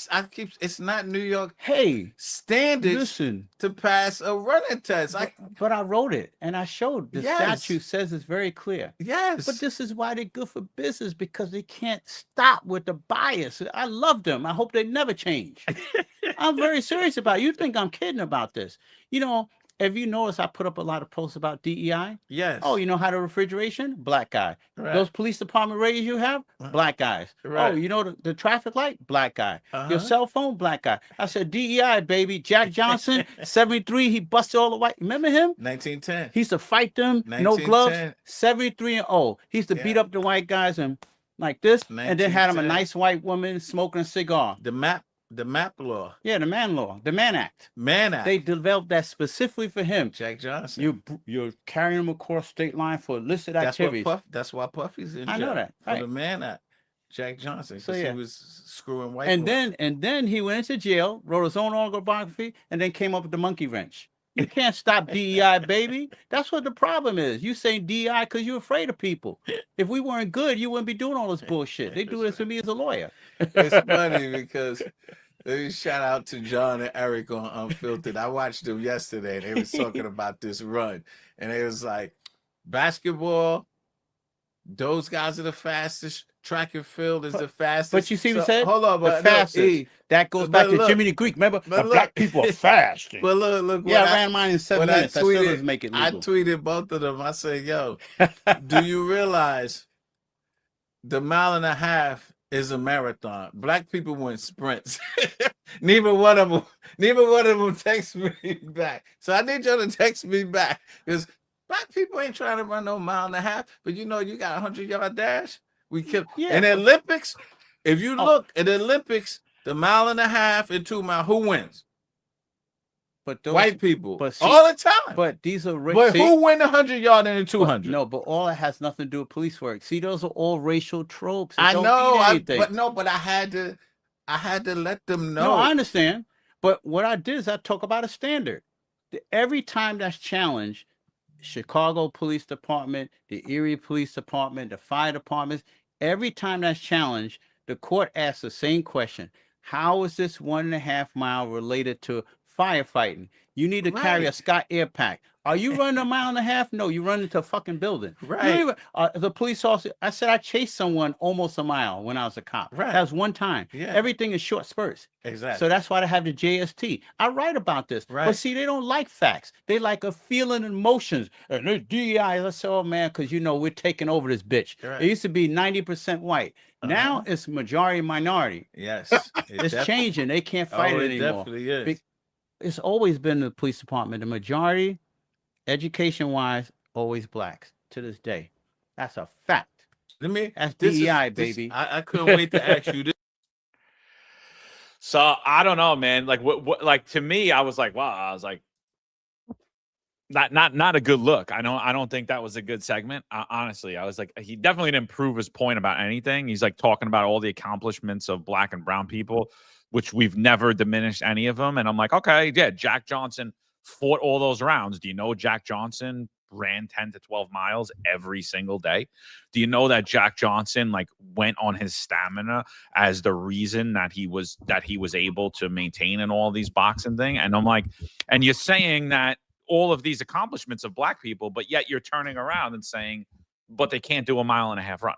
It's not New York. Hey, standards. Listen, to pass a running test. But I wrote it and I showed the statute says it's very clear. Yes. But this is why they're good for business, because they can't stop with the bias. I love them. I hope they never change. I'm very serious about it. You think I'm kidding about this? If you notice, I put up a lot of posts about DEI. Yes. Oh, how the refrigeration? Black guy. Right. Those police department radios you have? Black guys. Right. Oh, the traffic light? Black guy. Your cell phone? Black guy. I said, DEI, baby. Jack Johnson, 73, he busted all the white. Remember him? 1910. He used to fight them, no gloves. 73 and old. He used to beat up the white guys and like this, and then had him a 1910. nice white woman smoking a cigar. The map law. Yeah, the Man Law, the Mann Act. Man Act. They developed that specifically for him. Jack Johnson. You're carrying him across state line for illicit activities. That's why Puffy's in jail. I know that. For Right. the Mann Act. Jack Johnson. So, Because yeah. he was screwing white And boys. then he went into jail, wrote his own autobiography, and then came up with the monkey wrench. You can't stop DEI, baby. That's what the problem is. You say DEI because you're afraid of people. If we weren't good, you wouldn't be doing all this bullshit. They do this to me as a lawyer. It's funny because shout out to John and Eric on Unfiltered. I watched them yesterday. They was talking about this run, and it was like basketball. Those guys are the fastest. Track and field is the fastest. But you see what he said? Hold on, The but fastest. That goes back to look, Jimmy the Greek. Remember, the but black look. people are fast. But look. Yeah, I when ran mine in 7 when I minutes. I still tweeted- doesn't make it I legal. tweeted both of them. I said, "Yo, do you realize the mile and a half is a marathon? Black people win sprints. neither one of them text me back. So I need y'all to text me back because black people ain't trying to run no mile and a half. But you know, you got a 100-yard dash. We kill. Yeah. In the Olympics, if you Oh. look at the Olympics, the mile and a half and 2 mile, who wins? But those, White people. but see- all the time. But these are But who win the 100-yard and the 200? No, but all that has nothing to do with police work. See, those are all racial tropes. It I don't know, mean anything. but I had to let them know. No, I understand. But what I did is I talk about a standard. Every time that's challenged, Chicago Police Department, the Erie Police Department, the fire departments, every time that's challenged, the court asks the same question. How is this 1.5 mile related to firefighting? You need to carry a Right. Scott Air Pack. Are you running a mile and a half? No, you run into a fucking building. You don't Right. even- the police officer, I said I chased someone almost a mile when I was a cop. Right. That was one time. Yeah. Everything is short spurts. Exactly. So that's why they have the JST. I write about this. But Right. see, they don't like facts. They like a feeling and emotions. And the DEI, let's say, oh man, because we're taking over this bitch. Right. It used to be 90% white. Now it's majority minority. yes, It's changing. They can't fight it anymore. Definitely is. Be- It's always been the police department. The majority, education-wise, always blacks to this day. That's a fact. Let me. That's this is- DEI, this- baby. I couldn't wait to ask you this. So I don't know, man. Like what like to me, I was like, wow, I was like, not a good look. I don't think that was a good segment. Honestly, I was like, he definitely didn't prove his point about anything. He's like talking about all the accomplishments of black and brown people, which we've never diminished any of them. And I'm like, okay, yeah, Jack Johnson fought all those rounds. Do you know Jack Johnson ran 10 to 12 miles every single day? Do you know that Jack Johnson like went on his stamina as the reason that he was able to maintain in all these boxing thing? And I'm like, and you're saying that all of these accomplishments of black people, but yet you're turning around and saying, but they can't do a 1.5 mile run.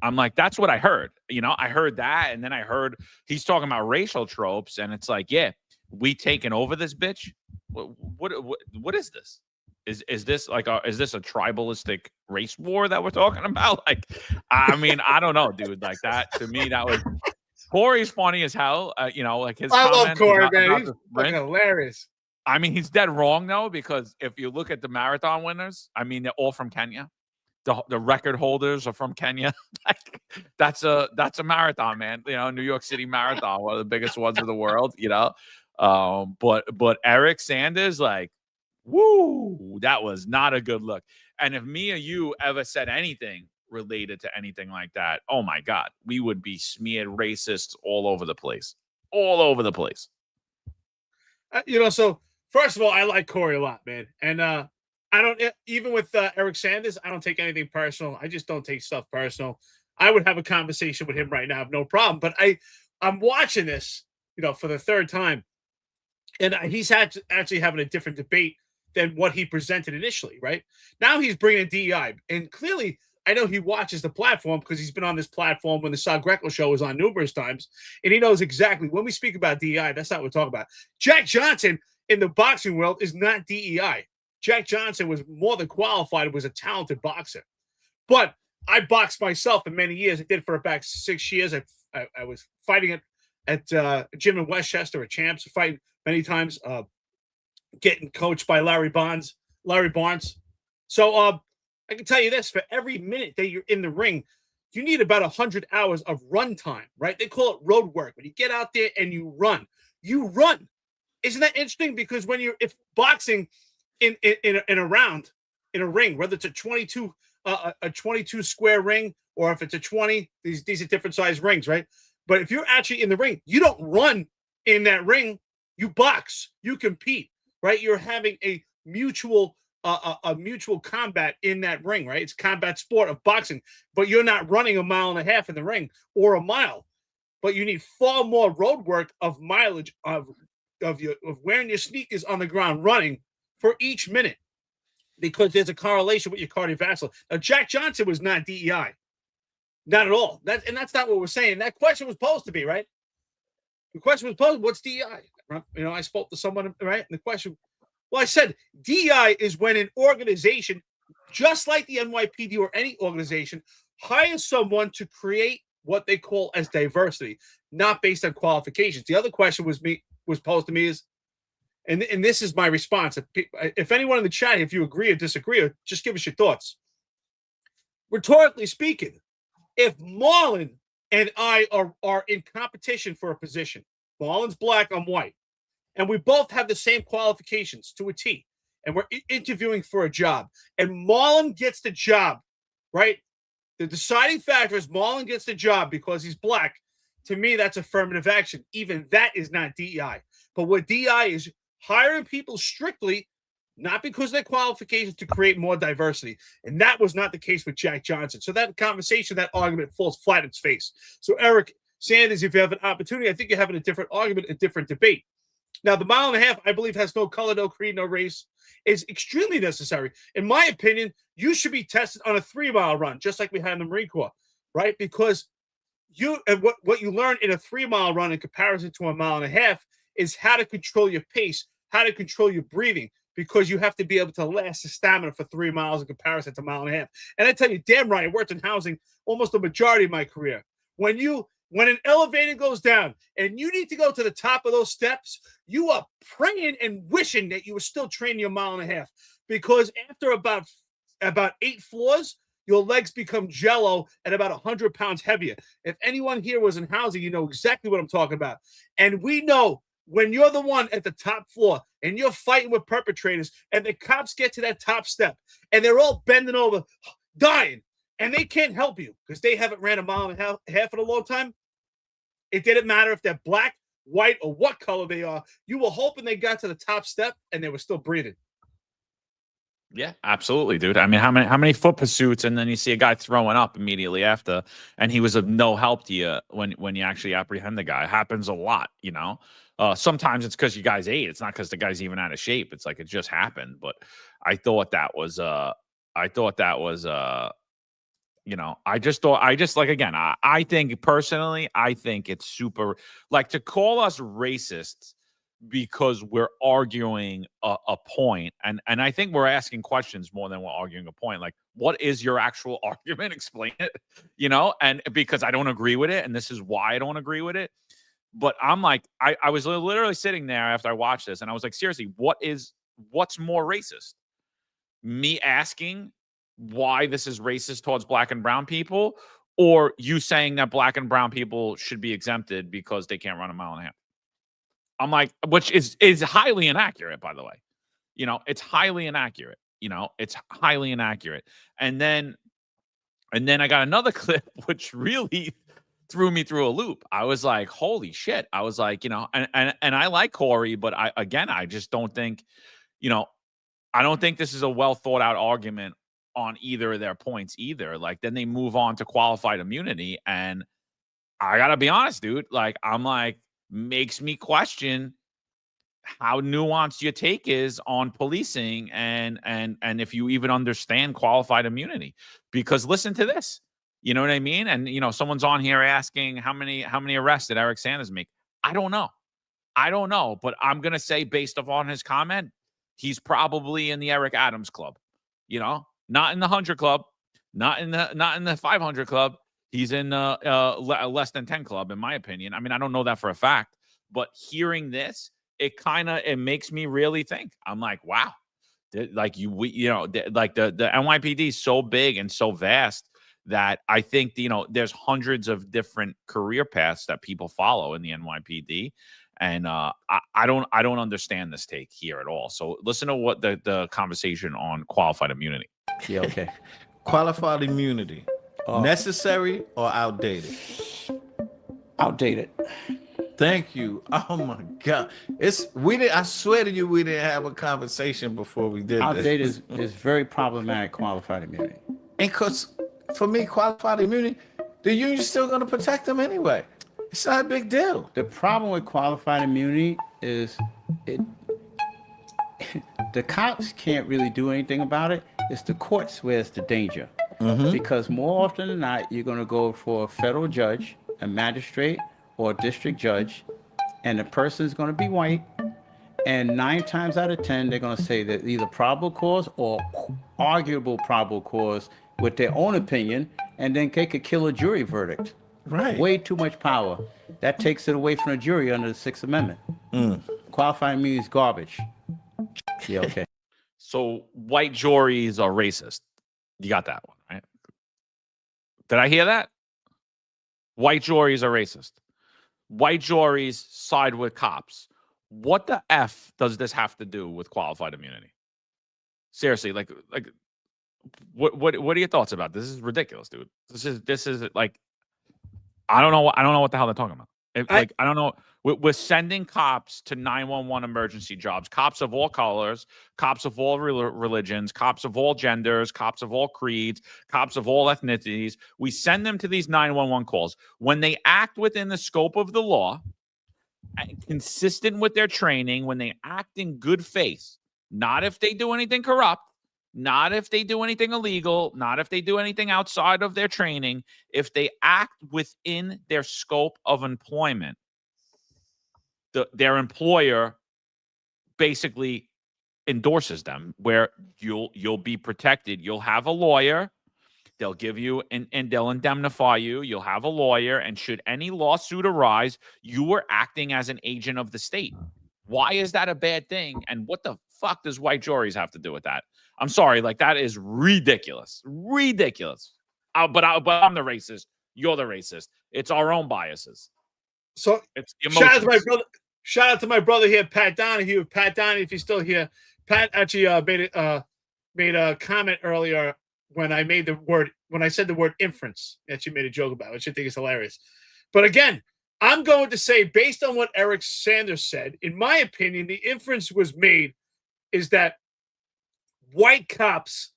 I'm like, that's what I heard. I heard that, and then I heard he's talking about racial tropes, and it's like, yeah, we taking over this bitch. What is this? Is this like is this a tribalistic race war that we're talking about? Like, I mean, I don't know, dude. Like that to me, that was Corey's funny as hell. Like his. I love comment Corey, about man. the He's sprint. fucking hilarious. I mean, he's dead wrong though, because if you look at the marathon winners, I mean, they're all from Kenya. The record holders are from Kenya. Like, that's a marathon, man. New York City Marathon, one of the biggest ones in the world. But Eric Sanders, like, woo, that was not a good look. And if me or you ever said anything related to anything like that, oh my God, we would be smeared racists all over the place. All over the place. So first of all, I like Corey a lot, man. And I don't, even with Eric Sanders, I don't take anything personal. I just don't take stuff personal. I would have a conversation with him right now, no problem. But I'm watching this, for the third time. And he's actually having a different debate than what he presented initially, right? Now he's bringing in DEI. And clearly, I know he watches the platform because he's been on this platform when the Sal Greco show was on numerous times. And he knows exactly when we speak about DEI, that's not what we're talking about. Jack Johnson in the boxing world is not DEI. Jack Johnson was more than qualified, was a talented boxer. But I boxed myself for many years. I did for about 6 years. I was fighting at a gym in Westchester, at Champs, fighting many times, getting coached by Larry Barnes. So I can tell you this, for every minute that you're in the ring, you need about 100 hours of run time, right? They call it road work. When you get out there and you run. Isn't that interesting? Because if boxing in a round, in a ring, whether it's a 22 square ring or if it's a 20, these are different size rings, right? But if you're actually in the ring, you don't run in that ring. You box, you compete, right? You're having a mutual combat in that ring, right? It's combat sport of boxing, but you're not running a mile and a half in the ring or a mile, but you need far more road work of mileage of wearing your sneakers on the ground running for each minute, because there's a correlation with your cardiovascular. Now, Jack Johnson was not DEI, not at all. That's not what we're saying. That question was posed to be, right? The question was posed, what's DEI? I spoke to someone, right? And the question, well, I said DEI is when an organization, just like the NYPD or any organization, hires someone to create what they call as diversity, not based on qualifications. The other question was posed to me is, and this is my response. If anyone in the chat, if you agree or disagree, or just give us your thoughts. Rhetorically speaking, if Marlon and I are in competition for a position, Marlon's black, I'm white, and we both have the same qualifications to a T, and we're interviewing for a job, and Marlon gets the job, right? The deciding factor is Marlon gets the job because he's black. To me, that's affirmative action. Even that is not DEI. But what DEI is hiring people strictly, not because of their qualifications, to create more diversity. And that was not the case with Jack Johnson. So that conversation, that argument falls flat in its face. So Eric Sanders, if you have an opportunity, I think you're having a different argument, a different debate. Now, the mile and a half, I believe, has no color, no creed, no race, is extremely necessary. In my opinion, you should be tested on a 3-mile run, just like we had in the Marine Corps, right? Because what you learn in a 3-mile run in comparison to a mile and a half is how to control your pace, how to control your breathing, because you have to be able to last the stamina for 3 miles in comparison to a mile and a half. And I tell you, damn right, I worked in housing almost the majority of my career. When an elevator goes down and you need to go to the top of those steps, you are praying and wishing that you were still training your mile and a half, because after about 8 floors, your legs become jello at about 100 pounds heavier. If anyone here was in housing, you know exactly what I'm talking about. And we know when you're the one at the top floor and you're fighting with perpetrators and the cops get to that top step and they're all bending over, dying, and they can't help you because they haven't ran a mile and a half in a long time. It didn't matter if they're black, white, or what color they are. You were hoping they got to the top step and they were still breathing. Yeah, absolutely, dude. I mean, how many foot pursuits, and then you see a guy throwing up immediately after, and he was of no help to you when you actually apprehend the guy. It happens a lot, you know. Sometimes it's because you guys ate. It's not because the guy's even out of shape. It's like it just happened. But I thought that was you know, I think personally, I think it's super, like, to call us racists because we're arguing a point. And I think we're asking questions more than we're arguing a point. Like, what is your actual argument? Explain it, you know, and because I don't agree with it. And this is why I don't agree with it. But I'm like, I was literally sitting there after I watched this and I was like, seriously, what's more racist? Me asking why this is racist towards black and brown people, or you saying that black and brown people should be exempted because they can't run a mile and a half? I'm like, which is highly inaccurate, by the way. You know, it's highly inaccurate. You know, it's highly inaccurate. And then I got another clip which really threw me through a loop. I was like, holy shit. I was like, you know, and I like Corey, but I just don't think, you know, I don't think this is a well thought out argument on either of their points either. Like, then they move on to qualified immunity, and I gotta be honest, dude. Like, I'm like, makes me question how nuanced your take is on policing and if you even understand qualified immunity. Because listen to this, you know what I mean? And you know, someone's on here asking how many arrests did Eric Sanders make? I don't know, but I'm gonna say, based upon his comment, he's probably in the Eric Adams club. You know, not in the 100 club, not in the 500 club. He's in less than 10 club, in my opinion. I mean, I don't know that for a fact, but hearing this, it makes me really think. I'm like, wow, like the NYPD is so big and so vast that I think, there's hundreds of different career paths that people follow in the NYPD. And I don't understand this take here at all. So listen to what the conversation on qualified immunity. Yeah, okay. Qualified immunity, necessary or outdated? Outdated. Thank you. Oh my God, I swear to you, we didn't have a conversation before we did Outdated this. is very problematic. Qualified immunity. And because for me, qualified immunity, the union's still going to protect them anyway. It's not a big deal. The problem with qualified immunity is the cops can't really do anything about it. It's the courts where it's the danger. Because more often than not, you're going to go for a federal judge, a magistrate, or a district judge, and the person's going to be white. And 9 times out of 10, they're going to say that either probable cause or arguable probable cause with their own opinion, and then they could kill a jury verdict. Right. Way too much power. That takes it away from the jury under the 6th Amendment. Qualified immunity is garbage. Yeah, okay. So white juries are racist. You got that one, right? Did I hear that? White juries are racist. White juries side with cops. What the F does this have to do with qualified immunity? Seriously, like what are your thoughts about this? This is ridiculous, dude. This is like, I don't know what the hell they're talking about. I don't know. We're sending cops to 911 emergency jobs. Cops of all colors, cops of all religions, cops of all genders, cops of all creeds, cops of all ethnicities. We send them to these 911 calls. When they act within the scope of the law, consistent with their training, when they act in good faith, not if they do anything corrupt, not if they do anything illegal, not if they do anything outside of their training, if they act within their scope of employment, their employer basically endorses them, where you'll be protected. You'll have a lawyer. They'll give you and they'll indemnify you. You'll have a lawyer. And should any lawsuit arise, you were acting as an agent of the state. Why is that a bad thing? And what the fuck does white juries have to do with that? I'm sorry, like, that is ridiculous. Ridiculous. But I'm the racist. You're the racist. It's our own biases. So it's the shout out to my emotions. brother. Shout out to my brother here, Pat Donahue. Pat Donahue, if he's still here. Pat actually made a comment earlier when I said the word inference. Actually made a joke about it, which I think is hilarious. But again, I'm going to say, based on what Eric Sanders said, in my opinion, the inference was made is that white cops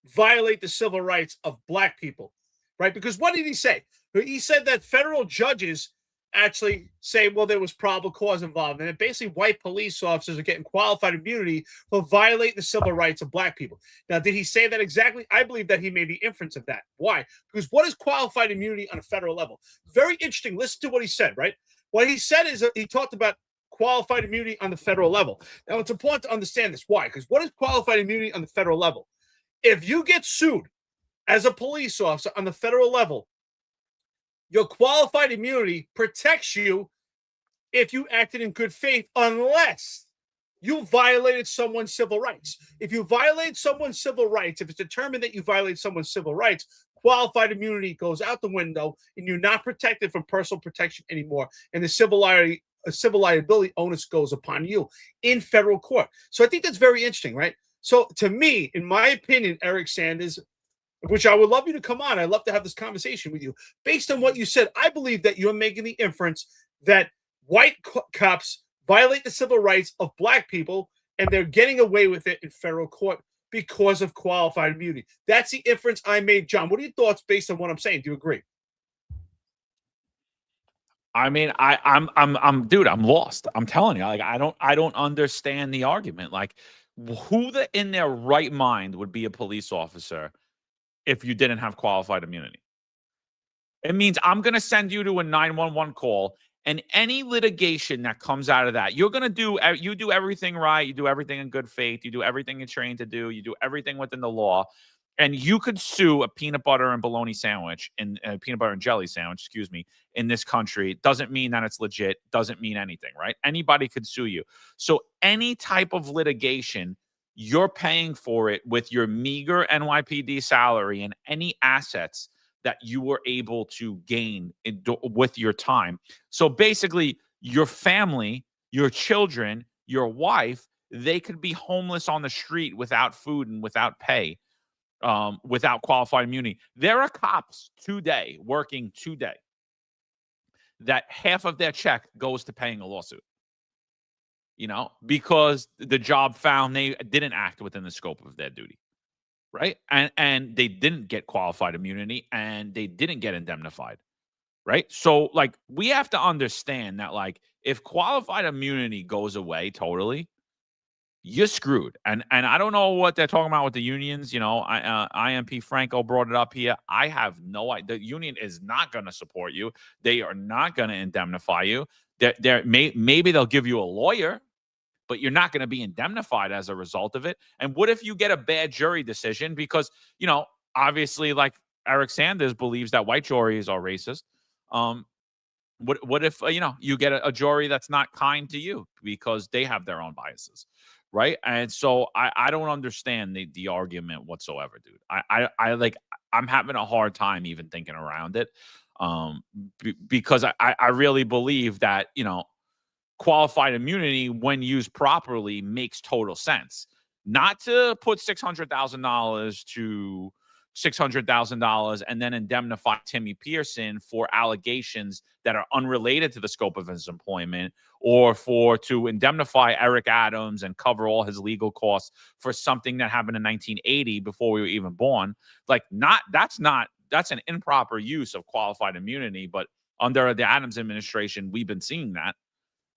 violate the civil rights of black people, right? Because what did he say? He said that federal judges actually say, well, there was probable cause involved. And basically white police officers are getting qualified immunity for violating the civil rights of black people. Now, did he say that exactly? I believe that he made the inference of that. Why? Because what is qualified immunity on a federal level? Very interesting. Listen to what he said, right? What he said is he talked about qualified immunity on the federal level. Now, it's important to understand this. Why? Because what is qualified immunity on the federal level? If you get sued as a police officer on the federal level, your qualified immunity protects you if you acted in good faith, unless you violated someone's civil rights. If you violate someone's civil rights, if it's determined that you violate someone's civil rights, qualified immunity goes out the window and you're not protected from personal protection anymore. And the civil liability onus goes upon you in federal court. So I think that's very interesting, right? So to me, in my opinion, Eric Sanders, which I would love you to come on, I'd love to have this conversation with you. Based on what you said, I believe that you're making the inference that white cops violate the civil rights of black people and they're getting away with it in federal court because of qualified immunity. That's the inference I made. John, what are your thoughts based on what I'm saying? Do you agree? I mean, I'm dude, I'm lost. I'm telling you, like, I don't understand the argument. Like, who in their right mind would be a police officer if you didn't have qualified immunity? It means I'm going to send you to a 911 call, and any litigation that comes out of that, you do everything right. You do everything in good faith. You do everything you're trained to do. You do everything within the law. And you could sue a peanut butter and bologna sandwich and peanut butter and jelly sandwich, in this country. Doesn't mean that it's legit. Doesn't mean anything, right? Anybody could sue you. So any type of litigation, you're paying for it with your meager NYPD salary and any assets that you were able to gain with your time. So basically, your family, your children, your wife, they could be homeless on the street without food and without pay, without qualified immunity. There are cops today working today that half of their check goes to paying a lawsuit, because the job found they didn't act within the scope of their duty, right? And they didn't get qualified immunity and they didn't get indemnified, right? So, like, we have to understand that, like, if qualified immunity goes away totally, you're screwed. And I don't know what they're talking about with the unions. IMP Franco brought it up here. I have no idea. The union is not going to support you. They are not going to indemnify you. Maybe they'll give you a lawyer, but you're not going to be indemnified as a result of it. And what if you get a bad jury decision? Because, obviously, like, Eric Sanders believes that white juries are racist. What if, you get a jury that's not kind to you because they have their own biases, right? And so I don't understand the argument whatsoever, dude. I'm having a hard time even thinking around it, because I really believe that, qualified immunity, when used properly, makes total sense. Not to put $600,000 and then indemnify Timmy Pearson for allegations that are unrelated to the scope of his employment, or to indemnify Eric Adams and cover all his legal costs for something that happened in 1980 before we were even born. Like, that's an improper use of qualified immunity. But under the Adams administration, we've been seeing that,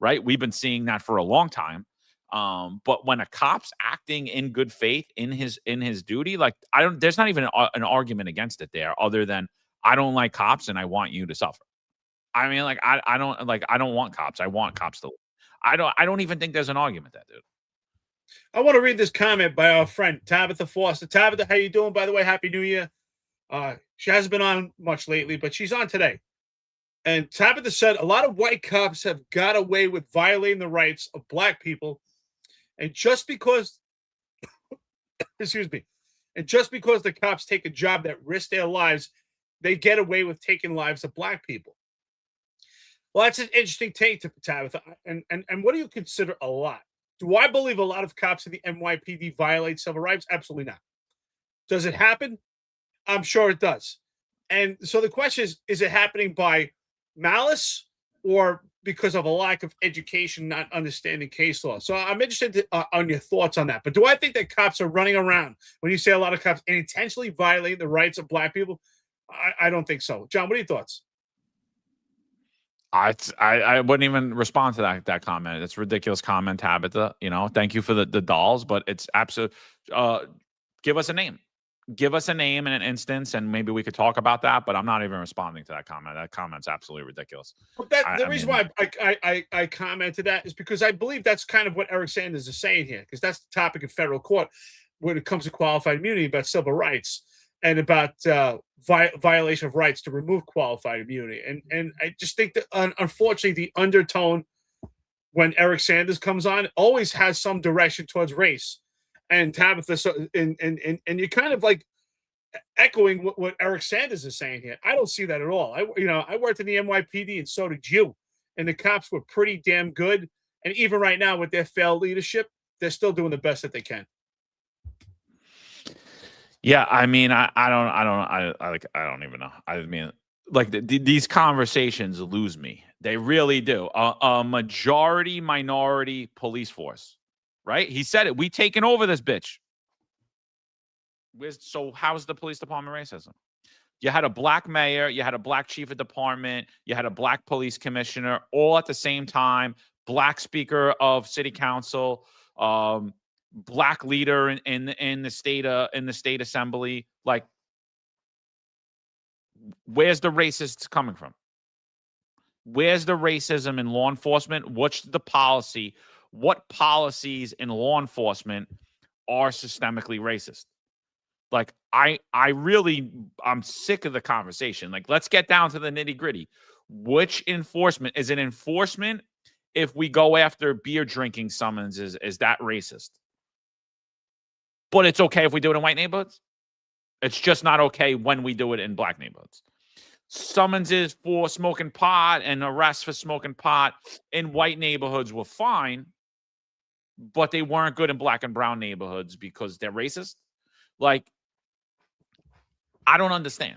right? We've been seeing that for a long time. But when a cop's acting in good faith in his duty, like, there's not even an argument against it there, other than I don't like cops and I want you to suffer. I mean, like, I don't want cops. I want cops to. I don't even think there's an argument there, dude. I want to read this comment by our friend Tabitha Foster. Tabitha, how you doing? By the way, Happy New Year. She hasn't been on much lately, but she's on today. And Tabitha said, a lot of white cops have got away with violating the rights of black people. And just because, excuse me, and just because the cops take a job that risks their lives, they get away with taking lives of black people. Well, that's an interesting take, Tabitha. And what do you consider a lot? Do I believe a lot of cops in the NYPD violate civil rights? Absolutely not. Does it happen? I'm sure it does. And so the question is it happening by malice or because of a lack of education, not understanding case law? So I'm interested on your thoughts on that. But do I think that cops are running around, when you say a lot of cops, and intentionally violate the rights of black people? I don't think so. John, what are your thoughts? I wouldn't even respond to that comment. It's a ridiculous comment, Tabitha. Thank you for the dolls, but it's absolute. Give us a name. Give us a name and an instance, and maybe we could talk about that. But I'm not even responding to that comment. That comment's absolutely ridiculous. But the reason why I commented that is because I believe that's kind of what Eric Sanders is saying here, because that's the topic of federal court when it comes to qualified immunity, about civil rights and about violation of rights to remove qualified immunity. And I just think that, unfortunately, the undertone when Eric Sanders comes on always has some direction towards race. And Tabitha, and you're kind of like echoing what Eric Sanders is saying here. I don't see that at all. I worked in the NYPD, and so did you. And the cops were pretty damn good. And even right now, with their failed leadership, they're still doing the best that they can. Yeah, I mean, I don't even know. I mean, like, these conversations lose me. They really do. A majority minority police force. Right? He said it. We taking over this bitch. So how's the police department racism? You had a black mayor, you had a black chief of department, you had a black police commissioner, all at the same time. Black speaker of city council, black leader in the state assembly. Like, where's the racists coming from? Where's the racism in law enforcement? What's the policy? What policies in law enforcement are systemically racist? Like, I'm sick of the conversation. Like, let's get down to the nitty gritty. Which enforcement? Is it enforcement if we go after beer drinking summonses? Is that racist? But it's okay if we do it in white neighborhoods? It's just not okay when we do it in black neighborhoods. Summonses for smoking pot and arrests for smoking pot in white neighborhoods were fine, but they weren't good in black and brown neighborhoods because they're racist. Like, I don't understand.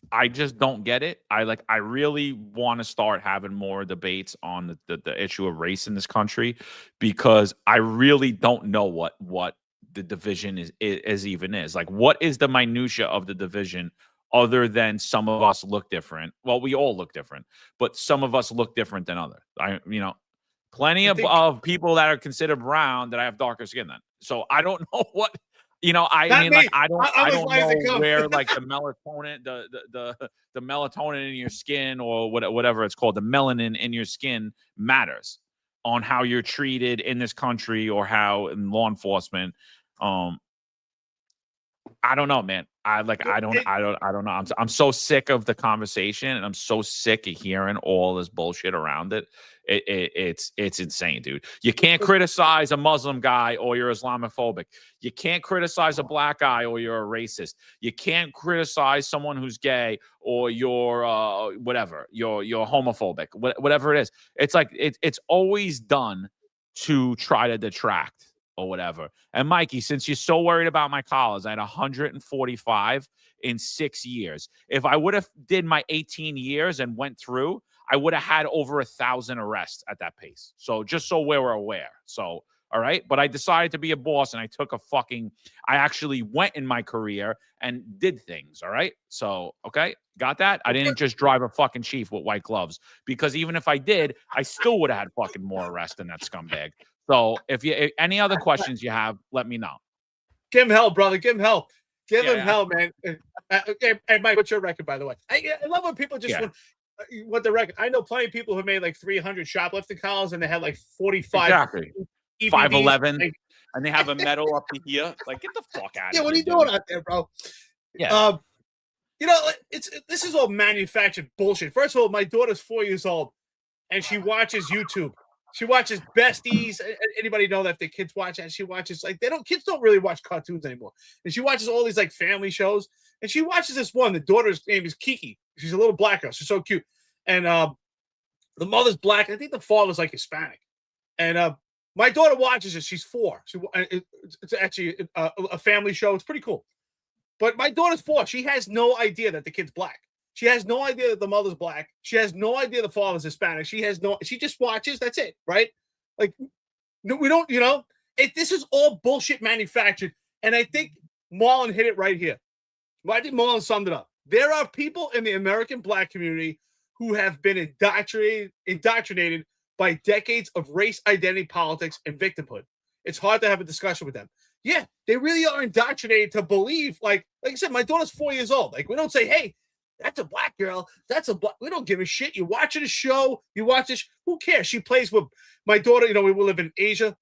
I just don't get it. I really want to start having more debates on the issue of race in this country, because I really don't know what the division is even is. Like, what is the minutia of the division other than some of us look different? Well, we all look different, but some of us look different than others. Plenty of people that are considered brown that I have darker skin than. So I don't know what, I Not mean, me. like, I don't as they know come. where like the melatonin, the melatonin in your skin, or whatever it's called, the melanin in your skin matters on how you're treated in this country or how in law enforcement. I don't know, man. I don't know. I'm so sick of the conversation, and I'm so sick of hearing all this bullshit around it. It's insane, dude. You can't criticize a Muslim guy or you're Islamophobic. You can't criticize a black guy or you're a racist. You can't criticize someone who's gay or you're whatever. You're homophobic. Whatever it is. It's like it's always done to try to detract or whatever. And Mikey, since you're so worried about my collars, I had 145 in 6 years. If I would have did my 18 years and went through, I would have had over 1,000 arrests at that pace. So just so we're aware. So, all right. But I decided to be a boss, and I actually went in my career and did things. All right. So, okay. Got that? I didn't just drive a fucking chief with white gloves, because even if I did, I still would have had fucking more arrests than that scumbag. So if any other questions you have, let me know. Give him hell, brother. Give him hell. Give him hell, man. Hey, Mike, what's your record, by the way? I love when people just want the record. I know plenty of people who made like 300 shoplifting calls, and they had like 45. Exactly. EVDs. 5'11", and they have a medal up to here. Like, get the fuck out of here. Yeah, what are you doing out there, bro? Yeah. This is all manufactured bullshit. First of all, my daughter's 4 years old, and she watches YouTube. She watches Besties. Anybody know that if their kids watch that? She watches kids don't really watch cartoons anymore. And she watches all these like family shows. And she watches this one. The daughter's name is Kiki. She's a little black girl. She's so cute. And the mother's black. I think the father's like Hispanic. And my daughter watches it. She's 4. It's actually a family show. It's pretty cool. But my daughter's 4. She has no idea that the kid's black. She has no idea that the mother's black. She has no idea the father's Hispanic. She just watches. That's it, right? Like, no, we don't, this is all bullshit manufactured. And I think Marlon hit it right here. I think Marlon summed it up. There are people in the American black community who have been indoctrinated by decades of race identity politics and victimhood. It's hard to have a discussion with them. Yeah, they really are indoctrinated to believe, like I said, my daughter's 4 years old. Like, we don't say, hey, that's a black girl. We don't give a shit. You watching a show, you watch this. Who cares? She plays with my daughter. We live in Asia.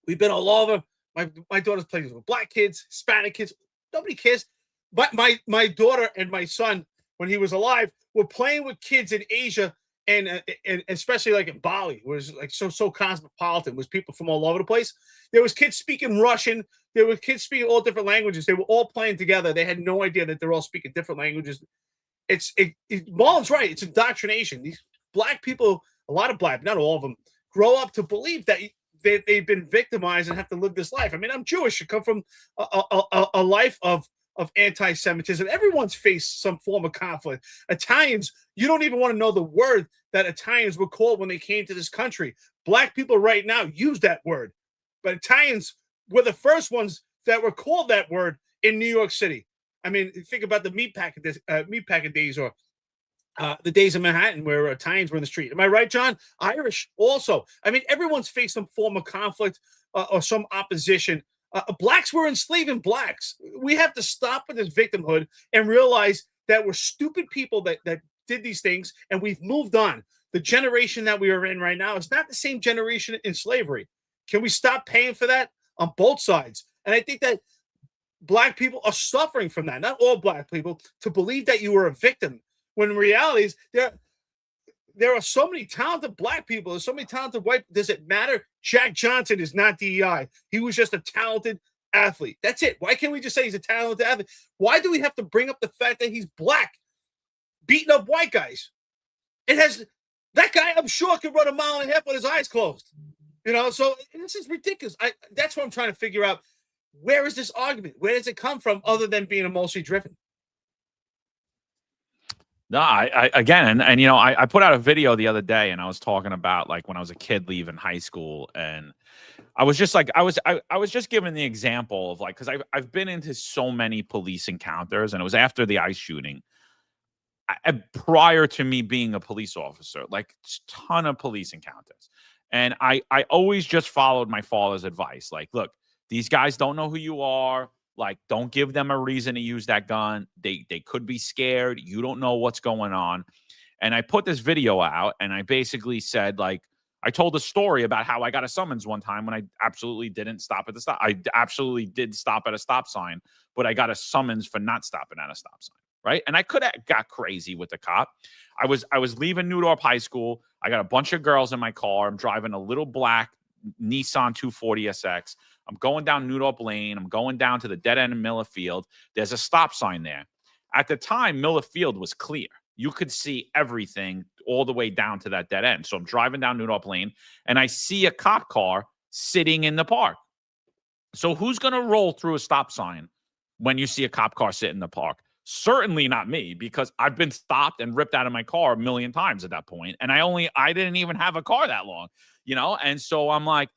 We've been all over. My daughter's plays with black kids, Hispanic kids. Nobody cares. But my daughter and my son, when he was alive, were playing with kids in Asia, and especially like in Bali, where it was like so cosmopolitan, was people from all over the place. There was kids speaking Russian. There were kids speaking all different languages. They were all playing together. They had no idea that they're all speaking different languages. Marlon's right. It's indoctrination. These black people, a lot of black, not all of them, grow up to believe that they've been victimized and have to live this life. I mean, I'm Jewish. I come from a life of anti-Semitism. Everyone's faced some form of conflict. Italians, you don't even want to know the word that Italians were called when they came to this country. Black people right now use that word. But Italians were the first ones that were called that word in New York City. I mean, think about the meatpacking days, or the days in Manhattan where Italians were in the street. Am I right, John? Irish also. I mean, everyone's faced some form of conflict or some opposition. Blacks were enslaving blacks. We have to stop with this victimhood and realize that we're stupid people that did these things, and we've moved on. The generation that we are in right now is not the same generation in slavery. Can we stop paying for that on both sides? And I think that black people are suffering from that. Not all black people, to believe that you were a victim, when in reality is there are so many talented black people. There's so many talented white. Does it matter? Jack Johnson is not DEI. He was just a talented athlete. That's it. Why can't we just say he's a talented athlete? Why do we have to bring up the fact that he's black, beating up white guys? It has that guy, I'm sure, could run a mile and a half with his eyes closed. So this is ridiculous. That's what I'm trying to figure out. Where is this argument? Where does it come from other than being emotionally driven? No, I again, and I put out a video the other day, and I was talking about like when I was a kid leaving high school, and I was just like, I was just giving the example of like, because I've been into so many police encounters, and it was after the ICE shooting. Prior to me being a police officer, like ton of police encounters, and I always just followed my father's advice. Like, look, these guys don't know who you are. Like, don't give them a reason to use that gun. They could be scared. You don't know what's going on. And I put this video out, and I basically said, like, I told a story about how I got a summons one time when I absolutely didn't stop at the stop. I absolutely did stop at a stop sign, but I got a summons for not stopping at a stop sign. Right. And I could have got crazy with the cop. I was leaving Newdorp High School. I got a bunch of girls in my car. I'm driving a little black Nissan 240SX. I'm going down Newdorp Lane. I'm going down to the dead end of Miller Field. There's a stop sign there. At the time, Miller Field was clear. You could see everything all the way down to that dead end. So I'm driving down Newdorp Lane, and I see a cop car sitting in the park. So who's going to roll through a stop sign when you see a cop car sit in the park? Certainly not me, because I've been stopped and ripped out of my car a million times at that point. And I didn't even have a car that long, And so I'm like,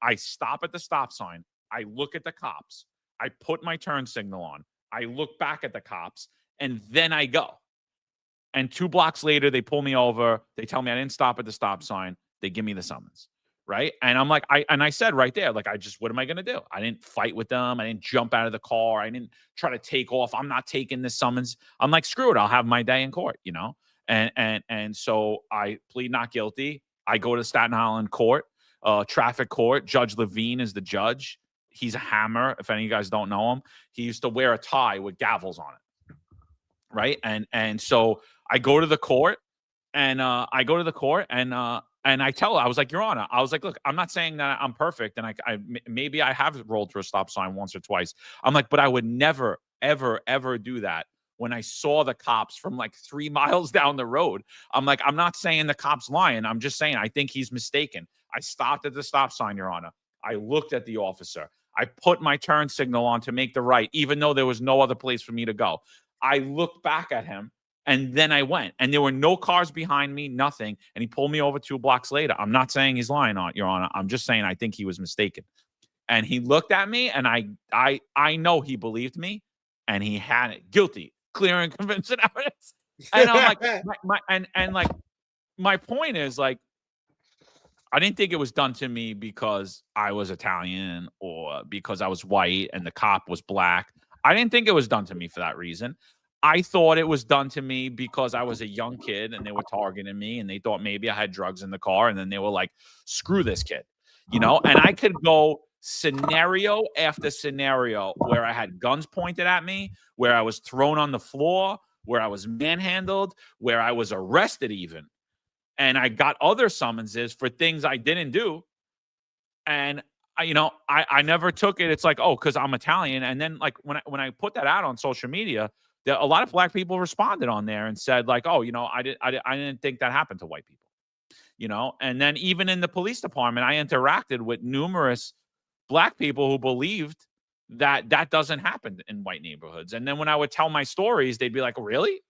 I stop at the stop sign. I look at the cops. I put my turn signal on. I look back at the cops, and then I go. And 2 blocks later, they pull me over. They tell me I didn't stop at the stop sign. They give me the summons. Right. And I'm like, I said right there, like, what am I going to do? I didn't fight with them. I didn't jump out of the car. I didn't try to take off. I'm not taking this summons. I'm like, screw it. I'll have my day in court, And so I plead not guilty. I go to Staten Island court, traffic court. Judge Levine is the judge. He's a hammer. If any of you guys don't know him, he used to wear a tie with gavels on it. Right. And so I go to the court, and and I tell her, I was like, Your Honor, I was like, look, I'm not saying that I'm perfect. And maybe I have rolled through a stop sign once or twice. I'm like, but I would never, ever, ever do that when I saw the cops from like 3 miles down the road. I'm like, I'm not saying the cop's lying. I'm just saying I think he's mistaken. I stopped at the stop sign, Your Honor. I looked at the officer. I put my turn signal on to make the right, even though there was no other place for me to go. I looked back at him. And then I went, and there were no cars behind me, nothing. And he pulled me over 2 blocks later. I'm not saying he's lying, Your Honor. I'm just saying I think he was mistaken. And he looked at me, and I know he believed me, and he had it. Guilty, clear and convincing evidence. And I'm like, my point is, like, I didn't think it was done to me because I was Italian or because I was white and the cop was black. I didn't think it was done to me for that reason. I thought it was done to me because I was a young kid and they were targeting me, and they thought maybe I had drugs in the car, and then they were like, screw this kid, and I could go scenario after scenario where I had guns pointed at me, where I was thrown on the floor, where I was manhandled, where I was arrested even. And I got other summonses for things I didn't do. And I never took it. It's like, oh, because I'm Italian. And then like when I put that out on social media, a lot of black people responded on there and said like, oh, I didn't think that happened to white people, And then even in the police department, I interacted with numerous black people who believed that doesn't happen in white neighborhoods. And then when I would tell my stories, they'd be like, really?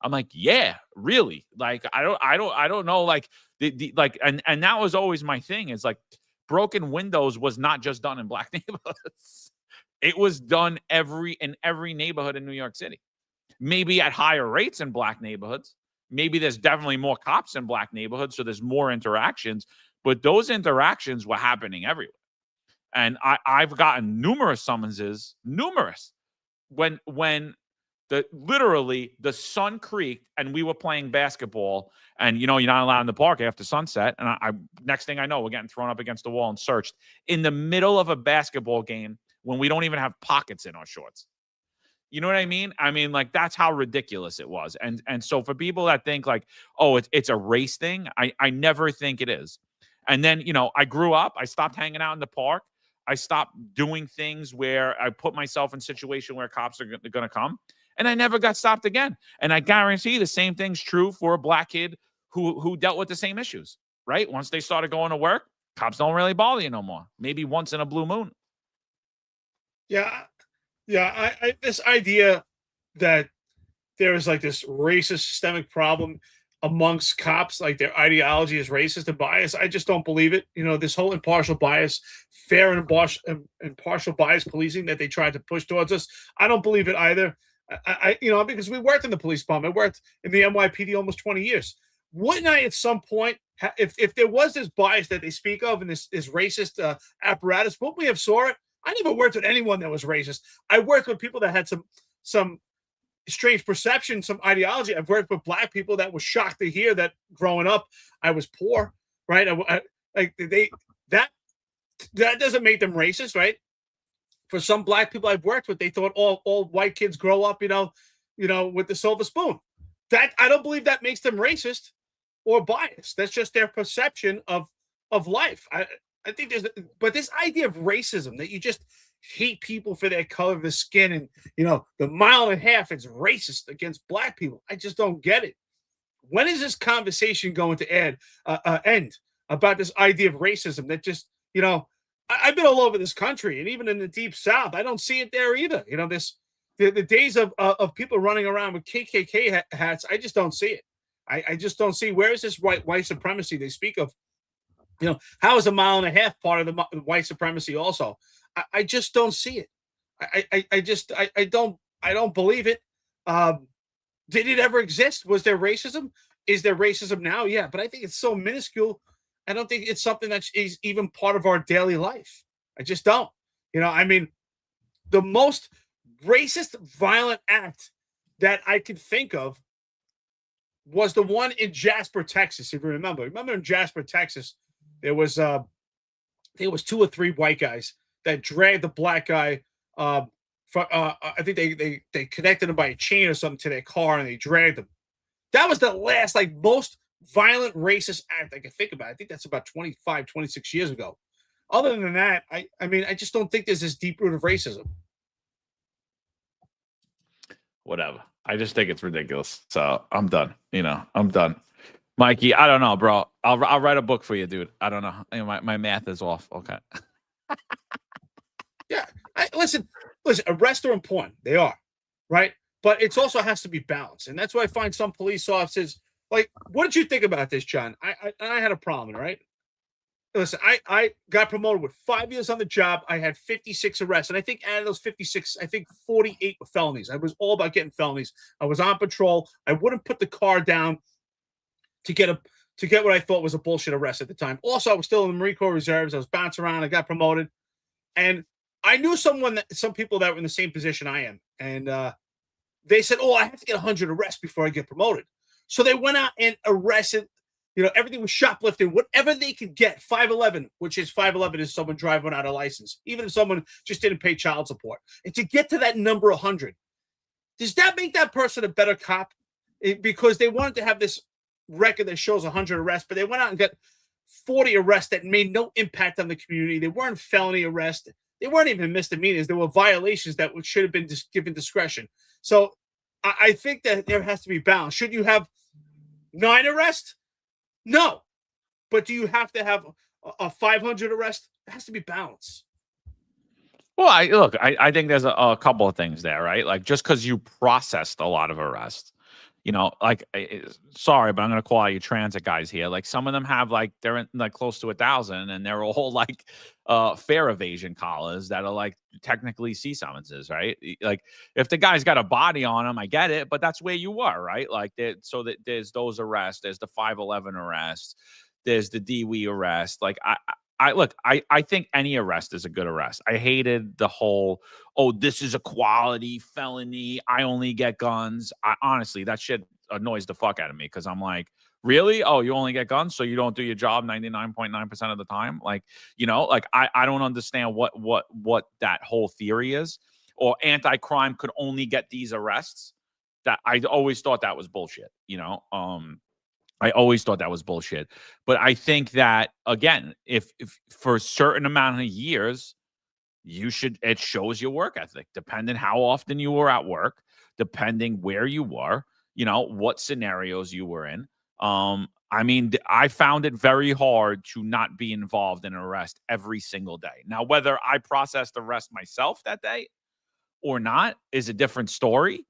I'm like, yeah, really. Like, I don't know. Like and that was always my thing. Is like broken windows was not just done in black neighborhoods. It was done in every neighborhood in New York City. Maybe at higher rates in black neighborhoods. Maybe there's definitely more cops in black neighborhoods, so there's more interactions. But those interactions were happening everywhere. And I've gotten numerous summonses, when literally the sun creaked and we were playing basketball, and you're not allowed in the park after sunset. And I next thing I know, we're getting thrown up against the wall and searched in the middle of a basketball game when we don't even have pockets in our shorts. You know what I mean? I mean, like, that's how ridiculous it was. And so for people that think like, oh, it's a race thing, I never think it is. And then, I grew up, I stopped hanging out in the park. I stopped doing things where I put myself in a situation where cops are going to come, and I never got stopped again. And I guarantee the same thing's true for a black kid who dealt with the same issues, right? Once they started going to work, cops don't really bother you no more. Maybe once in a blue moon. Yeah, yeah. This idea that there is like this racist systemic problem amongst cops, like their ideology is racist and bias. I just don't believe it. You know, this whole impartial bias, fair and impartial bias policing that they tried to push towards us. I don't believe it either. You know, because we worked in the police department, I worked in the NYPD almost 20 years. Wouldn't I, at some point, if there was this bias that they speak of and this racist apparatus, wouldn't we have saw it? I never worked with anyone that was racist. I worked with people that had some strange perception, some ideology. I've worked with black people that was shocked to hear that growing up I was poor, right? That doesn't make them racist, right? For some black people I've worked with, they thought all white kids grow up, you know, with the silver spoon. That I don't believe that makes them racist or biased. That's just their perception of life. I think but this idea of racism, that you just hate people for their color of the skin, and the mile and a half is racist against black people. I just don't get it. When is this conversation going to end about this idea of racism? That just I've been all over this country, and even in the deep South, I don't see it there either. The days of people running around with KKK hats, I just don't see it. I just don't see, where is this white supremacy they speak of? How is a mile and a half part of the white supremacy also? I just don't see it. I don't believe it. Did it ever exist? Was there racism? Is there racism now? Yeah, but I think it's so minuscule. I don't think it's something that is even part of our daily life. I just don't. I mean, the most racist, violent act that I could think of was the one in Jasper, Texas. If you remember in Jasper, Texas, there was 2 or 3 white guys that dragged the black guy. I think they connected him by a chain or something to their car, and they dragged him. That was the last, most violent racist act I can think about. I think that's about 25, 26 years ago. Other than that, I mean, I just don't think there's this deep root of racism. Whatever. I just think it's ridiculous. So I'm done. I'm done. Mikey, I don't know, bro. I'll write a book for you, dude. I don't know. My math is off. Okay. Yeah. Listen, arrests are important. They are, right? But it also has to be balanced. And that's why I find some police officers, what did you think about this, John? I had a problem, right? Listen, I got promoted with 5 years on the job. I had 56 arrests. And I think out of those 56, I think 48 were felonies. I was all about getting felonies. I was on patrol. I wouldn't put the car down to get what I thought was a bullshit arrest at the time. Also, I was still in the Marine Corps Reserves. I was bouncing around. I got promoted. And I knew some people that were in the same position I am. And they said, I have to get 100 arrests before I get promoted. So they went out and arrested, everything was shoplifting, whatever they could get. 511, which is 511 is someone driving without a license, even if someone just didn't pay child support. And to get to that number 100, does that make that person a better cop? Because they wanted to have this record that shows 100 arrests, but they went out and got 40 arrests that made no impact on the community. They weren't felony arrests. They weren't even misdemeanors. There were violations that should have been given discretion. So I think that there has to be balance. Should you have 9 arrests? No. But do you have to have a 500 arrest? It has to be balanced. Well, I think there's a couple of things there, right? Just because you processed a lot of arrests, sorry, but I'm going to call out you transit guys here. Some of them have they're in close to 1,000, and they're all fare evasion collars that are technically C summonses, right? If the guy's got a body on him, I get it, but that's where you were, right? So that there's those arrests, there's the 511 arrests, there's the DWI arrest. I think any arrest is a good arrest. I hated the whole, this is a quality felony, I only get guns. Honestly, that shit annoys the fuck out of me, because I'm like, really? Oh, you only get guns, so you don't do your job 99.9% of the time? I don't understand what that whole theory is. Or anti-crime could only get these arrests. That I always thought that was bullshit. I always thought that was bullshit. But I think that, again, if for a certain amount of years, it shows your work ethic, depending how often you were at work, depending where you were, what scenarios you were in. I mean, I found it very hard to not be involved in an arrest every single day. Now, whether I processed the arrest myself that day or not is a different story.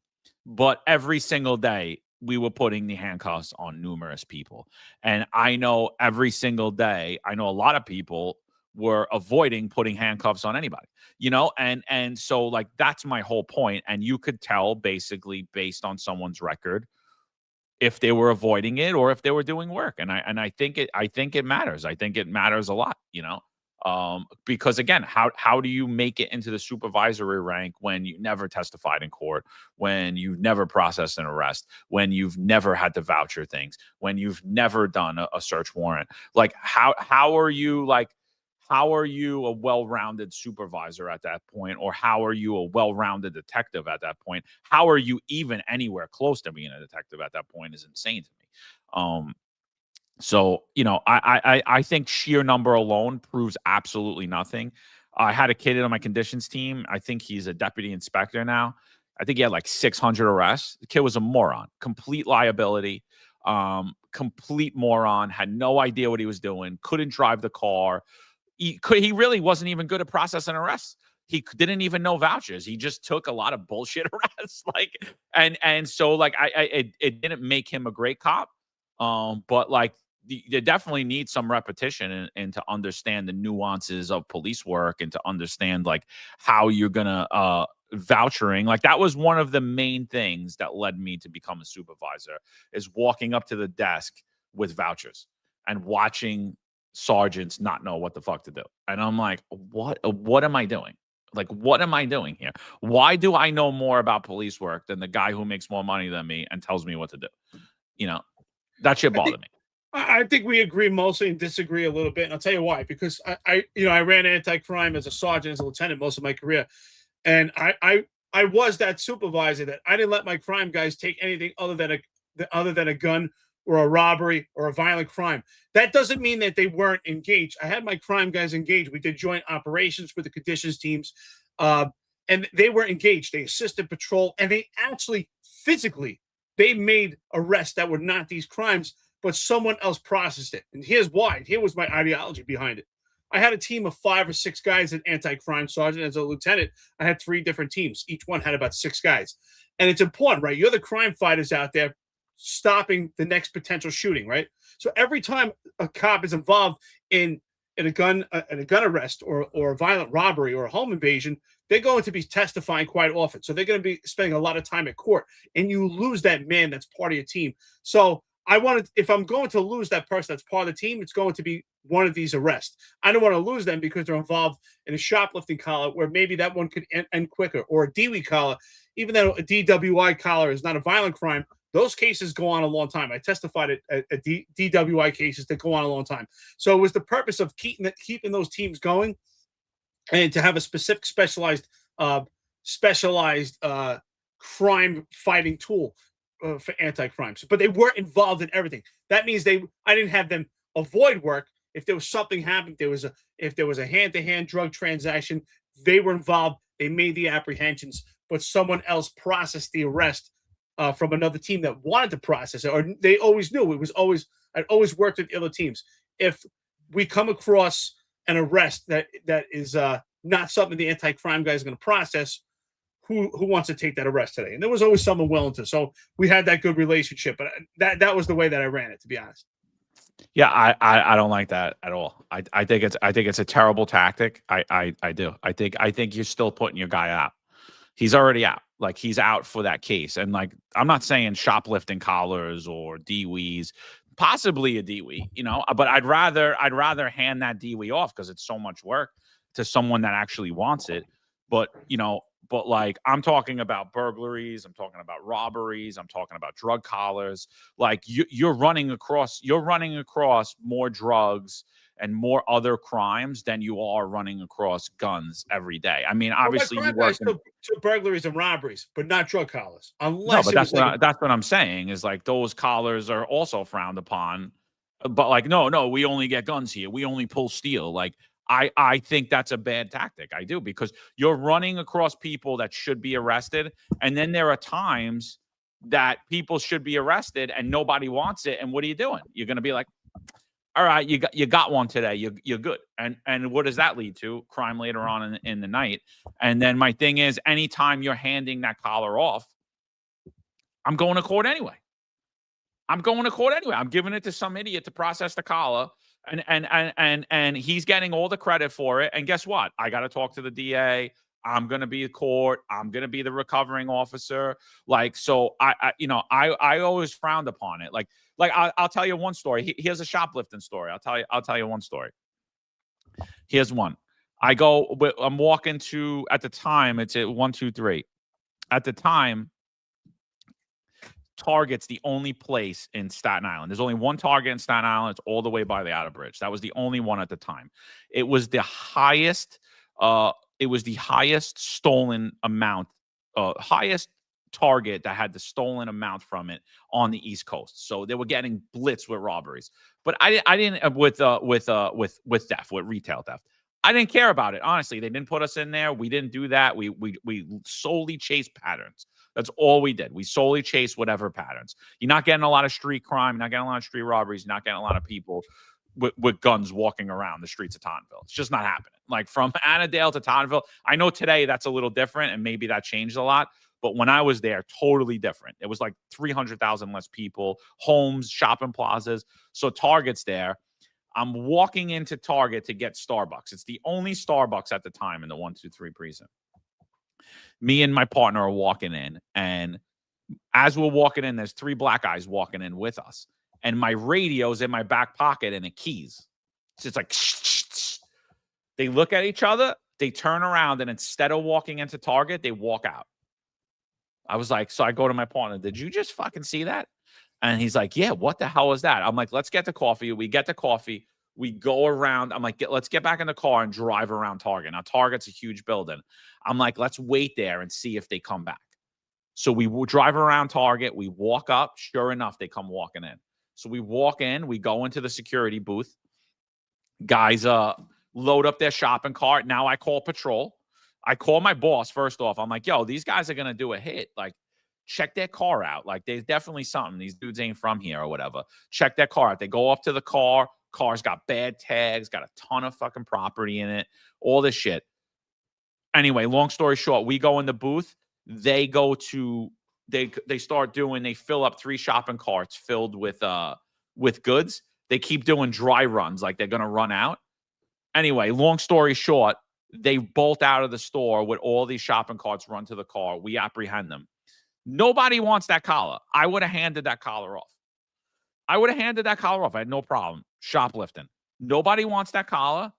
But every single day, we were putting the handcuffs on numerous people. And I know every single day, I know a lot of people were avoiding putting handcuffs on anybody, and so like that's my whole point. And you could tell basically based on someone's record if they were avoiding it or if they were doing work. And I think it matters. I think it matters a lot, because again, how do you make it into the supervisory rank when you never testified in court, when you've never processed an arrest, when you've never had to voucher things, when you've never done a search warrant? Like how are you a well-rounded supervisor at that point? Or how are you a well-rounded detective at that point? How are you even anywhere close to being a detective at that point is insane to me. So, I think sheer number alone proves absolutely nothing. I had a kid on my conditions team. I think he's a deputy inspector now. I think he had like 600 arrests. The kid was a moron, complete liability, complete moron, had no idea what he was doing, couldn't drive the car. He really wasn't even good at processing arrests. He didn't even know vouchers. He just took a lot of bullshit arrests. And so it didn't make him a great cop. But like you definitely need some repetition and to understand the nuances of police work and to understand like how you're gonna vouchering. Like that was one of the main things that led me to become a supervisor, is walking up to the desk with vouchers and watching sergeants not know what the fuck to do. And I'm like, what am I doing? Like, what am I doing here? Why do I know more about police work than the guy who makes more money than me and tells me what to do? That shit bothered me. I think we agree mostly and disagree a little bit. And I'll tell you why. Because I ran anti-crime as a sergeant, as a lieutenant most of my career. And I was that supervisor that I didn't let my crime guys take anything other than a gun or a robbery or a violent crime. That doesn't mean that they weren't engaged. I had my crime guys engaged. We did joint operations with the conditions teams, and they were engaged. They assisted patrol, and they actually physically, they made arrests that were not these crimes, but someone else processed it. And here's why. Here was my ideology behind it. I had a team of 5 or 6 guys at anti-crime sergeant. As a lieutenant, I had 3 different teams. Each one had about 6 guys. And it's important, right? You're the crime fighters out there stopping the next potential shooting, right? So every time a cop is involved in a gun arrest or a violent robbery or a home invasion, they're going to be testifying quite often. So they're going to be spending a lot of time at court, and you lose that man that's part of your team. So if I'm going to lose that person that's part of the team, it's going to be one of these arrests. I don't want to lose them because they're involved in a shoplifting collar where maybe that one could end quicker, or a DWI collar. Even though a DWI collar is not a violent crime, those cases go on a long time. I testified at DWI cases that go on a long time. So it was the purpose of keeping those teams going, and to have a specific specialized crime fighting tool for anti-crimes. But they weren't involved in everything. That means I didn't have them avoid work. If there was something happening, if there was a hand-to-hand drug transaction, they were involved. They made the apprehensions, but someone else processed the arrest from another team that wanted to process it, or they always knew. I'd always worked with the other teams. If we come across an arrest that is not something the anti-crime guy is going to process, who wants to take that arrest today? And there was always someone willing to. So we had that good relationship. But that was the way that I ran it, to be honest. Yeah, I don't like that at all. I think it's a terrible tactic. I do. I think you're still putting your guy out. He's already out. Like, he's out for that case. And like, I'm not saying shoplifting collars or DWIs, possibly a DWI, but I'd rather hand that DWI off because it's so much work to someone that actually wants it. But like, I'm talking about burglaries, I'm talking about robberies, I'm talking about drug collars. Like, you're running across more drugs and more other crimes than you are running across guns every day. I mean, obviously you work to burglaries and robberies, but not drug collars. That's what I'm saying is like those collars are also frowned upon. But like, no, we only get guns here. We only pull steel. Like, I think that's a bad tactic. I do, because you're running across people that should be arrested, and then there are times that people should be arrested and nobody wants it. And what are you doing? You're going to be like, all right, you got one today. You're good. And what does that lead to? Crime later on in the night. And then my thing is, anytime you're handing that collar off, I'm going to court anyway. I'm giving it to some idiot to process the collar, and he's getting all the credit for it. And guess what? I got to talk to the DA. I'm going to be the court. I'm going to be the recovering officer. Like, so I always frowned upon it. Like I'll tell you one story. Here's a shoplifting story. I'll tell you one story. Here's one. I'm walking to, at the time, it's at 123. At the time, Target's the only place in Staten Island. There's only one Target in Staten Island. It's all the way by the Outer Bridge. That was the only one at the time. It was the highest stolen amount, highest Target that had the stolen amount from it on the East Coast. So they were getting blitzed with robberies. But I didn't with theft, with retail theft. I didn't care about it. Honestly, they didn't put us in there. We didn't do that. We solely chased patterns. That's all we did. We solely chased whatever patterns. You're not getting a lot of street crime. You're not getting a lot of street robberies. You're not getting a lot of people with guns walking around the streets of Tottenville. It's just not happening. Like from Annandale to Tottenville, I know today that's a little different, and maybe that changed a lot. But when I was there, totally different. It was like 300,000 less people, homes, shopping plazas. So Target's there. I'm walking into Target to get Starbucks. It's the only Starbucks at the time in the 123 precinct. Me and my partner are walking in, and as we're walking in, there's 3 black guys walking in with us. And my radio's in my back pocket and the keys. So it's like, they look at each other, they turn around, and instead of walking into Target, they walk out. I was like, so I go to my partner, did you just fucking see that? And he's like, yeah, what the hell is that? I'm like, let's get the coffee. We get the coffee. We go around. I'm like, let's get back in the car and drive around Target. Now, Target's a huge building. I'm like, let's wait there and see if they come back. So we will drive around Target. We walk up. Sure enough, they come walking in. So we walk in. We go into the security booth. Guys load up their shopping cart. Now I call patrol. I call my boss first off. I'm like, yo, these guys are going to do a hit. Like, check their car out. Like, there's definitely something. These dudes ain't from here or whatever. Check their car out. They go up to the car. Car's got bad tags, got a ton of fucking property in it, all this shit. Anyway, long story short, we go in the booth. They go to, they fill up 3 shopping carts filled with goods. They keep doing dry runs like they're going to run out. Anyway, long story short, they bolt out of the store with all these shopping carts, run to the car. We apprehend them. Nobody wants that collar. I would have handed that collar off. I had no problem. Shoplifting. Nobody wants that collar.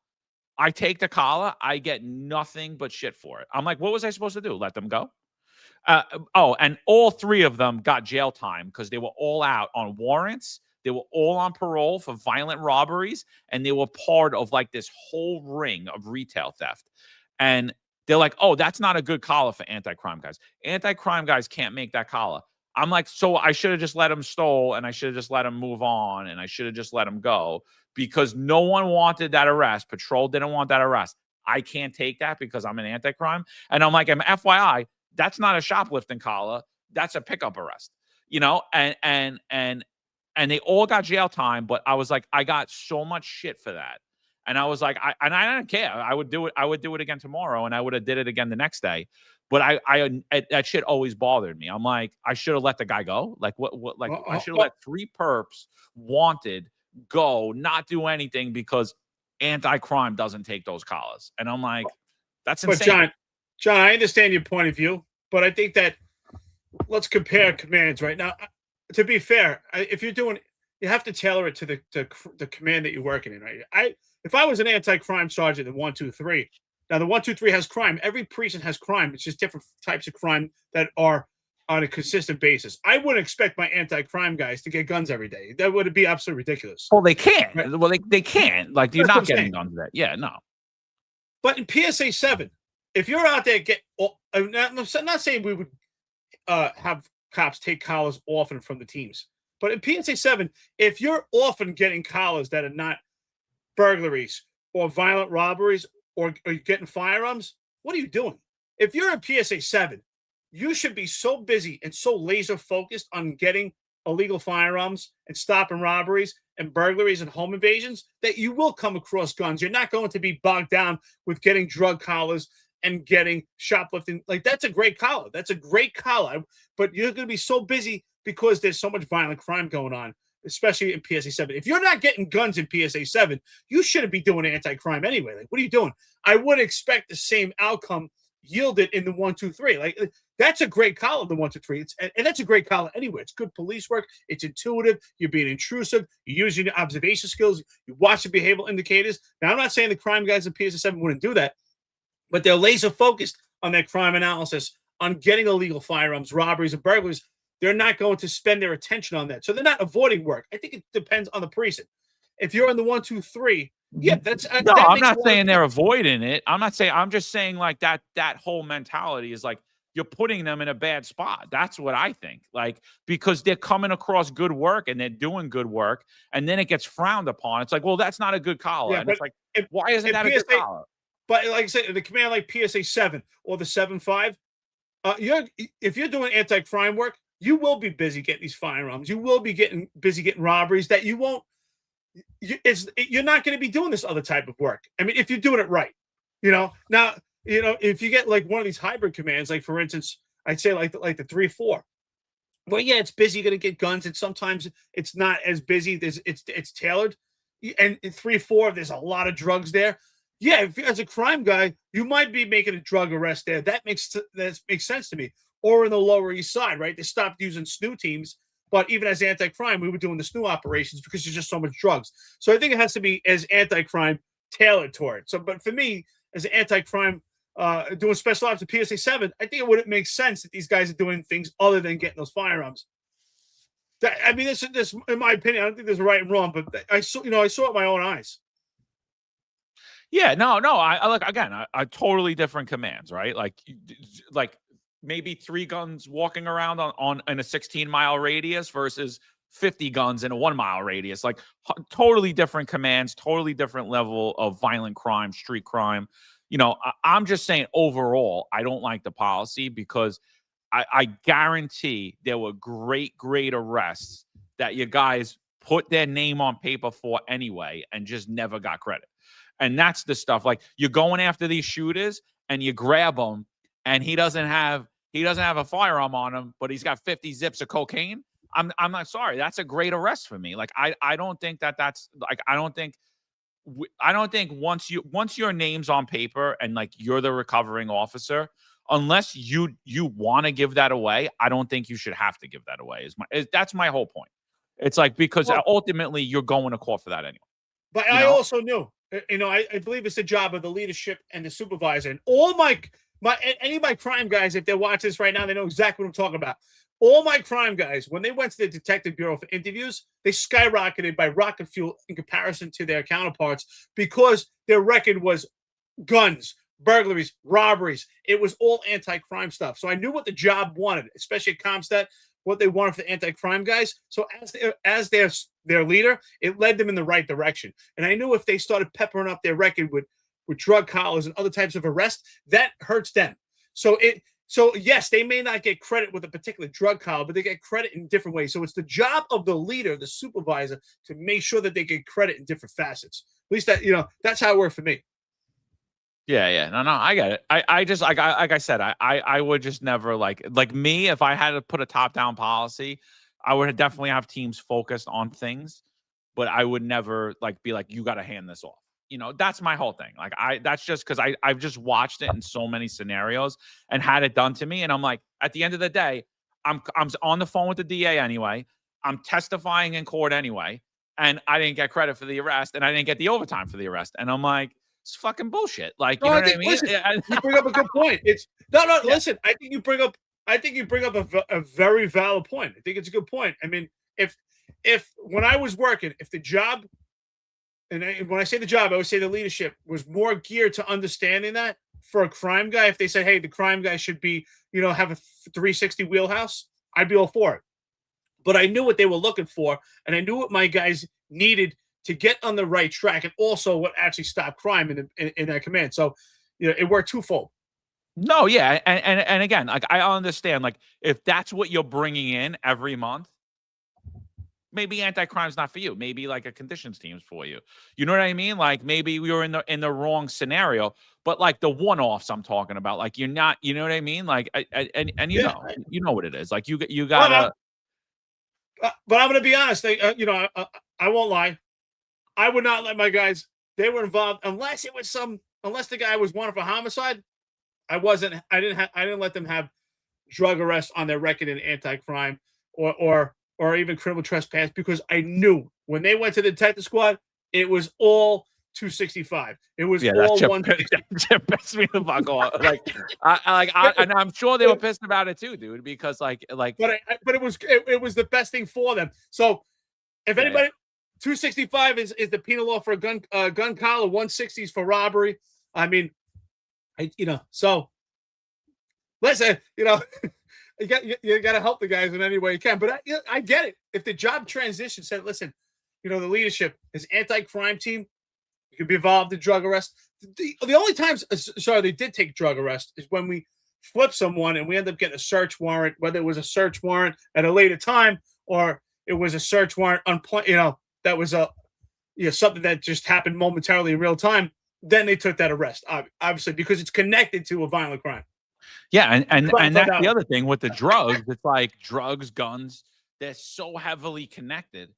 I take the collar. I get nothing but shit for it. I'm like, what was I supposed to do? Let them go? And all 3 of them got jail time because they were all out on warrants. They were all on parole for violent robberies, and they were part of like this whole ring of retail theft. And they're like, oh, that's not a good collar for anti-crime guys. Anti-crime guys can't make that collar. I'm like, so I should have just let him stole, and I should have just let him move on, and I should have just let him go because no one wanted that arrest. Patrol didn't want that arrest. I can't take that because I'm an anti-crime. And I'm like, FYI, that's not a shoplifting collar. That's a pickup arrest, you know? And they all got jail time, but I was like, I got so much shit for that. And I was like, I didn't care. I would do it again tomorrow, and I would have did it again the next day. But that shit always bothered me. I'm like, I should have let the guy go. Like what? Like I should have let 3 perps wanted go, not do anything because anti-crime doesn't take those collars. And I'm like, that's insane. But John, I understand your point of view, but I think that let's compare commands right now. To be fair, if you're doing, you have to tailor it to the command that you're working in. Right? If I was an anti-crime sergeant in 123. Now, the 123 has crime. Every precinct has crime. It's just different types of crime that are on a consistent basis. I wouldn't expect my anti-crime guys to get guns every day. That would be absolutely ridiculous. Well, they can't. Right? Well, they can't. Like, you're not getting guns that. Yeah, no. But in PSA 7, if you're out there, I'm not saying we would have cops take collars often from the teams. But in PSA 7, if you're often getting collars that are not burglaries, or violent robberies or getting firearms, what are you doing? If you're in PSA 7, you should be so busy and so laser focused on getting illegal firearms and stopping robberies and burglaries and home invasions that you will come across guns. You're not going to be bogged down with getting drug collars and getting shoplifting. Like, that's a great collar. That's a great collar. But you're going to be so busy because there's so much violent crime going on, especially in PSA 7. If you're not getting guns in PSA 7, you shouldn't be doing anti-crime anyway. Like, what are you doing? I would expect the same outcome yielded in the 1, 2, 3. Like, that's a great collar, the 1, 2, 3. And that's a great collar anyway. It's good police work. It's intuitive. You're being intrusive. You're using your observation skills. You watch the behavioral indicators. Now, I'm not saying the crime guys in PSA 7 wouldn't do that, but they're laser focused on their crime analysis, on getting illegal firearms, robberies, and burglaries. They're not going to spend their attention on that. So they're not avoiding work. I think it depends on the precinct. If you're in the 1, 2, 3, yeah, that's no. that I'm makes not a lot saying of they're sense. avoiding it. I'm not saying. I'm just saying like that whole mentality is like you're putting them in a bad spot. That's what I think. Like, because they're coming across good work and they're doing good work, and then it gets frowned upon. It's like, well, that's not a good collar. Yeah, and but it's like, if- why isn't if that a good PSA collar? But like I said, the command like PSA 7 or the 7.5, if you're doing anti-crime work, you will be busy getting these firearms. You will be busy getting robberies that you won't. You're not going to be doing this other type of work. I mean, if you're doing it right, Now, if you get like one of these hybrid commands, like for instance, I'd say like the 3-4. Well, yeah, it's busy. You're going to get guns, and sometimes it's not as busy. It's tailored, and in 3-4, there's a lot of drugs there. Yeah, if as a crime guy, you might be making a drug arrest there. That makes sense to me. Or in the Lower East Side, right? They stopped using SNU teams, but even as anti-crime, we were doing the SNU operations because there's just so much drugs. So I think it has to be as anti-crime tailored toward it. So, but for me, as an anti-crime doing special ops at PSA 7, I think it wouldn't make sense that these guys are doing things other than getting those firearms. I mean, this in my opinion, I don't think there's right and wrong, but I saw it with my own eyes. Yeah, no. I look again. I totally different commands, right? Like maybe 3 guns walking around on in a 16-mile radius versus 50 guns in a 1-mile radius. Like totally different commands, totally different level of violent crime, street crime. I'm just saying overall, I don't like the policy because I guarantee there were great arrests that you guys put their name on paper for anyway and just never got credit. And that's the stuff, like you're going after these shooters and you grab them and he doesn't have a firearm on him, but he's got 50 zips of cocaine. I'm not sorry. That's a great arrest for me. Like, I don't think that's like, I don't think once your name's on paper and like you're the recovering officer, unless you want to give that away, I don't think you should have to give that away. That's my whole point. It's like, because ultimately you're going to court for that anyway. But I also knew, I believe it's the job of the leadership and the supervisor. And all any of my crime guys, if they're watching this right now, they know exactly what I'm talking about. All my crime guys, when they went to the detective bureau for interviews, they skyrocketed by rocket fuel in comparison to their counterparts because their record was guns, burglaries, robberies. It was all anti-crime stuff. So I knew what the job wanted, especially at Comstat, what they wanted for the anti-crime guys. So as their leader, it led them in the right direction. And I knew if they started peppering up their record with drug collars and other types of arrests, that hurts them. So yes, they may not get credit with a particular drug collar, but they get credit in different ways. So it's the job of the leader, the supervisor, to make sure that they get credit in different facets. At least that's how it worked for me. Yeah. No, I get it. I just like I said, I would just never like me, if I had to put a top-down policy, I would definitely have teams focused on things, but I would never be like, you got to hand this off. That's my whole thing. Like that's just because I've just watched it in so many scenarios and had it done to me. And I'm like, at the end of the day, I'm on the phone with the DA anyway. I'm testifying in court anyway. And I didn't get credit for the arrest and I didn't get the overtime for the arrest. And I'm like, it's fucking bullshit. Like, you know what I mean? Listen, you bring up a good point. Listen, I think you bring up a very valid point. I think it's a good point. I mean, if when I was working, if the job, and when I say the job, I would say the leadership was more geared to understanding that for a crime guy, if they said, hey, the crime guy should be, have a 360 wheelhouse, I'd be all for it. But I knew what they were looking for, and I knew what my guys needed to get on the right track, and also what actually stopped crime in that command. So, it worked twofold. No, yeah, and again, like I understand, like if that's what you're bringing in every month, maybe anti-crime's not for you. Maybe like a conditions team's for you. You know what I mean? Like maybe we were in the wrong scenario, but like the one-offs I'm talking about, like you're not, you know what I mean? Like and you know what it is. Like you gotta. But I'm gonna be honest. I won't lie. I would not let my guys. They were involved unless the guy was wanted for homicide. I didn't let them have drug arrests on their record in anti-crime or even criminal trespass, because I knew when they went to the detective squad, it was all 265. It was all one. That pissed me the fuck off. And I'm sure they were pissed about it too, dude. Because but it was the best thing for them. So if anybody, 265 is the penal law for a gun collar. 160 is for robbery. I mean, so listen, you got to help the guys in any way you can. But I get it. If the job transition said, listen, the leadership, his anti-crime team, you could be involved in drug arrest. The only times, they did take drug arrest is when we flip someone and we end up getting a search warrant, whether it was a search warrant at a later time or it was a search warrant that was something that just happened momentarily in real time. Then they took that arrest, obviously, because it's connected to a violent crime. Yeah, and that's the other thing with the drugs. It's like drugs, guns, they're so heavily connected.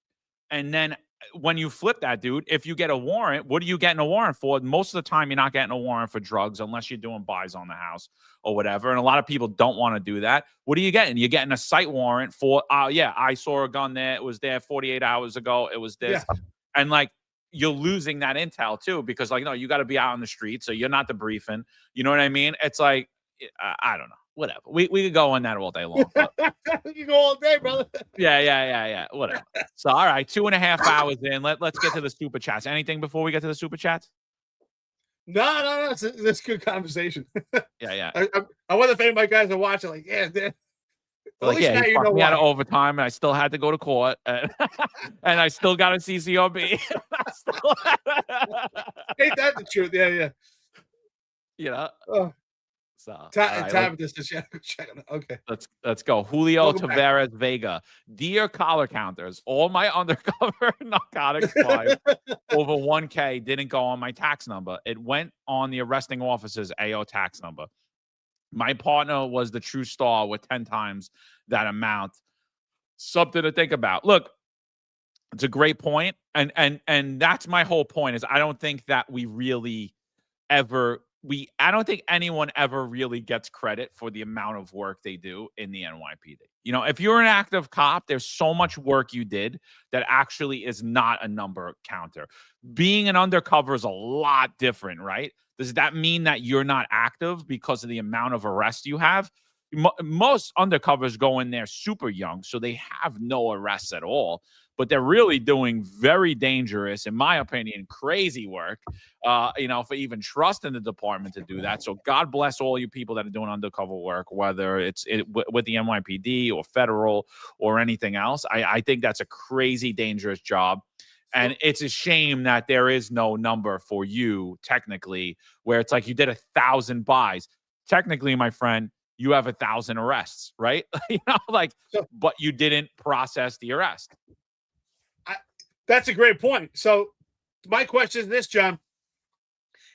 And then when you flip that, dude, if you get a warrant, what are you getting a warrant for? Most of the time, you're not getting a warrant for drugs unless you're doing buys on the house or whatever. And a lot of people don't want to do that. What are you getting? You're getting a sight warrant for, I saw a gun there. It was there 48 hours ago. It was this. Yeah. And like, you're losing that intel too, because like, no, you got to be out on the street. So you're not debriefing. You know what I mean? It's like, I don't know. Whatever. We could go on that all day long. You go all day, brother. Yeah. Whatever. So, all right, 2.5 hours in. Let's get to the super chats. Anything before we get to the super chats? No. It's good conversation. Yeah. I wonder if any of my guys are watching. Like, yeah, he fucked me out of overtime, and I still had to go to court, and I still got a CCRB. Ain't that the truth? Yeah. So time this. Okay. Let's go. Julio Tavares Vega. Dear collar counters, all my undercover narcotics buys over 1K didn't go on my tax number. It went on the arresting officer's AO tax number. My partner was the true star with 10 times that amount. Something to think about. Look, it's a great point. And that's my whole point is I don't think that we really ever I don't think anyone ever really gets credit for the amount of work they do in the NYPD. If you're an active cop, there's so much work you did that actually is not a number counter. Being an undercover is a lot different, right? Does that mean that you're not active because of the amount of arrests you have? Most undercovers go in there super young, so they have no arrests at all. But they're really doing very dangerous, in my opinion, crazy work, for even trusting the department to do that. So God bless all you people that are doing undercover work, whether it's with the NYPD or federal or anything else. I think that's a crazy dangerous job. And it's a shame that there is no number for you, technically, where it's like you did 1,000 buys. Technically, my friend, you have 1,000 arrests, right? But you didn't process the arrest. That's a great point. So my question is this, John.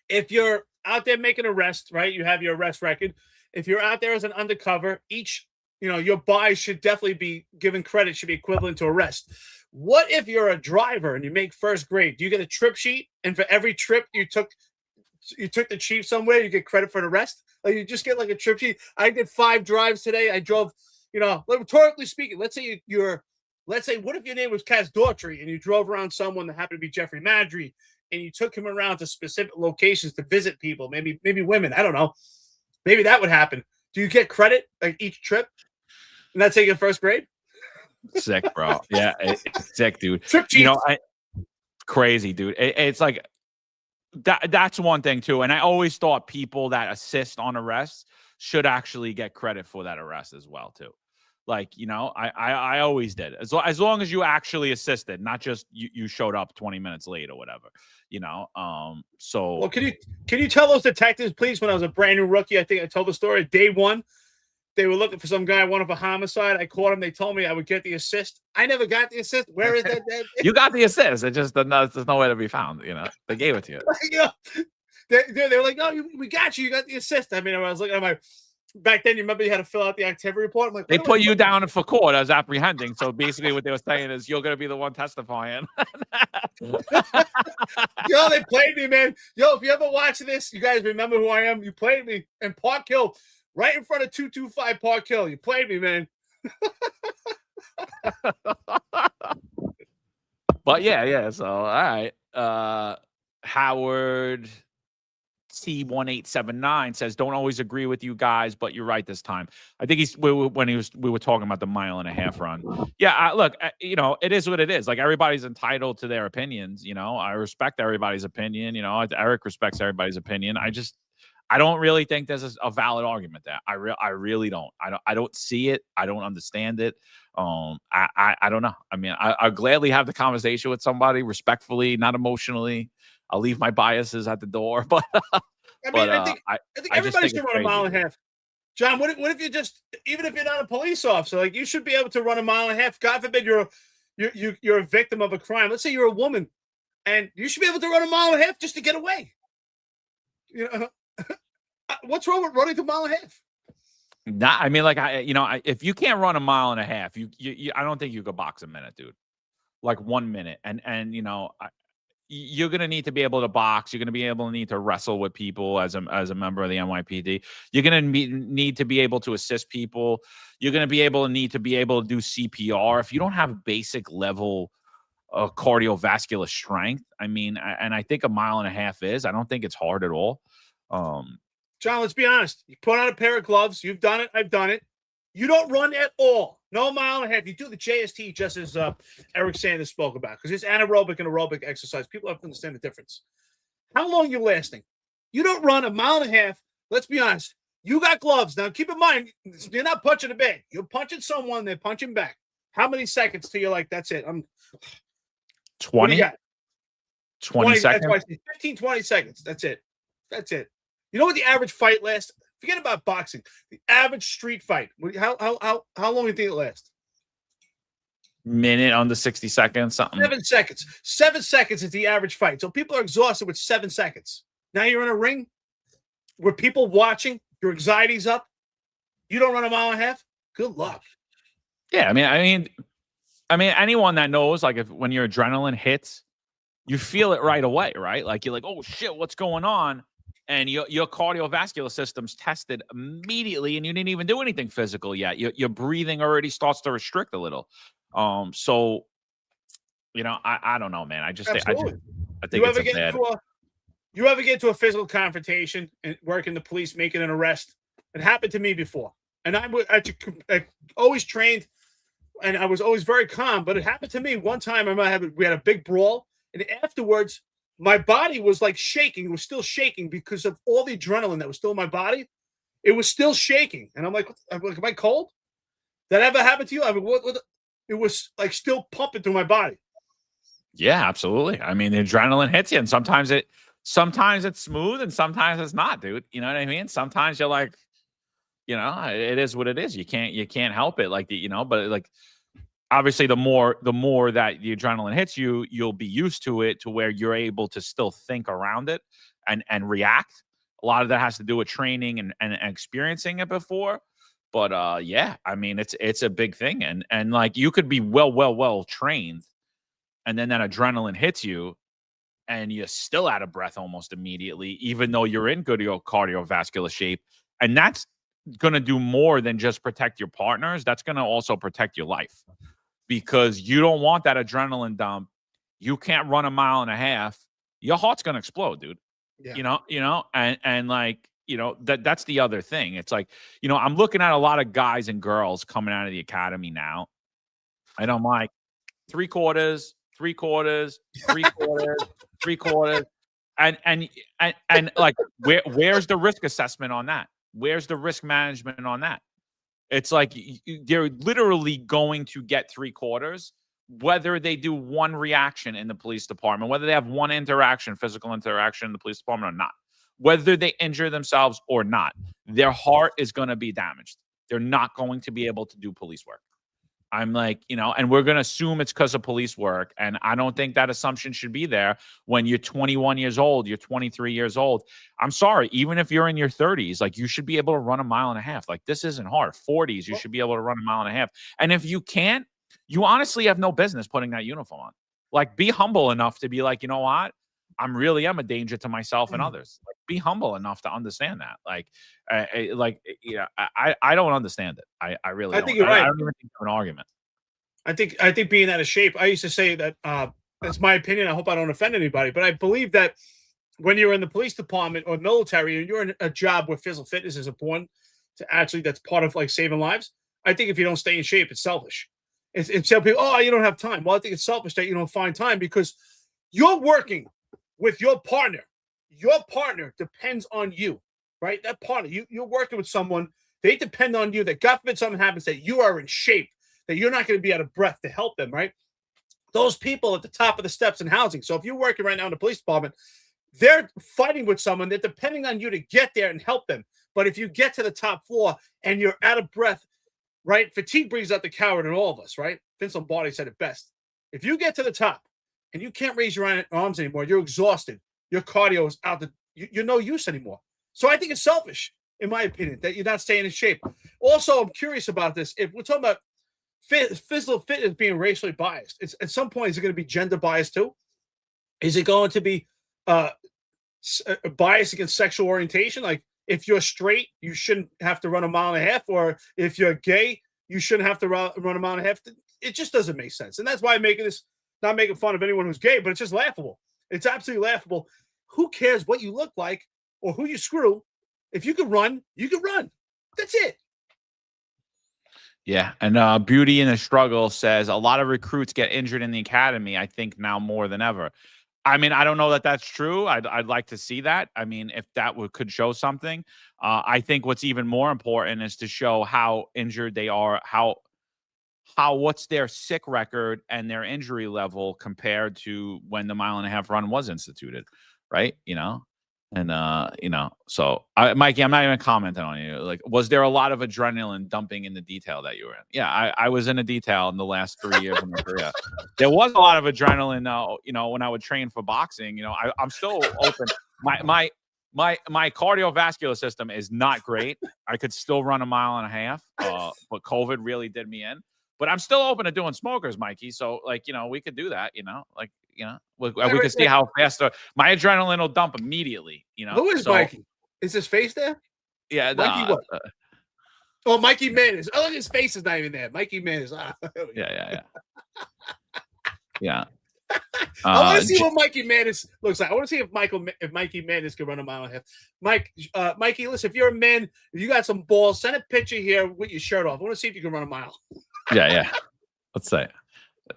If you're out there making arrests, right, you have your arrest record. If you're out there as an undercover, your buys should definitely be given credit, should be equivalent to arrest. What if you're a driver and you make first grade? Do you get a trip sheet? And for every trip you took the chief somewhere, you get credit for an arrest? Like you just get like a trip sheet. I did 5 drives today. I drove, rhetorically speaking, let's say what if your name was Cass Daughtry and you drove around someone that happened to be Jeffrey Madry and you took him around to specific locations to visit people, maybe women. I don't know. Maybe that would happen. Do you get credit like each trip? And that's taking first grade? Sick, bro. Yeah, it's sick, dude. Trip sheets. Crazy, dude. It's like that's one thing too. And I always thought people that assist on arrests should actually get credit for that arrest as well too. Like, you know, I always did. As long as you actually assisted, not just you showed up 20 minutes late or whatever, you know. So Well, can you tell those detectives, please, when I was a brand new rookie, I think I told the story, day one, they were looking for some guy, one of a homicide. I caught him. They told me I would get the assist. I never got the assist. Where is that? You got the assist. It just there's nowhere to be found, you know. They gave it to you. You know, they were like, no, we got you. You got the assist. I mean, I was looking at my back then. You remember you had to fill out the activity report. I'm like, they put you down for court as apprehending. So basically, what they were saying is you're going to be the one testifying. Yo, they played me, man. Yo, if you ever watch this, you guys remember who I am. You played me in Park Hill, right in front of 225 Park Hill. You played me, man. But yeah. So all right. Howard C1879 says, don't always agree with you guys, but you're right this time. I think we were talking about the 1.5 mile run. Yeah, look, you know, it is what it is. Like, everybody's entitled to their opinions. You know, I respect everybody's opinion. You know, Eric respects everybody's opinion. I don't really think there's a valid argument there. I really don't. I don't see it. I don't understand it. I don't know. I mean, I'll gladly have the conversation with somebody respectfully, not emotionally. I'll leave my biases at the door, but I think everybody should run a mile and a half. John, what if you just, even if you're not a police officer, like, you should be able to run a mile and a half. God forbid you're a victim of a crime. Let's say you're a woman, and you should be able to run a mile and a half just to get away. You know, what's wrong with running a mile and a half? Nah, I mean, like, if you can't run a mile and a half, I don't think you could box a minute, dude. Like 1 minute, and you know, you're going to need to be able to box. You're going to be able to need to wrestle with people as a member of the NYPD. You're going to need to be able to assist people. You're going to need to be able to do CPR. If you don't have basic level cardiovascular strength, I mean, and I think 1.5 miles is, I don't think it's hard at all. John, let's be honest. You put on a pair of gloves. You've done it. I've done it. You don't run at all. No 1.5 miles. You do the JST, just as Eric Sanders spoke about, because it's anaerobic and aerobic exercise. People have to understand the difference. How long are you lasting? You don't run 1.5 miles. Let's be honest. You got gloves. Now, keep in mind, you're not punching a bag. You're punching someone. They're punching back. How many seconds till you're like, that's it? 20? 20 seconds? That's 15, 20 seconds. That's it. That's it. You know what the average fight lasts? Forget about boxing. The average street fight. How long do you think it lasts? Minute, under 60 seconds, something. 7 seconds. 7 seconds is the average fight. So people are exhausted with 7 seconds. Now you're in a ring with people watching. Your anxiety's up. You don't run 1.5 miles. Good luck. Yeah, I mean, anyone that knows, like, when your adrenaline hits, you feel it right away, right? Like, you're like, oh shit, what's going on? And your cardiovascular system's tested immediately, and you didn't even do anything physical yet. Your breathing already starts to restrict a little. So, you know, I don't know, man. I think it's a bad. You ever get to a physical confrontation and work in the police, making an arrest? It happened to me before, and I always trained, and I was always very calm. But it happened to me one time. We had a big brawl, and afterwards, my body was like shaking. It was still shaking because of all the adrenaline that was still in my body. It was still shaking. And I'm like, am I cold? Did that ever happen to you? I mean, it was like still pumping through my body. Yeah, absolutely. I mean, the adrenaline hits you, and sometimes it's smooth and sometimes it's not, dude. You know what I mean? Sometimes you're like, you know, it is what it is. You can't help it. Like, you know, but like, obviously, the more that the adrenaline hits you, you'll be used to it, to where you're able to still think around it and react. A lot of that has to do with training and experiencing it before. But yeah, I mean, it's a big thing, and like, you could be well trained, and then that adrenaline hits you, and you're still out of breath almost immediately, even though you're in good cardiovascular shape, and that's going to do more than just protect your partners. That's going to also protect your life. Because you don't want that adrenaline dump. You can't run 1.5 miles. Your heart's gonna explode, dude. Yeah. You know, and like, you know, that's the other thing. It's like, you know, I'm looking at a lot of guys and girls coming out of the academy now, and I'm like, 3/4, 3/4, 3/4, 3/4, and like, where's the risk assessment on that? Where's the risk management on that? It's like they're literally going to get 3/4, whether they do one reaction in the police department, whether they have one interaction, physical interaction in the police department or not, whether they injure themselves or not. Their heart is going to be damaged. They're not going to be able to do police work. I'm like, and we're going to assume it's because of police work. And I don't think that assumption should be there when you're 21 years old, you're 23 years old. I'm sorry, even if you're in your 30s, like you should be able to run 1.5 miles. Like this isn't hard. 40s, you should be able to run 1.5 miles. And if you can't, you honestly have no business putting that uniform on. Like be humble enough to be like, you know what? I really am a danger to myself and others. Like, be humble enough to understand that. I don't understand it. I really don't. think you're right. I don't even think of an argument. I think being out of shape. I used to say that that's my opinion. I hope I don't offend anybody, but I believe that when you're in the police department or military and you're in a job where physical fitness is important to actually, that's part of like saving lives. I think if you don't stay in shape, it's selfish. It's some people, you don't have time. Well, I think it's selfish that you don't find time because you're working with your partner. Your partner depends on you, right? That partner, you're working with someone. They depend on you. That God forbid something happens, that you are in shape, that you're not going to be out of breath to help them, right? Those people at the top of the steps in housing. So if you're working right now in the police department, they're fighting with someone. They're depending on you to get there and help them. But if you get to the top floor and you're out of breath, right? Fatigue brings out the coward in all of us, right? Vince Lombardi said it best. If you get to the top and you can't raise your arms anymore, you're exhausted. Your cardio is out. You're no use anymore. So I think it's selfish, in my opinion, that you're not staying in shape. Also, I'm curious about this. If we're talking about physical fitness being racially biased, at some point, is it going to be gender biased too? Is it going to be bias against sexual orientation? Like if you're straight, you shouldn't have to run 1.5 miles, or if you're gay, you shouldn't have to run 1.5 miles. It just doesn't make sense. And that's why I'm making this, not making fun of anyone who's gay, but it's just laughable. It's absolutely laughable. Who cares what you look like or who you screw? If you can run, you can run. That's it. Yeah. And Beauty in the Struggle says a lot of recruits get injured in the academy, I think now more than ever. I mean, I don't know that that's true. I'd like to see that. I mean, if that could show something. I think what's even more important is to show how injured they are, how what's their sick record and their injury level compared to when the 1.5 mile run was instituted, right? So Mikey, I'm not even commenting on you. Like, was there a lot of adrenaline dumping in the detail that you were in? Yeah, I was in a detail in the last 3 years of my career. There was a lot of adrenaline, when I would train for boxing. I'm still open. My cardiovascular system is not great. I could still run 1.5 miles, but COVID really did me in. But I'm still open to doing smokers, Mikey. So, we could do that, we could see how fast my adrenaline will dump immediately, Who is Mikey? Is his face there? Yeah. Mikey what? Mikey Manis. Oh, his face is not even there. Mikey Manis. Yeah. Yeah. I want to see what Mikey Manis looks like. I want to see if Mikey Manis can run 1.5 miles. Mikey, listen, if you're a man, if you got some balls, send a picture here with your shirt off. I want to see if you can run 1 mile. Yeah. Let's say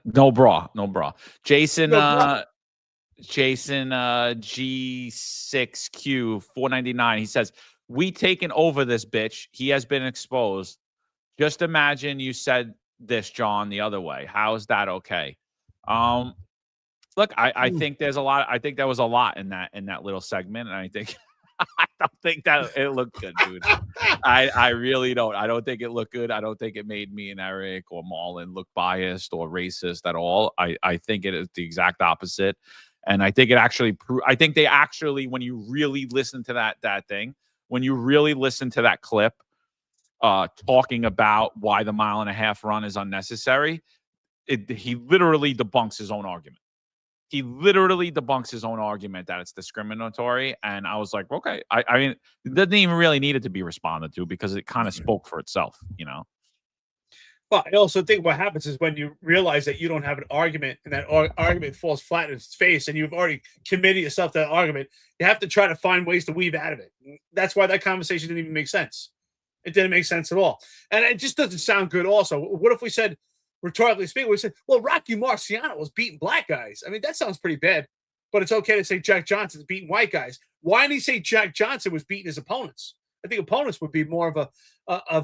no bra. Jason G6Q 499. He says, "We taken over this bitch. He has been exposed. Just imagine you said this, John, the other way. How is that okay?" Look, I think there's a lot. I think there was a lot in that little segment, and I think I don't think that it looked good, dude. I really don't. I don't think it looked good. I don't think it made me and Eric or Marlon look biased or racist at all. I think it is the exact opposite, and I think it actually. I think they actually, when you really listen to that thing, when you really listen to that clip, talking about why the 1.5 mile run is unnecessary, he literally debunks his own argument. He literally debunks his own argument that it's discriminatory. And I was like, okay, I mean, it doesn't even really need it to be responded to because it kind of spoke for itself, Well, I also think what happens is when you realize that you don't have an argument and that argument falls flat in its face and you've already committed yourself to that argument, you have to try to find ways to weave out of it. That's why that conversation didn't even make sense. It didn't make sense at all. And it just doesn't sound good also. What if we said, rhetorically speaking, we said, well, Rocky Marciano was beating black guys. I mean, that sounds pretty bad, but it's okay to say Jack Johnson's beating white guys. Why didn't he say Jack Johnson was beating his opponents? I think opponents would be more of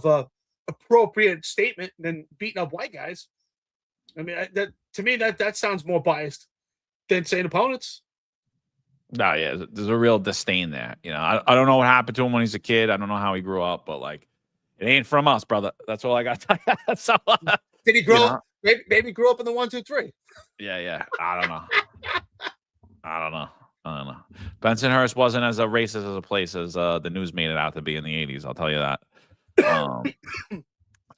a appropriate statement than beating up white guys. I mean, that to me that sounds more biased than saying opponents. No, yeah, there's a real disdain there. You know, I don't know what happened to him when he's a kid. I don't know how he grew up, but like, it ain't from us, brother. That's all I got. So, Did he grow up? Maybe grew up in the 1, 2, 3. Yeah. I don't know. Bensonhurst wasn't as a racist as a place as the news made it out to be in the 80s. I'll tell you that.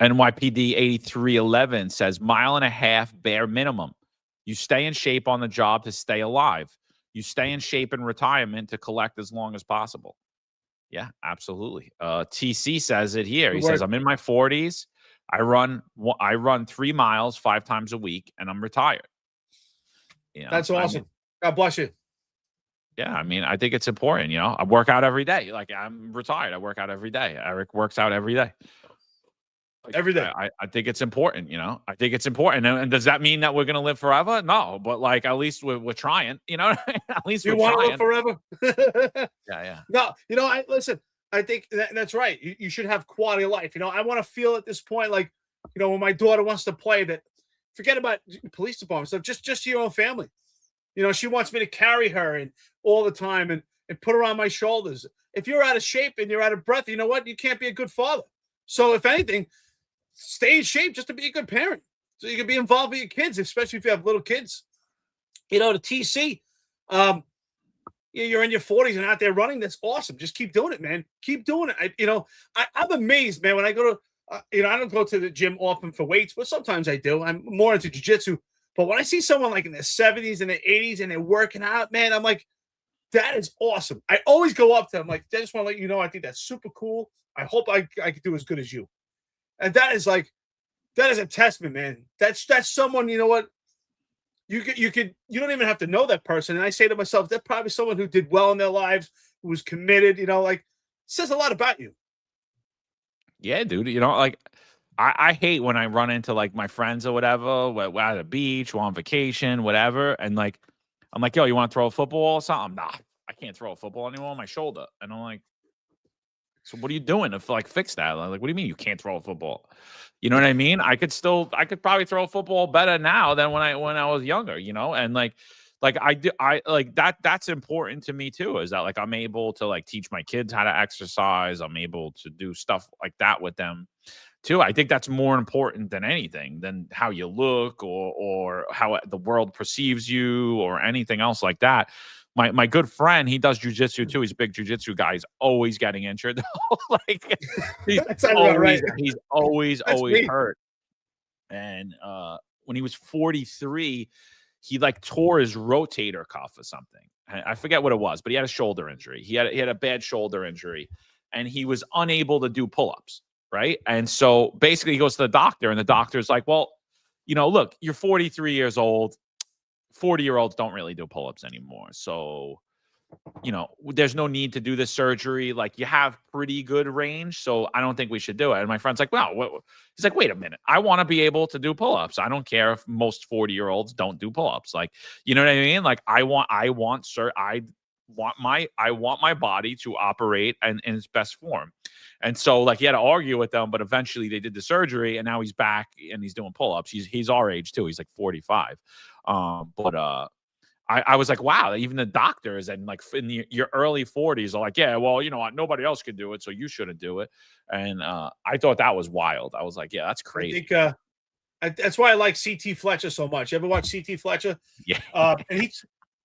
NYPD 8311 says 1.5 miles bare minimum. You stay in shape on the job to stay alive. You stay in shape in retirement to collect as long as possible. Yeah, absolutely. TC says it here. He says, I'm in my 40s. I run 3 miles 5 times a week, and I'm retired. You know, that's awesome. I mean, God bless you. Yeah, I mean, I think it's important. You know, I work out every day. Like, I'm retired. I work out every day. Eric works out every day. Like, every day. I think it's important, you know. I think it's important. And does that mean that we're going to live forever? No, but like, at least we're trying, you know. At least you want to live forever. Yeah. No, you know, listen, I think that's right. You should have quality of life. You know, I want to feel at this point, like, you know, when my daughter wants to play, that forget about police department stuff, just your own family. You know, she wants me to carry her and all the time and put her on my shoulders. If you're out of shape and you're out of breath, you know what? You can't be a good father. So if anything, stay in shape just to be a good parent. So you can be involved with your kids, especially if you have little kids. You know, the TC, you're in your 40s and out there running. That's awesome. Just keep doing it, man. Keep doing it. I'm amazed, man, when I go to, I don't go to the gym often for weights, but sometimes I do. I'm more into jiu-jitsu. But when I see someone like in their 70s and their 80s and they're working out, man, I'm like, that is awesome. I always go up to them like, I just want to let you know, I think that's super cool. I hope I can do as good as you. And that is a testament, man. That's someone, you know what? You don't even have to know that person. And I say to myself, they're probably someone who did well in their lives, who was committed, you know, like, it says a lot about you. Yeah, dude. You know, like, I hate when I run into like my friends or whatever, we're at a beach, we're on vacation, whatever. And like, I'm like, yo, you want to throw a football or something? Nah, I can't throw a football anymore on my shoulder. And I'm like, so what are you doing to like fix that? Like, what do you mean you can't throw a football? You know what I mean? I could probably throw a football better now than when I was younger, you know? And like I like that's important to me too, is that like I'm able to like teach my kids how to exercise. I'm able to do stuff like that with them too. I think that's more important than anything, than how you look or how the world perceives you or anything else like that. My good friend, he does jujitsu too. He's a big jujitsu guy. He's always getting injured. Like he's always hurt. And when he was 43, he like tore his rotator cuff or something. I forget what it was, but he had a shoulder injury. He had a bad shoulder injury, and he was unable to do pull-ups. Right. And so basically he goes to the doctor, and the doctor's like, well, you know, look, you're 43 years old. 40-year-olds don't really do pull-ups anymore. So, you know, there's no need to do this surgery. Like, you have pretty good range, so I don't think we should do it. And my friend's like, well, he's like, wait a minute. I want to be able to do pull-ups. I don't care if most 40-year-olds don't do pull-ups. Like, you know what I mean? Like, I want my body to operate in its best form. And so like he had to argue with them, but eventually they did the surgery, and now he's back and he's doing pull-ups. He's our age too. He's like 45. I was like, wow, even the doctors and like in your early 40s are like, yeah, well, you know what, nobody else could do it, so you shouldn't do it. And I thought that was wild. I was like, yeah, that's crazy. I think that's why I like CT Fletcher so much. You ever watch CT Fletcher? Yeah.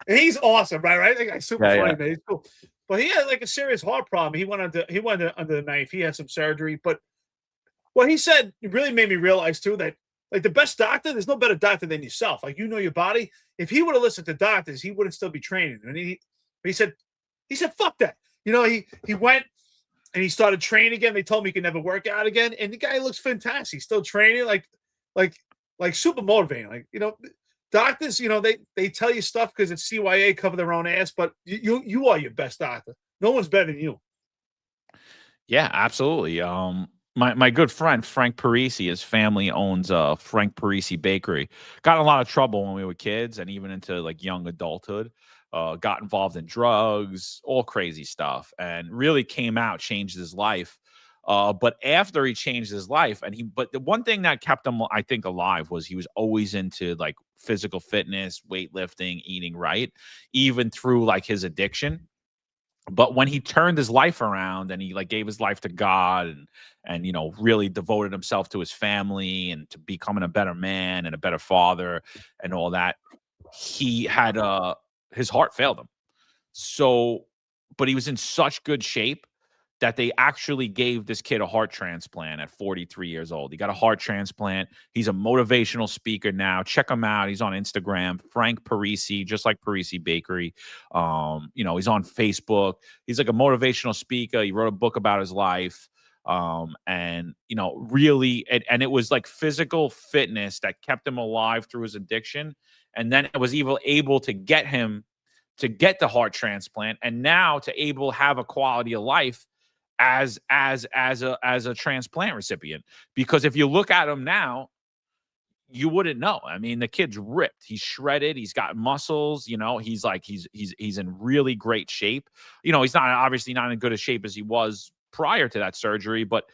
And he's awesome, right? That guy's super funny, man. He's cool. But he had like a serious heart problem. He went under the knife. He had some surgery. But what he said really made me realize too that like the best doctor, there's no better doctor than yourself. Like, you know your body. If he would have listened to doctors, he wouldn't still be training. And he said, fuck that. You know, he went and he started training again. They told him he could never work out again. And the guy looks fantastic. He's still training, like super motivating. Like, you know, doctors, you know, they tell you stuff because it's CYA, cover their own ass, but you are your best doctor. No one's better than you. Yeah, absolutely. My good friend Frank Parisi, his family owns Frank Parisi Bakery. Got in a lot of trouble when we were kids and even into like young adulthood. Got involved in drugs, all crazy stuff, and really came out, changed his life. But after he changed his life, but the one thing that kept him, I think, alive was he was always into like physical fitness, weightlifting, eating right, even through like his addiction. But when he turned his life around and he like gave his life to God and really devoted himself to his family and to becoming a better man and a better father and all that, he had his heart failed him. So, but he was in such good shape that they actually gave this kid a heart transplant at 43 years old. He got a heart transplant. He's a motivational speaker now. Check him out. He's on Instagram, Frank Parisi, just like Parisi Bakery. He's on Facebook. He's like a motivational speaker. He wrote a book about his life. Really, and it was like physical fitness that kept him alive through his addiction. And then it was even able to get him to get the heart transplant, and now to able to have a quality of life as a transplant recipient. Because if you look at him now, you wouldn't know. I mean, the kid's ripped. He's shredded. He's got muscles. He's in really great shape. He's obviously not in good a shape as he was prior to that surgery, but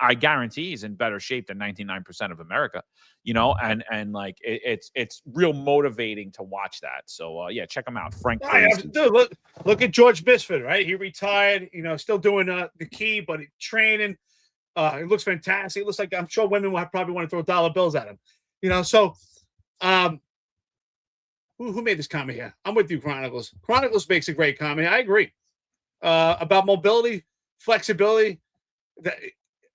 I guarantee he's in better shape than 99% of America. It's real motivating to watch that. So check him out, Frank. Dude, look at George Misfit, right? He retired, still doing the key, but training. It looks fantastic. It looks like, I'm sure women will probably want to throw dollar bills at him. So who made this comment here? I'm with you, Chronicles. Chronicles makes a great comment. I agree. About mobility, flexibility.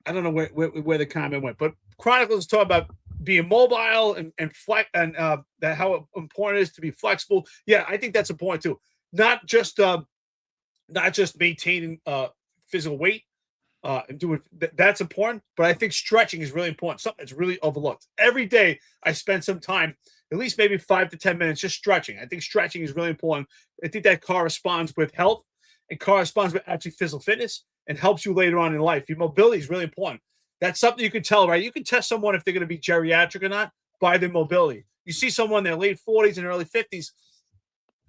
I don't know where the comment went, but Chronicles talk about being mobile and that how important it is to be flexible. Yeah, I think that's important too. Not just maintaining physical weight and doing that's important, but I think stretching is really important. Something that's really overlooked. Every day I spend some time, at least maybe 5 to 10 minutes, just stretching. I think stretching is really important. I think that corresponds with health and corresponds with actually physical fitness and helps you later on in life. Your mobility is really important. That's something you can tell, right? You can test someone if they're going to be geriatric or not by their mobility. You see someone in their late 40s and early 50s,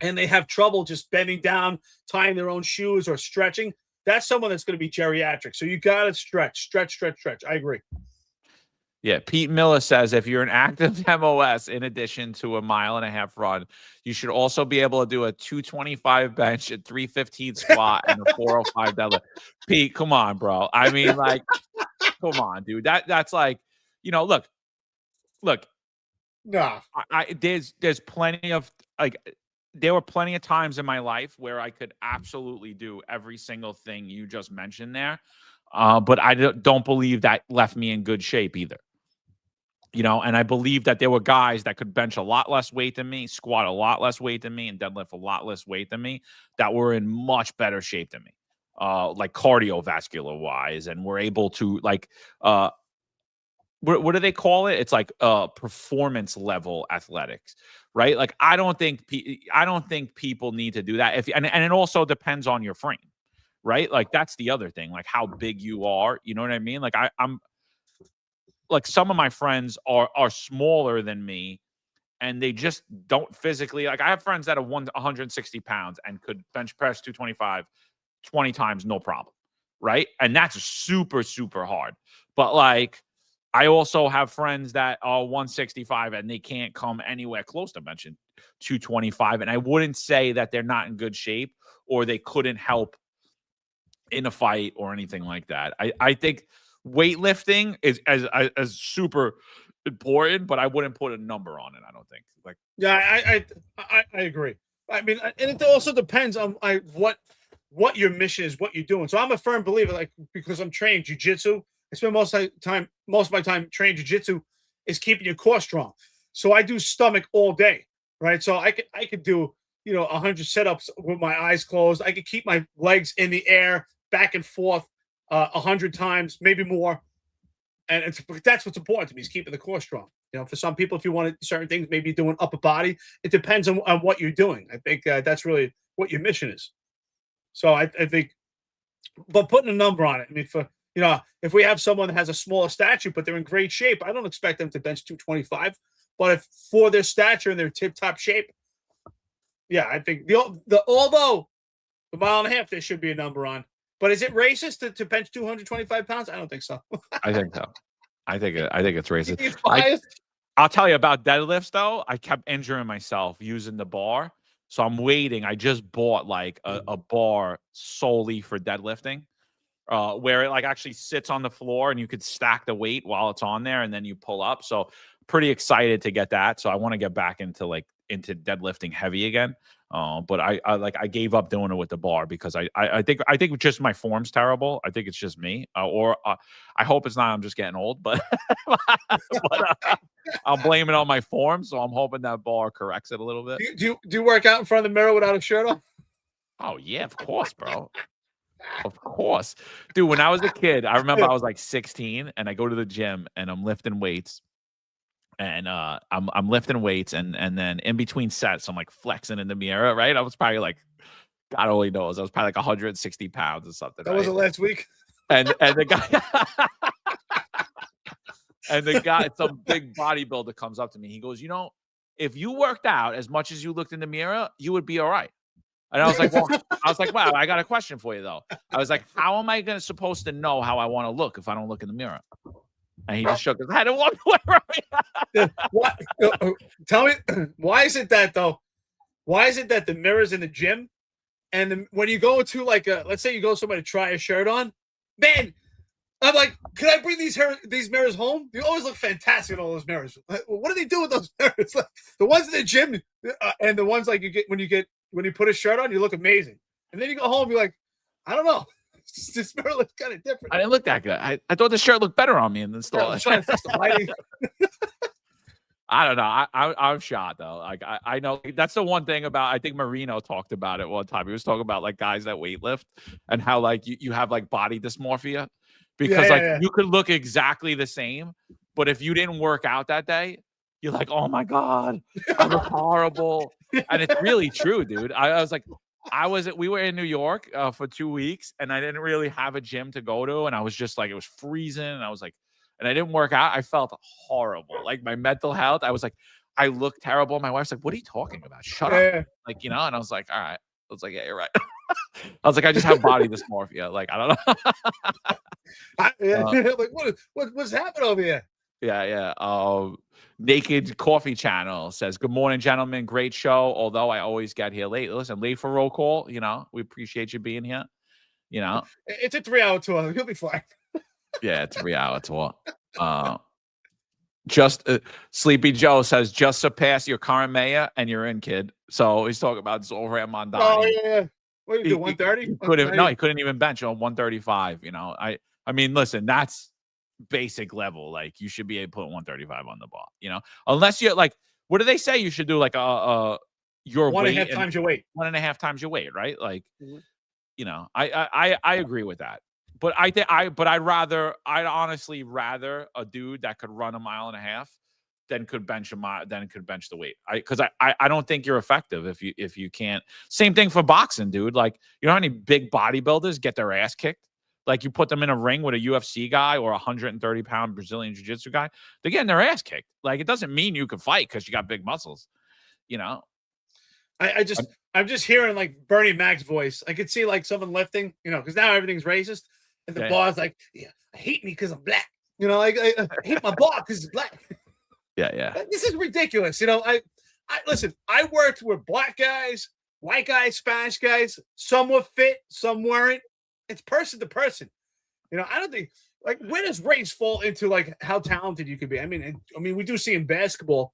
and they have trouble just bending down, tying their own shoes, or stretching. That's someone that's going to be geriatric. So you got to stretch. I agree. Yeah, Pete Miller says if you're an active MOS, in addition to a 1.5 mile run, you should also be able to do a 225 bench, a 315 squat, and a 405 deadlift. Pete, come on, bro. I mean, like, come on, dude. That's like, look. Nah. There's plenty of there were plenty of times in my life where I could absolutely do every single thing you just mentioned there. But I don't believe that left me in good shape either. And I believe that there were guys that could bench a lot less weight than me, squat a lot less weight than me, and deadlift a lot less weight than me that were in much better shape than me, like cardiovascular wise, and were able to what do they call it? It's like performance level athletics, right? Like I don't think people need to do that. And it also depends on your frame, right? Like that's the other thing, like how big you are. You know what I mean? Like I'm like some of my friends are smaller than me, and they just don't physically. Like I have friends that are 160 pounds and could bench press 225 20 times, no problem, right? And that's super, super hard. But like I also have friends that are 165 and they can't come anywhere close to benching 225. And I wouldn't say that they're not in good shape or they couldn't help in a fight or anything like that. I think weightlifting is as super important, but I wouldn't put a number on it. I don't think. Like, yeah, I agree. I mean, and it also depends on what your mission is, what you're doing. So I'm a firm believer, like because I'm trained jiu-jitsu, I spend most of my time training jiu-jitsu is keeping your core strong. So I do stomach all day, right? So I could do 100 setups with my eyes closed. I could keep my legs in the air back and forth 100 times, maybe more. And that's what's important to me is keeping the core strong. For some people, if you want certain things, maybe doing upper body. It depends on what you're doing. I think that's really what your mission is. So I think, but putting a number on it. I mean, if we have someone that has a smaller stature, but they're in great shape, I don't expect them to bench 225. But if for their stature and their tip-top shape, yeah, I think although the 1.5 mile there should be a number on. But is it racist to bench 225 pounds? I don't think so. I think so. I think it's You racist. think it's biased? I'll tell you about deadlifts though. I kept injuring myself using the bar. So I'm waiting. I just bought like a bar solely for deadlifting. Where it like actually sits on the floor and you could stack the weight while it's on there and then you pull up. So pretty excited to get that. So I want to get back into deadlifting heavy again. But I gave up doing it with the bar because I think just my form's terrible. I think it's just me. I hope it's not. I'm just getting old, but, I'll blame it on my form. So I'm hoping that bar corrects it a little bit. Do you work out in front of the mirror without a shirt on? Oh yeah, of course, bro. Of course. Dude, when I was a kid, I remember I was like 16 and I go to the gym and I'm lifting weights. And I'm lifting weights and then in between sets, I'm like flexing in the mirror, right? I was probably like, God only knows, I was probably like 160 pounds or something. That wasn't last week. And the guy and the guy, some big bodybuilder comes up to me. He goes, if you worked out as much as you looked in the mirror, you would be all right. And I was like, wow, I got a question for you though. I was like, how am I supposed to know how I want to look if I don't look in the mirror? And he just shook his head and walked away from me. What? Tell me, why is it that though? Why is it that the mirrors in the gym and when you go to like let's say you go somewhere to try a shirt on, man, I'm like, can I bring these mirrors home? You always look fantastic in all those mirrors. What do they do with those mirrors? Like, the ones in the gym and the ones like you get when you put a shirt on, you look amazing. And then you go home, you're like, I don't know. This mirror looks kind of different. I didn't look that good. I thought the shirt looked better on me in the store. I don't know. I'm shocked though. Like I know that's the one thing about. I think Marino talked about it one time. He was talking about like guys that weightlift and how like you have like body dysmorphia because you could look exactly the same, but if you didn't work out that day, you're like, oh my God, I look horrible. And it's really true, dude. I was like, we were in New York for 2 weeks and I didn't really have a gym to go to. And I was just like, it was freezing. And I was like, and I didn't work out. I felt horrible. Like my mental health, I was like, I look terrible. My wife's like, what are you talking about? Shut up. Like, and I was like, all right. I was like, yeah, you're right. I was like, I just have body dysmorphia. Like, I don't know. Like, what's happening over here? Yeah. Naked Coffee Channel says, good morning, gentlemen. Great show. Although I always get here late. Listen, late for roll call. We appreciate you being here. It's a 3-hour tour. You'll be fine. Yeah, it's a 3-hour tour. Sleepy Joe says, just surpass your current mayor and you're in, kid. So he's talking about Zohran Mondani. Oh, yeah. What did you do, 130? He couldn't even bench on 135. I mean, listen, that's basic level. Like, you should be able to put 135 on the bar, unless you're like, what do they say? You should do like your 1.5 times your weight. 1.5 times your weight, right? Like, I agree with that. But I'd honestly rather a dude that could run 1.5 miles than could bench the weight. Because I don't think you're effective if you can't. Same thing for boxing, dude. Like, you know how many big bodybuilders get their ass kicked? Like, you put them in a ring with a UFC guy or a 130-pound Brazilian jiu-jitsu guy, they're getting their ass kicked. Like, it doesn't mean you can fight because you got big muscles, I'm just hearing like Bernie Mac's voice. I could see like someone lifting, because now everything's racist. And the bar's like, yeah, I hate me because I'm black. Like I hate my bar because it's black. Yeah. This is ridiculous. I listen, I worked with black guys, white guys, Spanish guys. Some were fit, some weren't. It's person to person. I don't think like where does race fall into like how talented you could be? I mean, we do see in basketball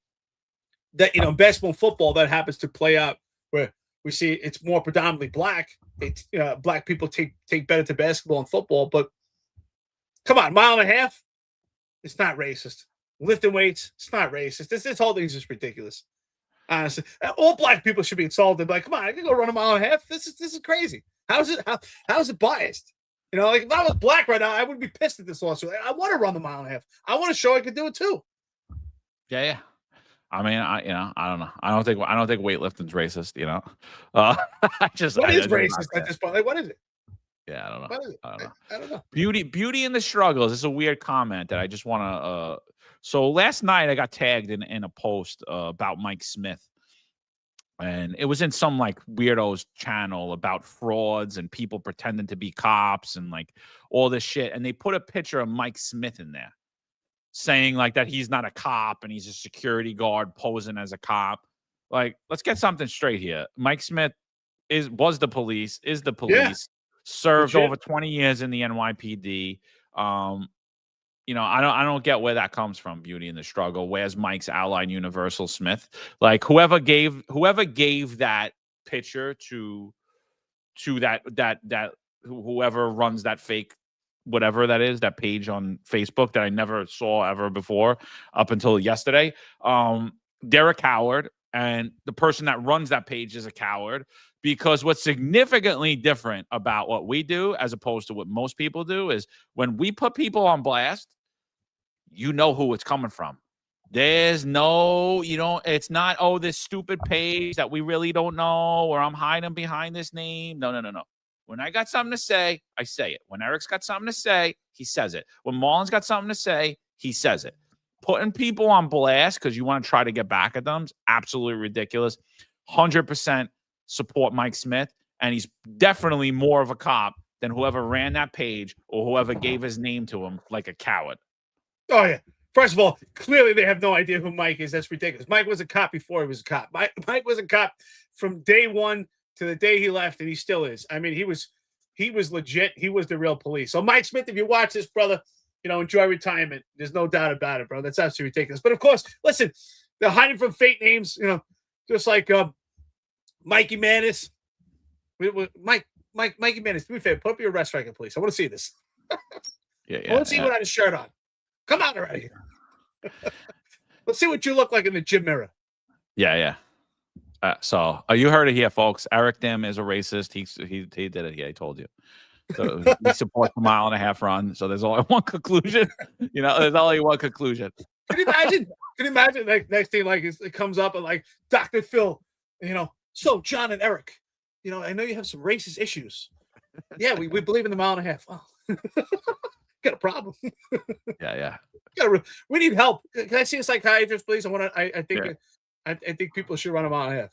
that basketball and football that happens to play out where we see it's more predominantly black. It's black people take better to basketball and football, but come on, 1.5 miles, it's not racist. Lifting weights, it's not racist. This whole thing is just ridiculous. Honestly, all black people should be insulted. Like, come on, I can go run 1.5 miles. This is crazy. How is it biased? Like if I was black right now, I would be pissed at this lawsuit. I want to run 1.5 miles. I want to show I could do it too. Yeah. I mean, I don't know. I don't think weightlifting's racist. What is racist at this point? Like, what is it? Yeah, I don't know. What is it? I don't know. Beauty in the struggles. This is a weird comment that I just want to. So last night I got tagged in a post about Mike Smith, And it was in some like weirdo's channel about frauds and people pretending to be cops and like all this shit. And they put a picture of Mike Smith in there saying like that he's not a cop and he's a security guard posing as a cop. Like, let's get something straight here. Mike Smith was the police, served Legit. over 20 years in the NYPD. I don't get where that comes from, Beauty and the Struggle. Where's Mike's Allied Universal Smith? Like whoever gave that picture to that whoever runs that fake whatever that is, that page on Facebook that I never saw ever before up until yesterday. They're a coward, and the person that runs that page is a coward, because what's significantly different about what we do as opposed to what most people do is when we put people on blast, you know who it's coming from. There's no, it's not, oh, this stupid page that we really don't know, or I'm hiding behind this name. No. When I got something to say, I say it. When Eric's got something to say, he says it. When Marlon's got something to say, he says it. Putting people on blast because you want to try to get back at them is absolutely ridiculous. 100% support Mike Smith, and he's definitely more of a cop than whoever ran that page or whoever gave his name to him like a coward. Oh, yeah. First of all, clearly they have no idea who Mike is. That's ridiculous. Mike was a cop before he was a cop. Mike was a cop from day one to the day he left, and he still is. I mean, he was legit. He was the real police. So, Mike Smith, if you watch this, brother, enjoy retirement. There's no doubt about it, bro. That's absolutely ridiculous. But, of course, listen, they're hiding from fake names, just like Mikey Manis. Mikey Manis, do me a favor, put up your arrest record, please. I want to see this. Yeah. I want to see what I had a shirt on. Come on already. Let's see what you look like in the gym mirror. Yeah. So you heard it here, folks. Eric Dim is a racist. He did it. Yeah, he told you. So he supports the 1.5 mile run. So there's only one conclusion. There's only one conclusion. Can you imagine? Like next thing, like it comes up and like Dr. Phil, so John and Eric, I know you have some racist issues. Yeah, we believe in the 1.5 mile. Oh. Got a problem. Yeah. We need help. Can I see a psychiatrist, please? I think people should run a 1.5 mile.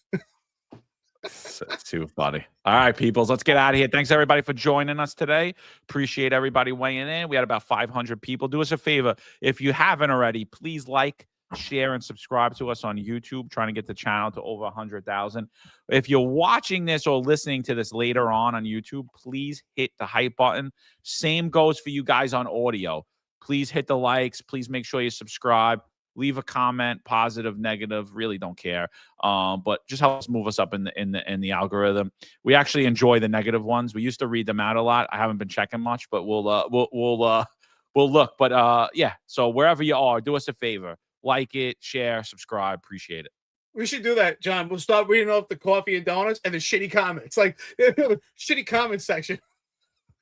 That's too funny. All right, peoples, let's get out of here. Thanks everybody for joining us today. Appreciate everybody weighing in. We had about 500 people. Do us a favor, if you haven't already, please like, share, and subscribe to us on YouTube. Trying to get the channel to over 100,000. If you're watching this or listening to this later on YouTube, please hit the hype button. Same goes for you guys on audio. Please hit the likes. Please make sure you subscribe. Leave a comment, positive, negative. Really don't care. But just help us move us up in the algorithm. We actually enjoy the negative ones. We used to read them out a lot. I haven't been checking much, but we'll look. But yeah. So wherever you are, do us a favor. Like it, share, subscribe. Appreciate it. We should do that, John. We'll start reading off the coffee and donuts and the shitty comments, like the shitty comment section,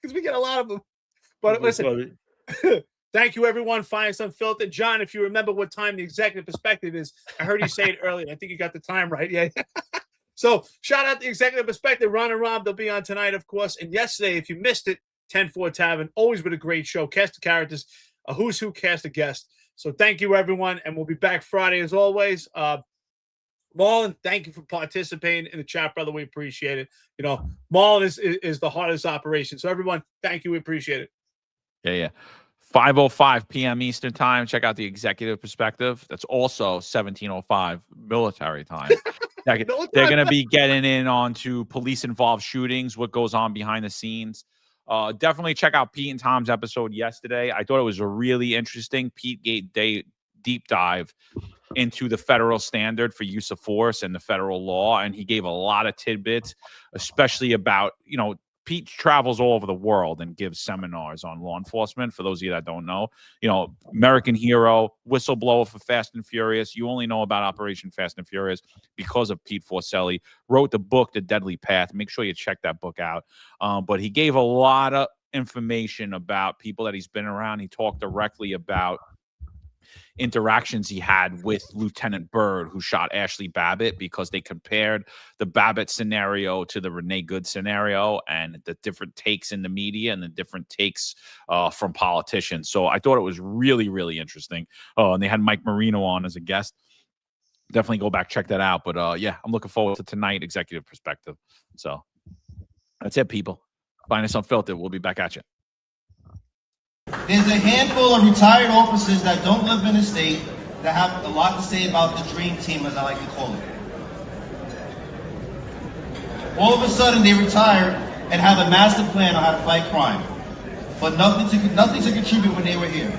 because we get a lot of them. But listen, thank you, everyone. Finest Unfiltered. John, if you remember what time the executive perspective is, I heard you say it earlier. I think you got the time right. Yeah. So shout out the executive perspective. Ron and Rob, they'll be on tonight, of course. And yesterday, if you missed it, 10-4 Tavern, always been a great show. Cast the characters, a who's who, cast a guest. So thank you, everyone, and we'll be back Friday as always. Marlon, thank you for participating in the chat, brother. We appreciate it. Marlon is the hardest operation. So everyone, thank you. We appreciate it. Yeah. 5:05 p.m. Eastern time. Check out the executive perspective. That's also 17:05 military time. They're going to be getting in onto police-involved shootings, what goes on behind the scenes. Definitely check out Pete and Tom's episode yesterday. I thought it was a really interesting Pete Gate deep dive into the federal standard for use of force and the federal law. And he gave a lot of tidbits, especially about, Pete travels all over the world and gives seminars on law enforcement. For those of you that don't know, American hero, whistleblower for Fast and Furious. You only know about Operation Fast and Furious because of Pete Forcelli. Wrote the book, The Deadly Path. Make sure you check that book out. But he gave a lot of information about people that he's been around. He talked directly about interactions he had with Lieutenant Byrd, who shot Ashley Babbitt, because they compared the Babbitt scenario to the Renee Good scenario and the different takes in the media and the different takes from politicians. So I thought it was really, really interesting. Oh, and they had Mike Marino on as a guest. definitely go back, check that out. But yeah, I'm looking forward to tonight, Executive Perspective. So that's it, people. Finest Unfiltered. We'll be back at you. There's a handful of retired officers that don't live in the state that have a lot to say about the dream team, as I like to call it. All of a sudden, they retire and have a master plan on how to fight crime, but nothing to contribute when they were here.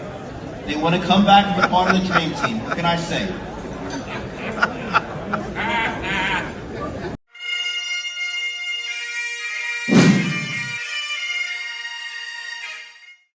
They want to come back and be part of the dream team. What can I say?